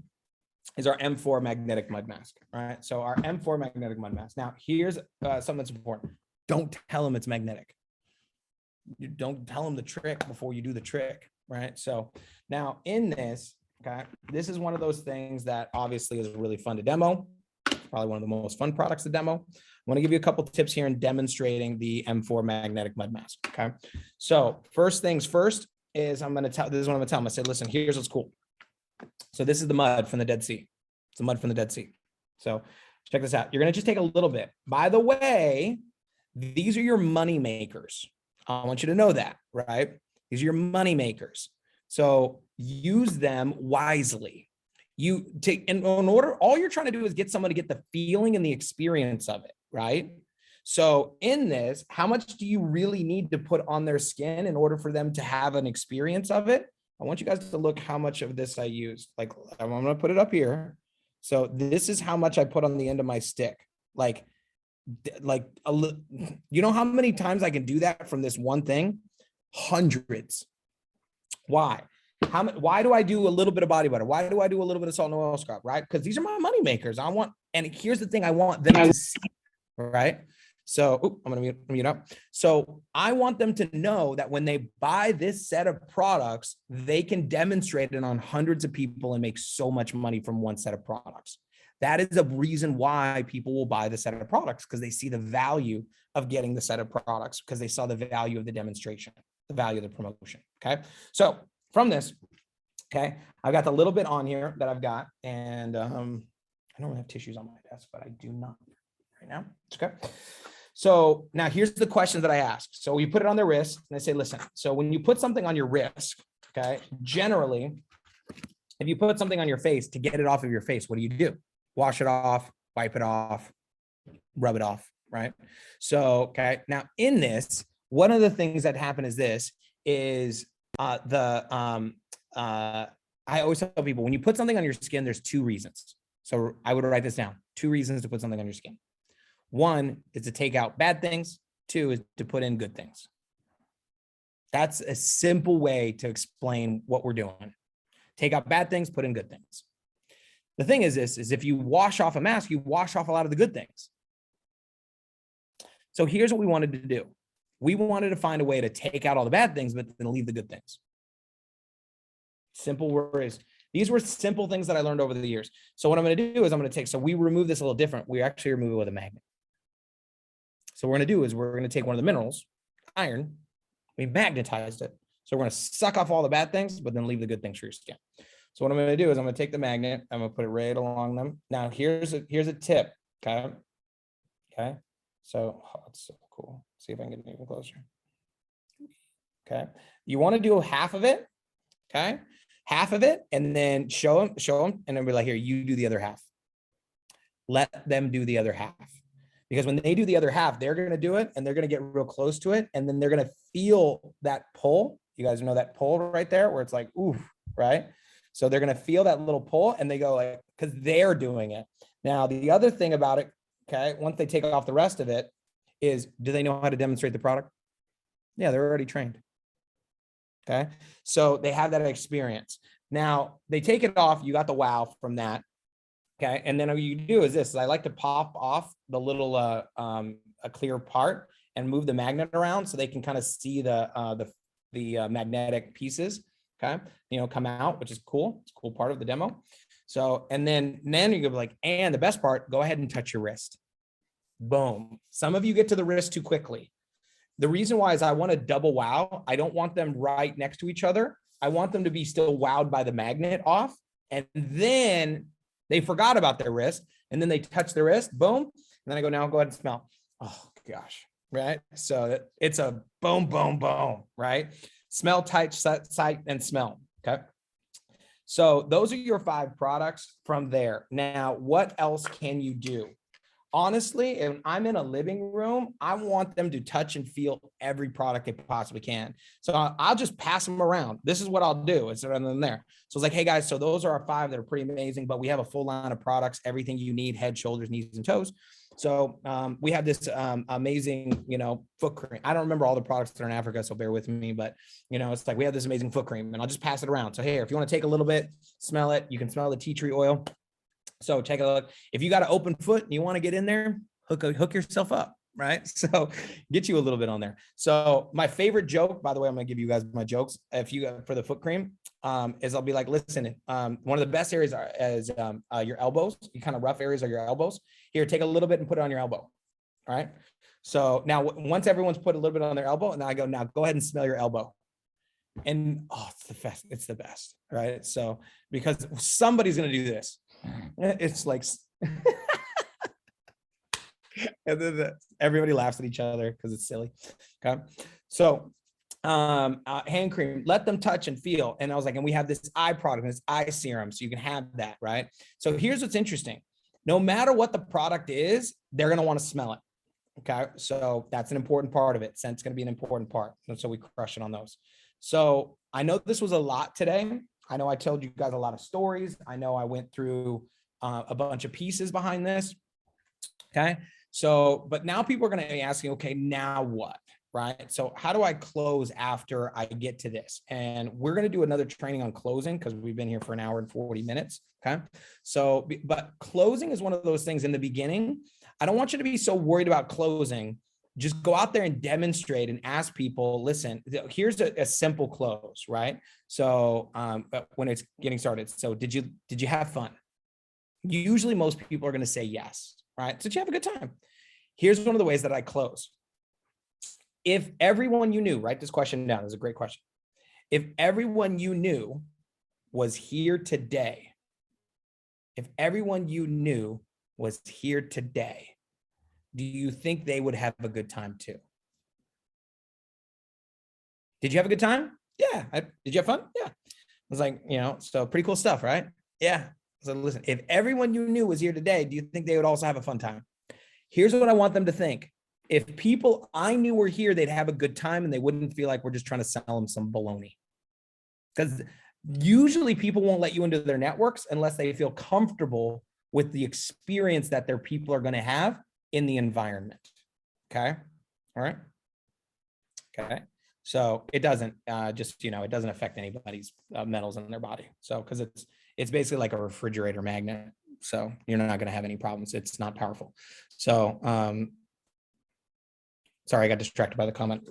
is our M4 magnetic mud mask. All right. So our M4 magnetic mud mask. Now, here's something that's important. Don't tell them it's magnetic. You don't tell them the trick before you do the trick. Right. So now in this, okay, this is one of those things that obviously is really fun to demo. Probably one of the most fun products to demo. I want to give you a couple tips here in demonstrating the M4 magnetic mud mask. Okay. So first things first is I'm going to tell, this is what I'm going to tell them. I said, listen, here's what's cool. So this is the mud from the Dead Sea. It's the mud from the Dead Sea. So check this out. You're going to just take a little bit. By the way, these are your money makers. I want you to know that, right? These are your money makers. So use them wisely. You take, in order, all you're trying to do is get someone to get the feeling and the experience of it, right? So in this, how much do you really need to put on their skin in order for them to have an experience of it? I want you guys to look how much of this I used. Like, I'm going to put it up here. So this is how much I put on the end of my stick. Like you know how many times I can do that from this one thing? Hundreds. Why? Why do I do a little bit of body butter? Why do I do a little bit of salt and oil scrub? Right? Because these are my money makers. And here's the thing I want them to see, right? So I'm going to mute up. So I want them to know that when they buy this set of products, they can demonstrate it on hundreds of people and make so much money from one set of products. That is a reason why people will buy the set of products, because they see the value of getting the set of products, because they saw the value of the demonstration, the value of the promotion. Okay. So from this, okay, I've got the little bit on here that I've got, and I don't have tissues on my desk, but I do not right now. It's okay. So now here's the questions that I ask. So you put it on their wrist and I say, listen, so when you put something on your wrist, okay, generally, if you put something on your face to get it off of your face, what do? Wash it off, wipe it off, rub it off, right? So, okay, now in this, one of the things that happen is this, is I always tell people, when you put something on your skin, there's two reasons. So I would write this down, 2 reasons to put something on your skin. 1 is to take out bad things. 2 is to put in good things. That's a simple way to explain what we're doing. Take out bad things, put in good things. The thing is this, is if you wash off a mask, you wash off a lot of the good things. So here's what we wanted to do. We wanted to find a way to take out all the bad things, but then leave the good things. Simple words. These were simple things that I learned over the years. So what I'm going to do is I'm going to take, so we remove this a little different. We actually remove it with a magnet. So what we're going to do is we're going to take one of the minerals, iron, we magnetized it. So we're going to suck off all the bad things, but then leave the good things for your skin. So what I'm going to do is I'm going to take the magnet, I'm going to put it right along them. Now here's a tip. Okay. Okay. So it's so cool. See if I can get it even closer. Okay. You want to do half of it. Okay. Half of it, and then show them, and then be like, here, you do the other half. Let them do the other half. Because when they do the other half, they're going to do it and they're going to get real close to it. And then they're going to feel that pull. You guys know that pull right there where it's like, ooh, right? So they're going to feel that little pull and they go like, because they're doing it. Now, the other thing about it, okay, once they take off the rest of it is, do they know how to demonstrate the product? Yeah, they're already trained. Okay. So they have that experience. Now they take it off. You got the wow from that. Okay. And then what you do is this, I like to pop off the little, a clear part and move the magnet around so they can kind of see the magnetic pieces. Okay. Come out, which is cool. It's a cool part of the demo. So, and then you go like, and the best part, go ahead and touch your wrist. Boom. Some of you get to the wrist too quickly. The reason why is I want to double wow. I don't want them right next to each other. I want them to be still wowed by the magnet off. And then they forgot about their wrist. And then they touch their wrist. Boom. And then I go, now go ahead and smell. Oh gosh. Right. So it's a boom, boom, boom. Right. Smell, touch, sight, and smell. Okay. So those are your 5 products from there. Now, what else can you do? Honestly, if I'm in a living room, I want them to touch and feel every product they possibly can. So I'll just pass them around. This is what I'll do. It's rather than there. So it's like, hey guys, so those are our 5 that are pretty amazing, but we have a full line of products, everything you need, head, shoulders, knees, and toes. So we have this amazing, foot cream. I don't remember all the products that are in Africa, so bear with me, but it's like, we have this amazing foot cream and I'll just pass it around. So here, if you want to take a little bit, smell it, you can smell the tea tree oil. So take a look. If you got an open foot and you want to get in there, hook yourself up, right? So get you a little bit on there. So my favorite joke, by the way, I'm going to give you guys my jokes. If you for the foot cream, is I'll be like, listen, one of the best areas is your elbows. You kind of rough areas are your elbows. Here, take a little bit and put it on your elbow. All right. So now once everyone's put a little bit on their elbow, and then I go, now go ahead and smell your elbow. And oh, it's the best. It's the best, right? So because somebody's going to do this, it's like, and then everybody laughs at each other because it's silly. Okay. So hand cream, let them touch and feel. And I was like, and we have this eye product, this eye serum, so you can have that, right? So here's what's interesting. No matter what the product is, they're going to want to smell it. Okay. So that's an important part of it. Scent's going to be an important part. And so we crush it on those. So I know this was a lot today. I know I told you guys a lot of stories. I know I went through a bunch of pieces behind this. Okay. So, but now people are going to be asking, okay, now what? Right. So how do I close after I get to this? And we're going to do another training on closing because we've been here for an hour and 40 minutes. Okay. So, but closing is one of those things in the beginning. I don't want you to be so worried about closing. Just go out there and demonstrate and ask people, listen, here's a simple close, right? So when it's getting started. So did you have fun? Usually most people are going to say yes, right? So did you have a good time? Here's one of the ways that I close. If everyone you knew, write this question down. It's a great question. If everyone you knew was here today, if everyone you knew was here today, do you think they would have a good time too? Did you have a good time? Yeah. Did you have fun? Yeah. I was like, so pretty cool stuff, right? Yeah. So listen, if everyone you knew was here today, do you think they would also have a fun time? Here's what I want them to think. If people I knew were here, they'd have a good time and they wouldn't feel like we're just trying to sell them some baloney. Because usually people won't let you into their networks unless they feel comfortable with the experience that their people are going to have in the environment. Okay. All right. Okay. So it doesn't it doesn't affect anybody's metals in their body. So, cause it's basically like a refrigerator magnet. So you're not going to have any problems. It's not powerful. So, sorry, I got distracted by the comment.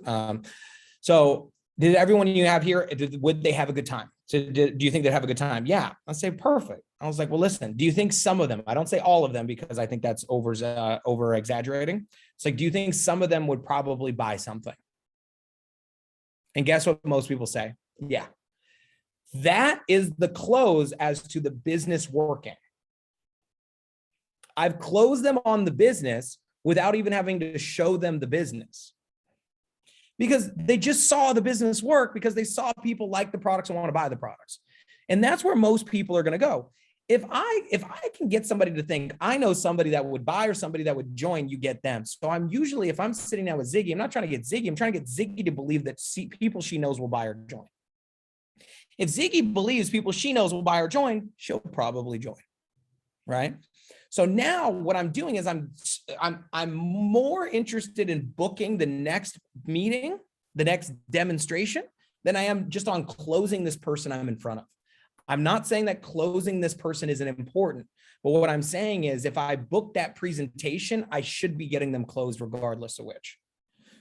So did everyone you have here, would they have a good time? So do you think they'd have a good time? Yeah. I'll say perfect. I was like, well, listen, do you think some of them, I don't say all of them because I think that's over exaggerating. It's like, do you think some of them would probably buy something? And guess what most people say? Yeah. That is the close as to the business working. I've closed them on the business without even having to show them the business. Because they just saw the business work because they saw people like the products and want to buy the products. And that's where most people are going to go. If I can get somebody to think, I know somebody that would buy or somebody that would join, you get them. So if I'm sitting down with Ziggy, I'm not trying to get Ziggy. I'm trying to get Ziggy to believe that people she knows will buy or join. If Ziggy believes people she knows will buy or join, she'll probably join, right? So now what I'm doing is I'm more interested in booking the next meeting, the next demonstration, than I am just on closing this person I'm in front of. I'm not saying that closing this person isn't important, but what I'm saying is if I book that presentation, I should be getting them closed regardless of which.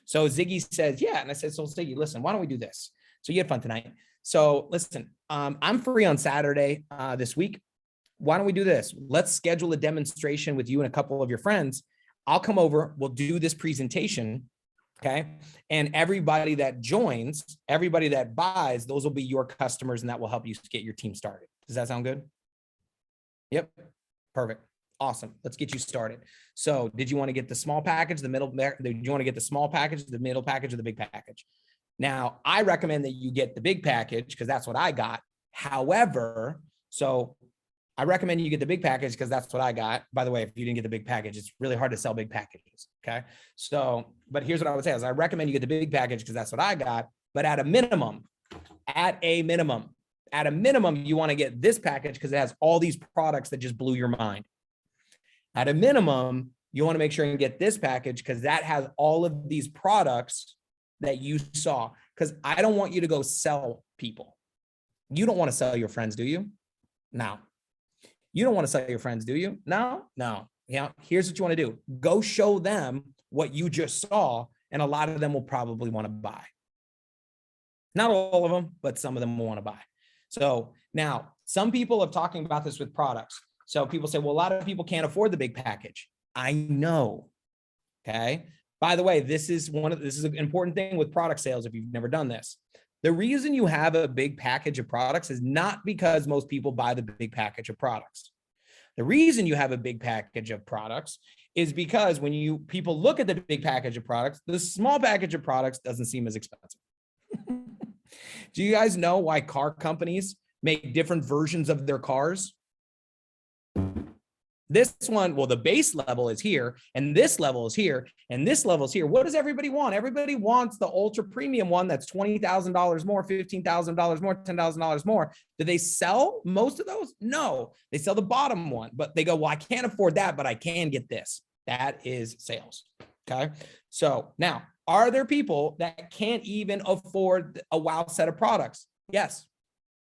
So Ziggy says, yeah. And I said, so Ziggy, listen, why don't we do this? So you had fun tonight. So listen, I'm free on Saturday this week. Why don't we do this? Let's schedule a demonstration with you and a couple of your friends. I'll come over, we'll do this presentation. Okay. And everybody that joins, everybody that buys, those will be your customers and that will help you get your team started. Does that sound good? Yep. Perfect. Awesome. Let's get you started. So did you want to get the small package, the middle, did you want to get the small package, the middle package, or the big package? Now I recommend that you get the big package because that's what I got. However, so I recommend you get the big package because that's what I got. By the way, if you didn't get the big package, it's really hard to sell big packages. Okay. So, but here's what I would say is I recommend you get the big package because that's what I got. But at a minimum, you want to get this package because it has all these products that just blew your mind. At a minimum, you want to make sure and get this package because that has all of these products that you saw. Because I don't want you to go sell people. You don't want to sell your friends, do you? No. You don't want to sell your friends, do you? No. Yeah. Here's what you want to do. Go show them what you just saw, and a lot of them will probably want to buy. Not all of them, but some of them will want to buy. So now some people are talking about this with products. So people say, well, a lot of people can't afford the big package. I know. Okay. By the way, this is an important thing with product sales. If you've never done this, the reason you have a big package of products is not because most people buy the big package of products. The reason you have a big package of products is because when people look at the big package of products, the small package of products doesn't seem as expensive. Do you guys know why car companies make different versions of their cars? This one, well, the base level is here, and this level is here, and this level is here. What does everybody want? Everybody wants the ultra premium one that's $20,000 more, $15,000 more, $10,000 more. Do they sell most of those? No, they sell the bottom one, but they go, well, I can't afford that, but I can get this. That is sales. Okay. So now, are there people that can't even afford a wow set of products? Yes.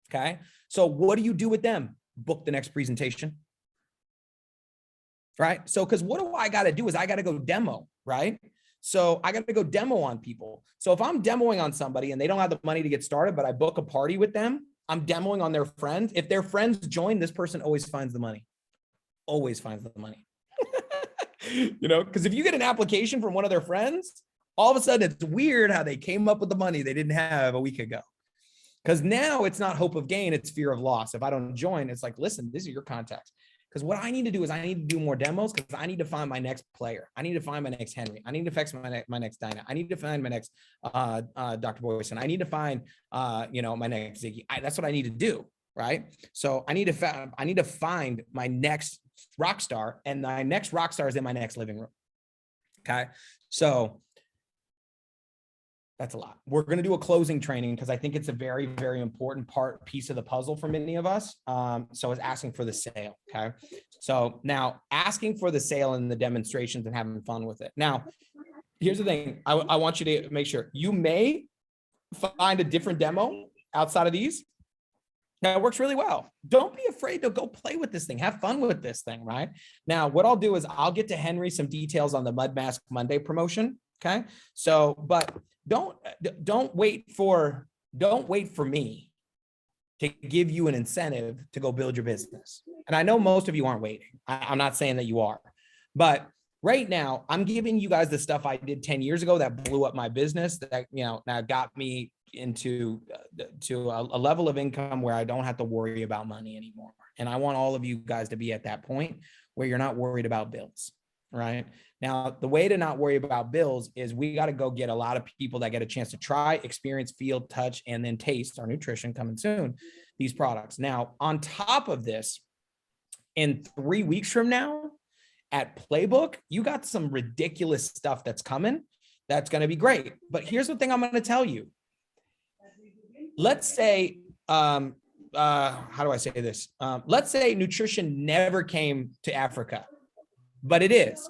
Okay. So what do you do with them? Book the next presentation. Right. So, because what do I got to do is I got to go demo, right? So I got to go demo on people. So if I'm demoing on somebody and they don't have the money to get started, but I book a party with them, I'm demoing on their friends. If their friends join, this person always finds the money, always finds the money. Because if you get an application from one of their friends, all of a sudden it's weird how they came up with the money they didn't have a week ago. Because now it's not hope of gain, it's fear of loss. If I don't join, it's like, listen, these are your contacts. Because what I need to do is I need to do more demos because I need to find my next player. I need to find my next Henry. I need to fix my next Dinah. I need to find my next Dr. Boyson. I need to find my next Ziggy. That's what I need to do, right? So I need to find my next rock star, and my next rock star is in my next living room. Okay, so that's a lot. We're going to do a closing training because I think it's a very, very important piece of the puzzle for many of us. So it's asking for the sale. Okay. So now asking for the sale and the demonstrations and having fun with it. Now, here's the thing. I want you to make sure you may find a different demo outside of these. Now it works really well. Don't be afraid to go play with this thing. Have fun with this thing, right? Now, what I'll do is I'll get to Henry some details on the Mud Mask Monday promotion. Okay. So, but don't wait for me to give you an incentive to go build your business. And I know most of you aren't waiting. I'm not saying that you are, but right now I'm giving you guys the stuff I did 10 years ago that blew up my business, that, now got me into to a level of income where I don't have to worry about money anymore. And I want all of you guys to be at that point where you're not worried about bills. Right now, the way to not worry about bills is we got to go get a lot of people that get a chance to try, experience, feel, touch, and then taste our nutrition coming soon, these products. Now, on top of this, in 3 weeks from now at Playbook, you got some ridiculous stuff that's coming. That's going to be great. But here's the thing I'm going to tell you. Let's say, how do I say this? Let's say nutrition never came to Africa. But it is.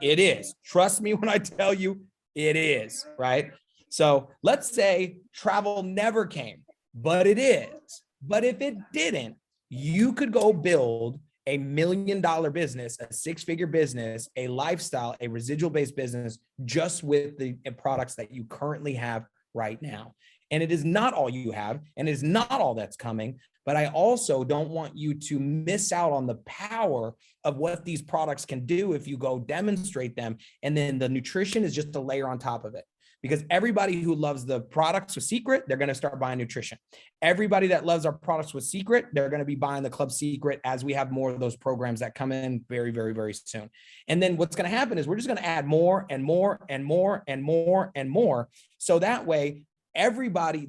It is. Trust me when I tell you it is, right? So let's say travel never came, but it is. But if it didn't, you could go build $1 million business, a 6-figure business, a lifestyle, a residual-based business, just with the products that you currently have right now. And it is not all you have, and it is not all that's coming. But I also don't want you to miss out on the power of what these products can do if you go demonstrate them. And then the nutrition is just a layer on top of it. Because everybody who loves the products with Secret, they're going to start buying nutrition. Everybody that loves our products with Secret, they're going to be buying the Club Secret as we have more of those programs that come in very, very, very soon. And then what's going to happen is we're just going to add more and more and more and more and more. So that way, everybody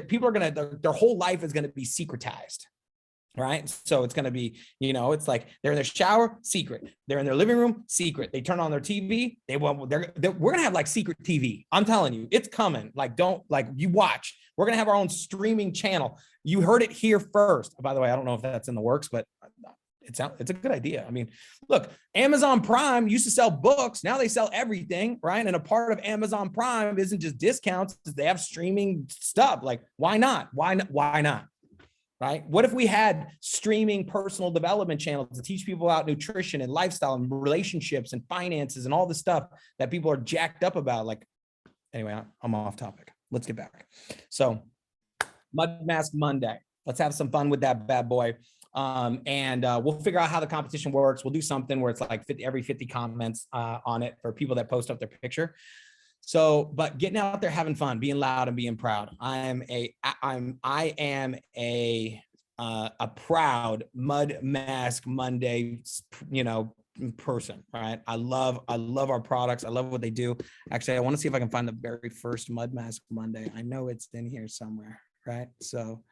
people are going to, their whole life is going to be secretized, right? So it's going to be, it's like they're in their shower, secret. They're in their living room, secret. They turn on their TV. We're going to have like secret TV. I'm telling you, it's coming. You watch, we're going to have our own streaming channel. You heard it here first. By the way, I don't know if that's in the works, but it's a good idea. I mean, look, Amazon Prime used to sell books. Now they sell everything, right? And a part of Amazon Prime isn't just discounts. They have streaming stuff. Like, why not? Why not? right? What if we had streaming personal development channels to teach people about nutrition and lifestyle and relationships and finances and all the stuff that people are jacked up about? Like, anyway, I'm off topic. Let's get back. So Mud Mask Monday. Let's have some fun with that bad boy. And we'll figure out how the competition works. We'll do something where it's like every 50 comments on it for people that post up their picture. So, but getting out there, having fun, being loud and being proud. I am a proud Mud Mask Monday, person, right? I love our products. I love what they do. Actually, I want to see if I can find the very first Mud Mask Monday. I know it's in here somewhere, right? So,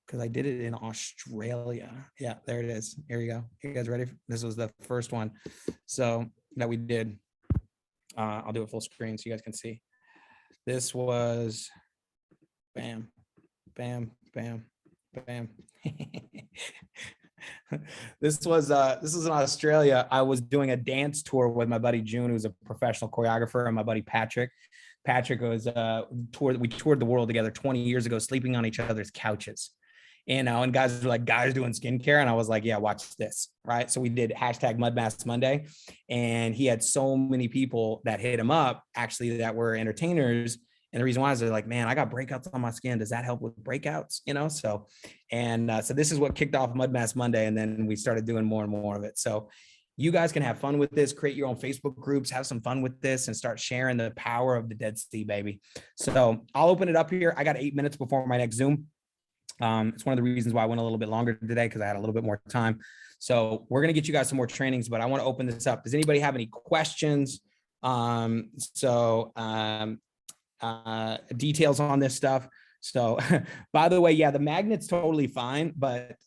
because I did it in Australia. Yeah, there it is. Here you go. You guys ready? This was the first one. So that we did. I'll do it full screen so you guys can see. This was bam, bam, bam, bam. This was in Australia. I was doing a dance tour with my buddy June, who's a professional choreographer, and my buddy Patrick. Patrick was we toured the world together 20 years ago, sleeping on each other's couches. And guys were like, guys doing skincare. And I was like, yeah, watch this. Right. So we did hashtag Mud Mask Monday. And he had so many people that hit him up actually that were entertainers. And the reason why is they're like, man, I got breakouts on my skin. Does that help with breakouts? So this is what kicked off Mud Mask Monday. And then we started doing more and more of it. So you guys can have fun with this, create your own Facebook groups, have some fun with this, and start sharing the power of the Dead Sea, baby. So I'll open it up here. I got 8 minutes before my next Zoom. It's one of the reasons why I went a little bit longer today, because I had a little bit more time. So we're going to get you guys some more trainings, but I want to open this up. Does anybody have any questions? Details on this stuff. So by the way, yeah, the magnet's totally fine, but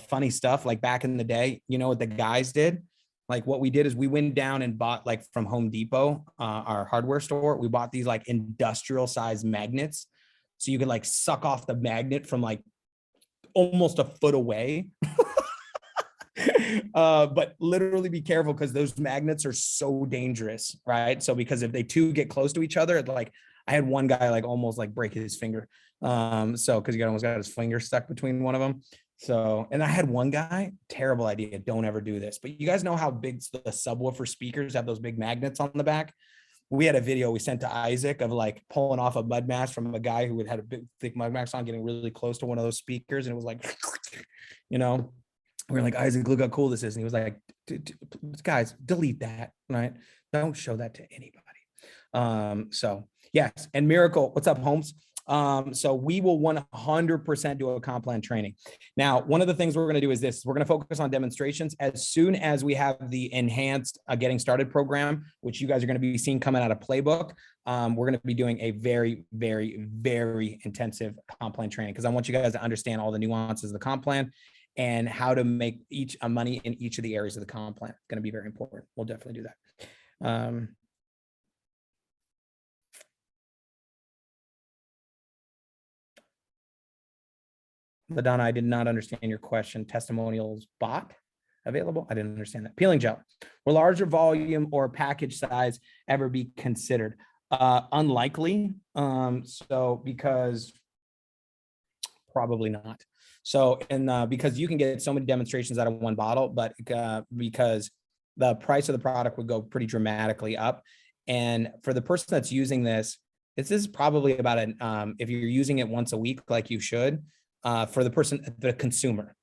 funny stuff like back in the day, what the guys did? Like what we did is we went down and bought like from Home Depot, our hardware store, we bought these like industrial sized magnets. So you could like suck off the magnet from like almost a foot away. But literally be careful because those magnets are so dangerous, right? So because if they two get close to each other, like I had one guy like almost like break his finger. So because he almost got his finger stuck between one of them. So, and I had one guy, terrible idea. Don't ever do this. But you guys know how big the subwoofer speakers have those big magnets on the back? We had a video we sent to Isaac of like pulling off a mud mask from a guy who had a big thick mud mask on, getting really close to one of those speakers. And it was like, we're like, Isaac, look how cool this is. And he was like, guys, delete that, right? Don't show that to anybody. So yes. And Miracle, what's up, Holmes? So we will 100% do a comp plan training. Now, one of the things we're going to do is this, we're going to focus on demonstrations. As soon as we have the enhanced getting started program, which you guys are going to be seeing coming out of Playbook, we're going to be doing a very, very, very intensive comp plan training, because I want you guys to understand all the nuances of the comp plan and how to make money in each of the areas of the comp plan. It's going to be very important. We'll definitely do that. LaDonna, I did not understand your question. Testimonials bot available? I didn't understand that. Peeling gel. Will larger volume or package size ever be considered? Unlikely. Because probably not. So, and because you can get so many demonstrations out of one bottle, but because the price of the product would go pretty dramatically up. And for the person that's using this is probably about if you're using it once a week, like you should, for the consumer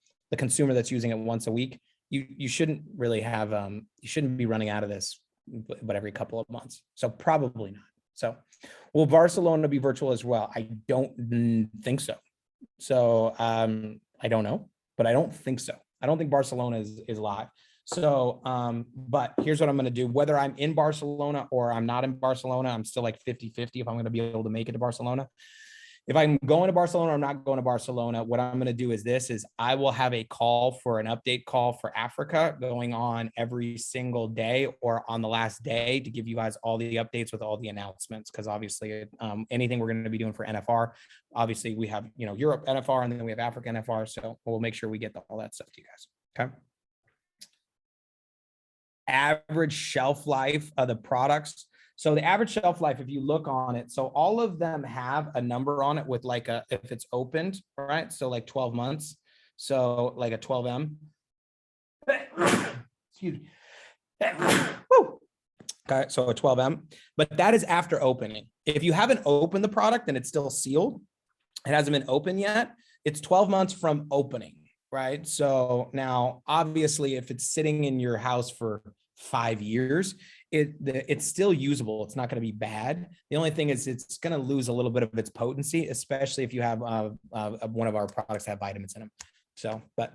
that's using it once a week, you shouldn't really have, you shouldn't be running out of this, but every couple of months. So probably not. So will Barcelona be virtual as well? I don't think so. So I don't know, but I don't think so. I don't think Barcelona is live. So, but here's what I'm going to do. Whether I'm in Barcelona or I'm not in Barcelona, I'm still like 50-50 if I'm going to be able to make it to Barcelona. If I'm going to Barcelona or I'm not going to Barcelona, what I'm going to do is I will have a call for an update call for Africa going on every single day or on the last day to give you guys all the updates with all the announcements. Because obviously anything we're going to be doing for NFR, obviously we have, Europe NFR and then we have Africa NFR. So we'll make sure we get all that stuff to you guys. Okay. Average shelf life of the products. So the average shelf life, if you look on it, so all of them have a number on it with like a, if it's opened, right? So like 12 months. So like a 12M. Excuse me. Woo. Okay, so a 12M, but that is after opening. If you haven't opened the product and it's still sealed, it hasn't been open yet, it's 12 months from opening, right? So now, obviously, if it's sitting in your house for 5 years, it's still usable. It's not going to be bad. The only thing is it's going to lose a little bit of its potency, especially if you have one of our products have vitamins in them. So, but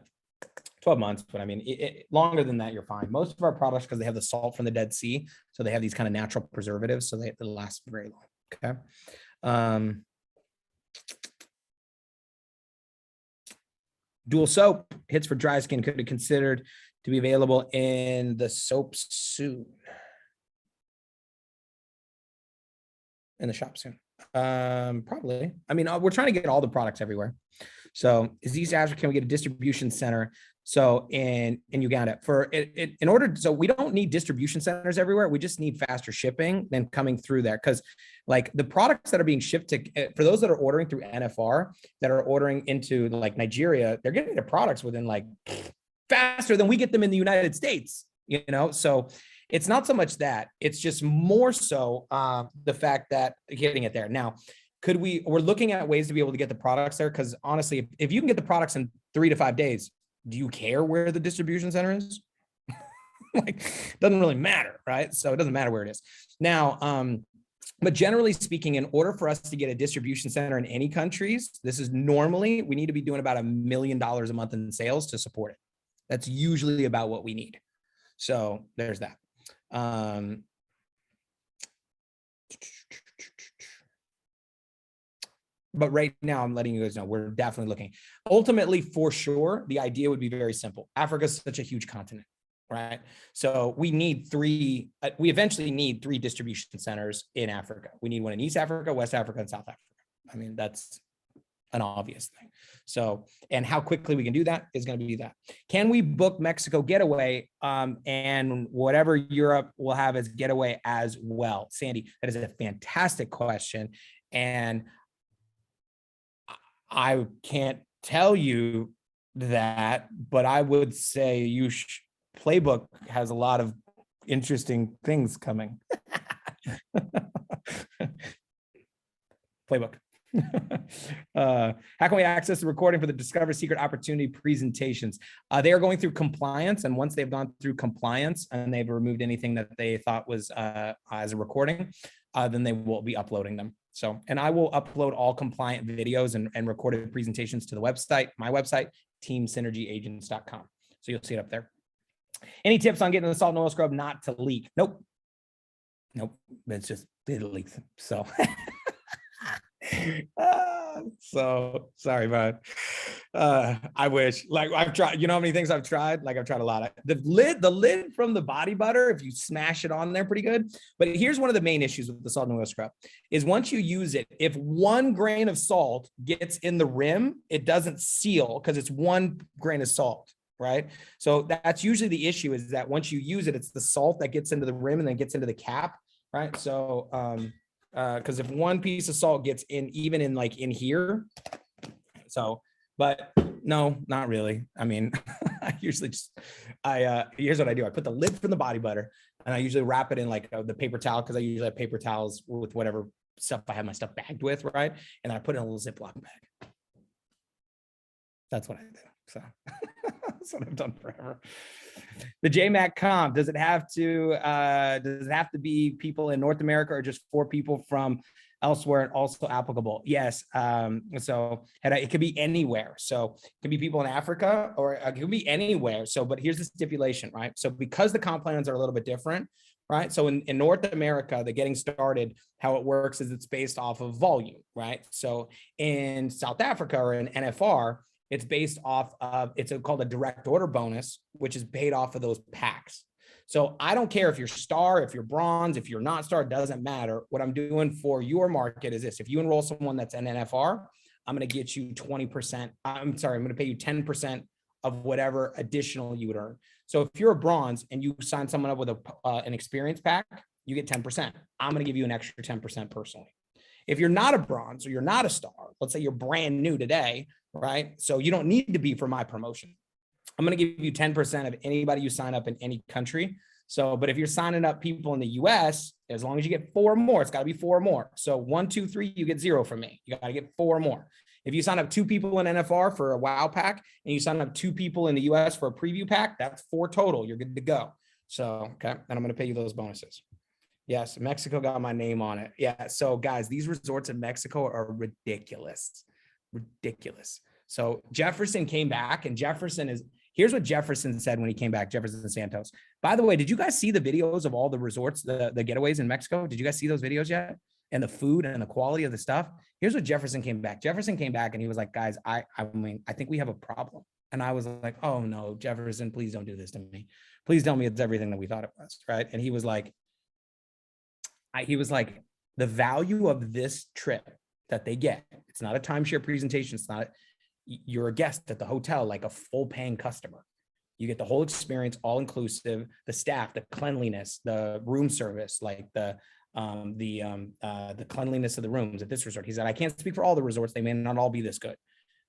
12 months, but I mean, longer than that, you're fine. Most of our products, because they have the salt from the Dead Sea, so they have these kind of natural preservatives, so they last very long. Okay. Dual soap hits for dry skin could be considered to be available in the soap soon. In the shop soon. Probably. I mean, we're trying to get all the products everywhere. So is East Africa, can we get a distribution center? So in Uganda for it, in order, so we don't need distribution centers everywhere. We just need faster shipping than coming through there. Cause like the products that are being shipped to, for those that are ordering through NFR that are ordering into like Nigeria, they're getting their products within like faster than we get them in the United States, you know? So it's not so much that, it's just more so the fact that getting it there. Now, we're looking at ways to be able to get the products there. Cause honestly, if you can get the products in 3 to 5 days, do you care where the distribution center is? Like, doesn't really matter, right? So it doesn't matter where it is. Now, but generally speaking, in order for us to get a distribution center in any countries, this is normally, we need to be doing about $1 million a month in sales to support it. That's usually about what we need. So there's that. But right now, I'm letting you guys know we're definitely looking. Ultimately, for sure, the idea would be very simple. Africa is such a huge continent, right? So we need we eventually need 3 distribution centers in Africa. We need one in East Africa, West Africa, and South Africa. I mean, that's an obvious thing. So, and how quickly we can do that is going to be that. Can we book Mexico getaway and whatever Europe will have as getaway as well? Sandy, that is a fantastic question. And I can't tell you that, but I would say Playbook has a lot of interesting things coming. Playbook. How can we access the recording for the Discover Secret Opportunity presentations? They are going through compliance, and once they've gone through compliance and they've removed anything that they thought was as a recording, then they will be uploading them. So, and I will upload all compliant videos and recorded presentations to the website, my website, teamsynergyagents.com. So you'll see it up there. Any tips on getting the salt and oil scrub not to leak? Nope. It's just, it leaks. So, so sorry, but I wish, like, I've tried, you know how many things I've tried? Like, I've tried a lot. The lid from the body butter, if you smash it on there pretty good. But here's one of the main issues with the salt and oil scrub is once you use it, if 1 grain of salt gets in the rim, it doesn't seal because it's 1 grain of salt, right? So that's usually the issue, is that once you use it, it's the salt that gets into the rim and then gets into the cap, right? So because if 1 piece of salt gets in, even in like in here, so, but no, not really. I mean, I usually just, here's what I do. I put the lid from the body butter and I usually wrap it in like the paper towel, because I usually have paper towels with whatever stuff I have my stuff bagged with, right? And then I put it in a little Ziploc bag. That's what I do. So that's what I've done forever. The JMAC comp, does it have to be people in North America or just 4 people from elsewhere and also applicable? Yes. So it could be anywhere. So it could be people in Africa or it could be anywhere. So, but here's the stipulation, right? So because the comp plans are a little bit different, right? So in North America, the getting started, how it works is it's based off of volume, right? So in South Africa or in NFR, it's based off of, it's called a direct order bonus, which is paid off of those packs. So I don't care if you're star, if you're bronze, if you're not star, it doesn't matter. What I'm doing for your market is this. If you enroll someone that's an NFR, I'm going to get you 20%. I'm going to pay you 10% of whatever additional you would earn. So if you're a bronze and you sign someone up with an experience pack, you get 10%. I'm going to give you an extra 10% personally. If you're not a bronze or you're not a star, let's say you're brand new today, right? So you don't need to be for my promotion. I'm going to give you 10% of anybody you sign up in any country. So, but if you're signing up people in the US, as long as you get 4 more, it's got to be 4 more. So 1, 2, 3, you get 0 from me. You got to get 4 more. If you sign up 2 people in NFR for a WOW pack and you sign up 2 people in the US for a preview pack, that's 4 total. You're good to go. So, okay. And I'm going to pay you those bonuses. Yes. Mexico got my name on it. Yeah. So guys, these resorts in Mexico are ridiculous, ridiculous. So Jefferson came back, and here's what Jefferson said when he came back, Jefferson Santos. By the way, did you guys see the videos of all the resorts, the getaways in Mexico? Did you guys see those videos yet? And the food and the quality of the stuff? Here's what Jefferson came back. Jefferson came back and he was like, guys, I think we have a problem. And I was like, oh no, Jefferson, please don't do this to me. Please tell me it's everything that we thought it was, right? And he was like, the value of this trip that they get, it's not a timeshare presentation. It's not, you're a guest at the hotel, like a full paying customer. You get the whole experience, all inclusive, the staff, the cleanliness, the room service, like the cleanliness of the rooms at this resort. He said, I can't speak for all the resorts. They may not all be this good,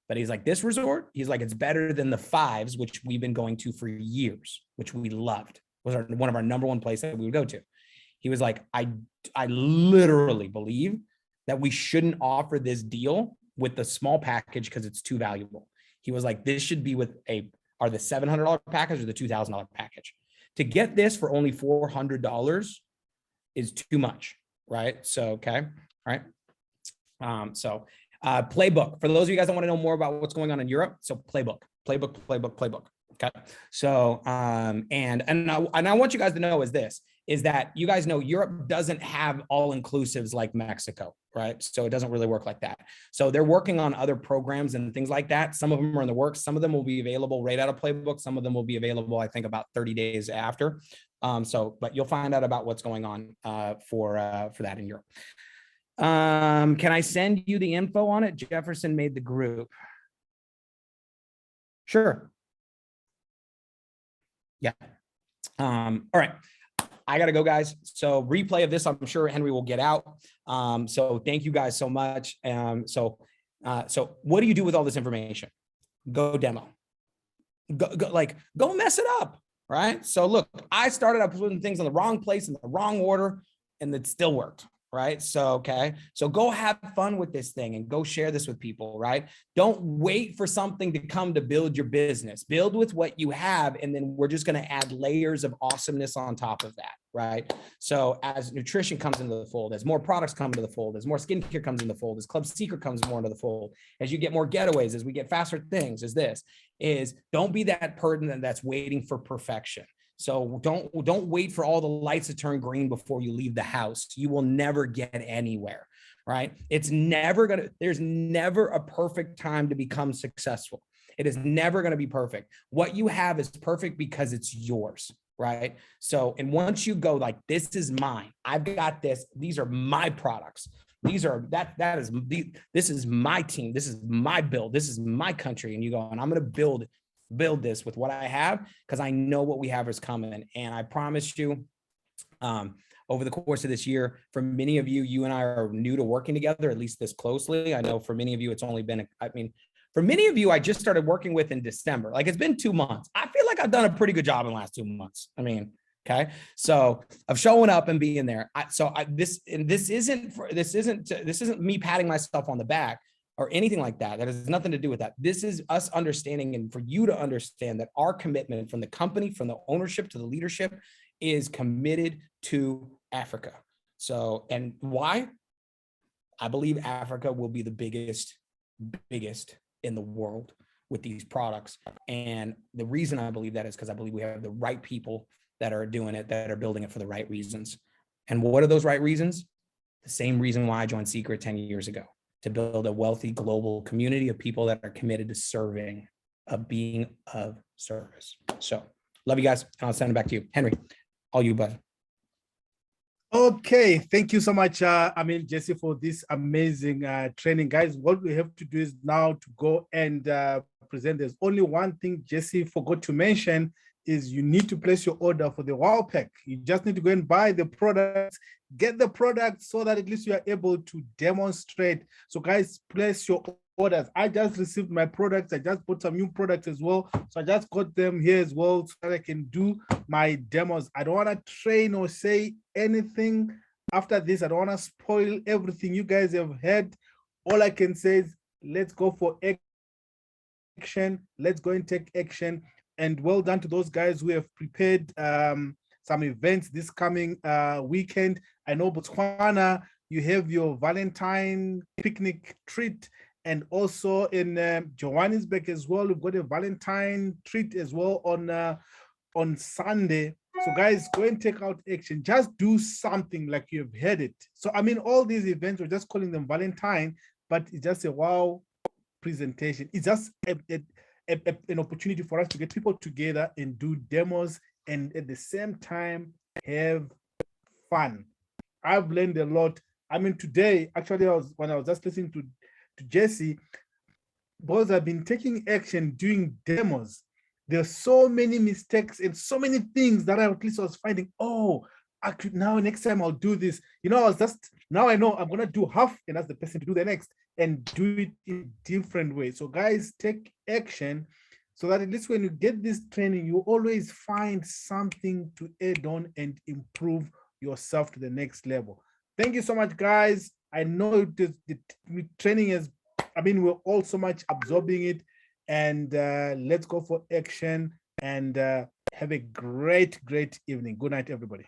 but he's like, this resort, he's like, it's better than the 5s, which we've been going to for years, which we loved. Was one of our number 1 places that we would go to. He was like, I literally believe that we shouldn't offer this deal with the small package because it's too valuable. He was like, this should be with the $700 package or the $2,000 package. To get this for only $400 is too much, right? So, okay, all right. Playbook. For those of you guys that want to know more about what's going on in Europe, so playbook. Okay. So, and I want you guys to know is that you guys know Europe doesn't have all inclusives like Mexico, right? So it doesn't really work like that. So they're working on other programs and things like that. Some of them are in the works. Some of them will be available right out of Playbook. Some of them will be available, I think, about 30 days after. But you'll find out about what's going on for that in Europe. Can I send you the info on it? Jefferson made the group. Sure. Yeah. All right. I got to go, guys. So replay of this, I'm sure Henry will get out. So thank you guys so much. So what do you do with all this information? Go demo. Go mess it up, right? So look, I started up putting things in the wrong place in the wrong order, and it still worked. Right. So, okay. So go have fun with this thing and go share this with people. Right. Don't wait for something to come to build your business. Build with what you have. And then we're just going to add layers of awesomeness on top of that. Right. So as nutrition comes into the fold, as more products come into the fold, as more skincare comes in the fold, as Club Secret comes more into the fold, as you get more getaways, as we get faster things, don't be that person that's waiting for perfection. So don't wait for all the lights to turn green before you leave the house. You will never get anywhere, right? There's never a perfect time to become successful. It is never going to be perfect. What you have is perfect because it's yours, right? So, and once you go like, this is mine, I've got this, these are my products. This is my team. This is my build. This is my country. And you go, and I'm going to build this with what I have, because I know what we have is coming. And I promise you, over the course of this year, for many of you, you and I are new to working together, at least this closely. I know for many of you, it's only been, for many of you, I just started working with in December. Like, it's been 2 months. I feel like I've done a pretty good job in the last 2 months. Okay. So of showing up and being there. This isn't me patting myself on the back or anything like that. That has nothing to do with that. This is us understanding, and for you to understand that our commitment from the company, from the ownership to the leadership, is committed to Africa. So, and why? I believe Africa will be the biggest in the world with these products. And the reason I believe that is because I believe we have the right people that are doing it, that are building it for the right reasons. And what are those right reasons? The same reason why I joined Secret 10 years ago, to build a wealthy global community of people that are committed to serving, of being of service. So love you guys. And I'll send it back to you. Henry, all you, bud. Okay, thank you so much, Jesse, for this amazing training. Guys, what we have to do is now to go and present. There's only one thing Jesse forgot to mention, is you need to place your order for the wow pack. You just need to go and buy the products, get the product so that at least you are able to demonstrate. So guys, place your orders. I just received my products. I just bought some new products as well. So I just got them here as well so that I can do my demos. I don't want to train or say anything after this. I don't want to spoil everything you guys have heard. All I can say is let's go for action. Let's go and take action. And well done to those guys who have prepared some events this coming weekend. I know Botswana, you have your Valentine picnic treat, and also in Johannesburg as well, we've got a Valentine treat as well on Sunday. So guys, go and take out action. Just do something like you've heard it. So I mean, all these events, we're just calling them Valentine, but it's just a wow presentation. It's just an opportunity for us to get people together and do demos and at the same time have fun. I've learned a lot. I mean, today, actually, when I was just listening to Jesse, because I've been taking action doing demos, there's so many mistakes and so many things that I at least was finding, oh, I could now next time I'll do this. You know, I was just, now I know I'm gonna do half and ask the person to do the next and do it in a different way. So guys, take action so that at least when you get this training, you always find something to add on and improve yourself to the next level. Thank you so much, guys. I know the training is, I mean, we're all so much absorbing it, and let's go for action and have a great evening. Good night, everybody.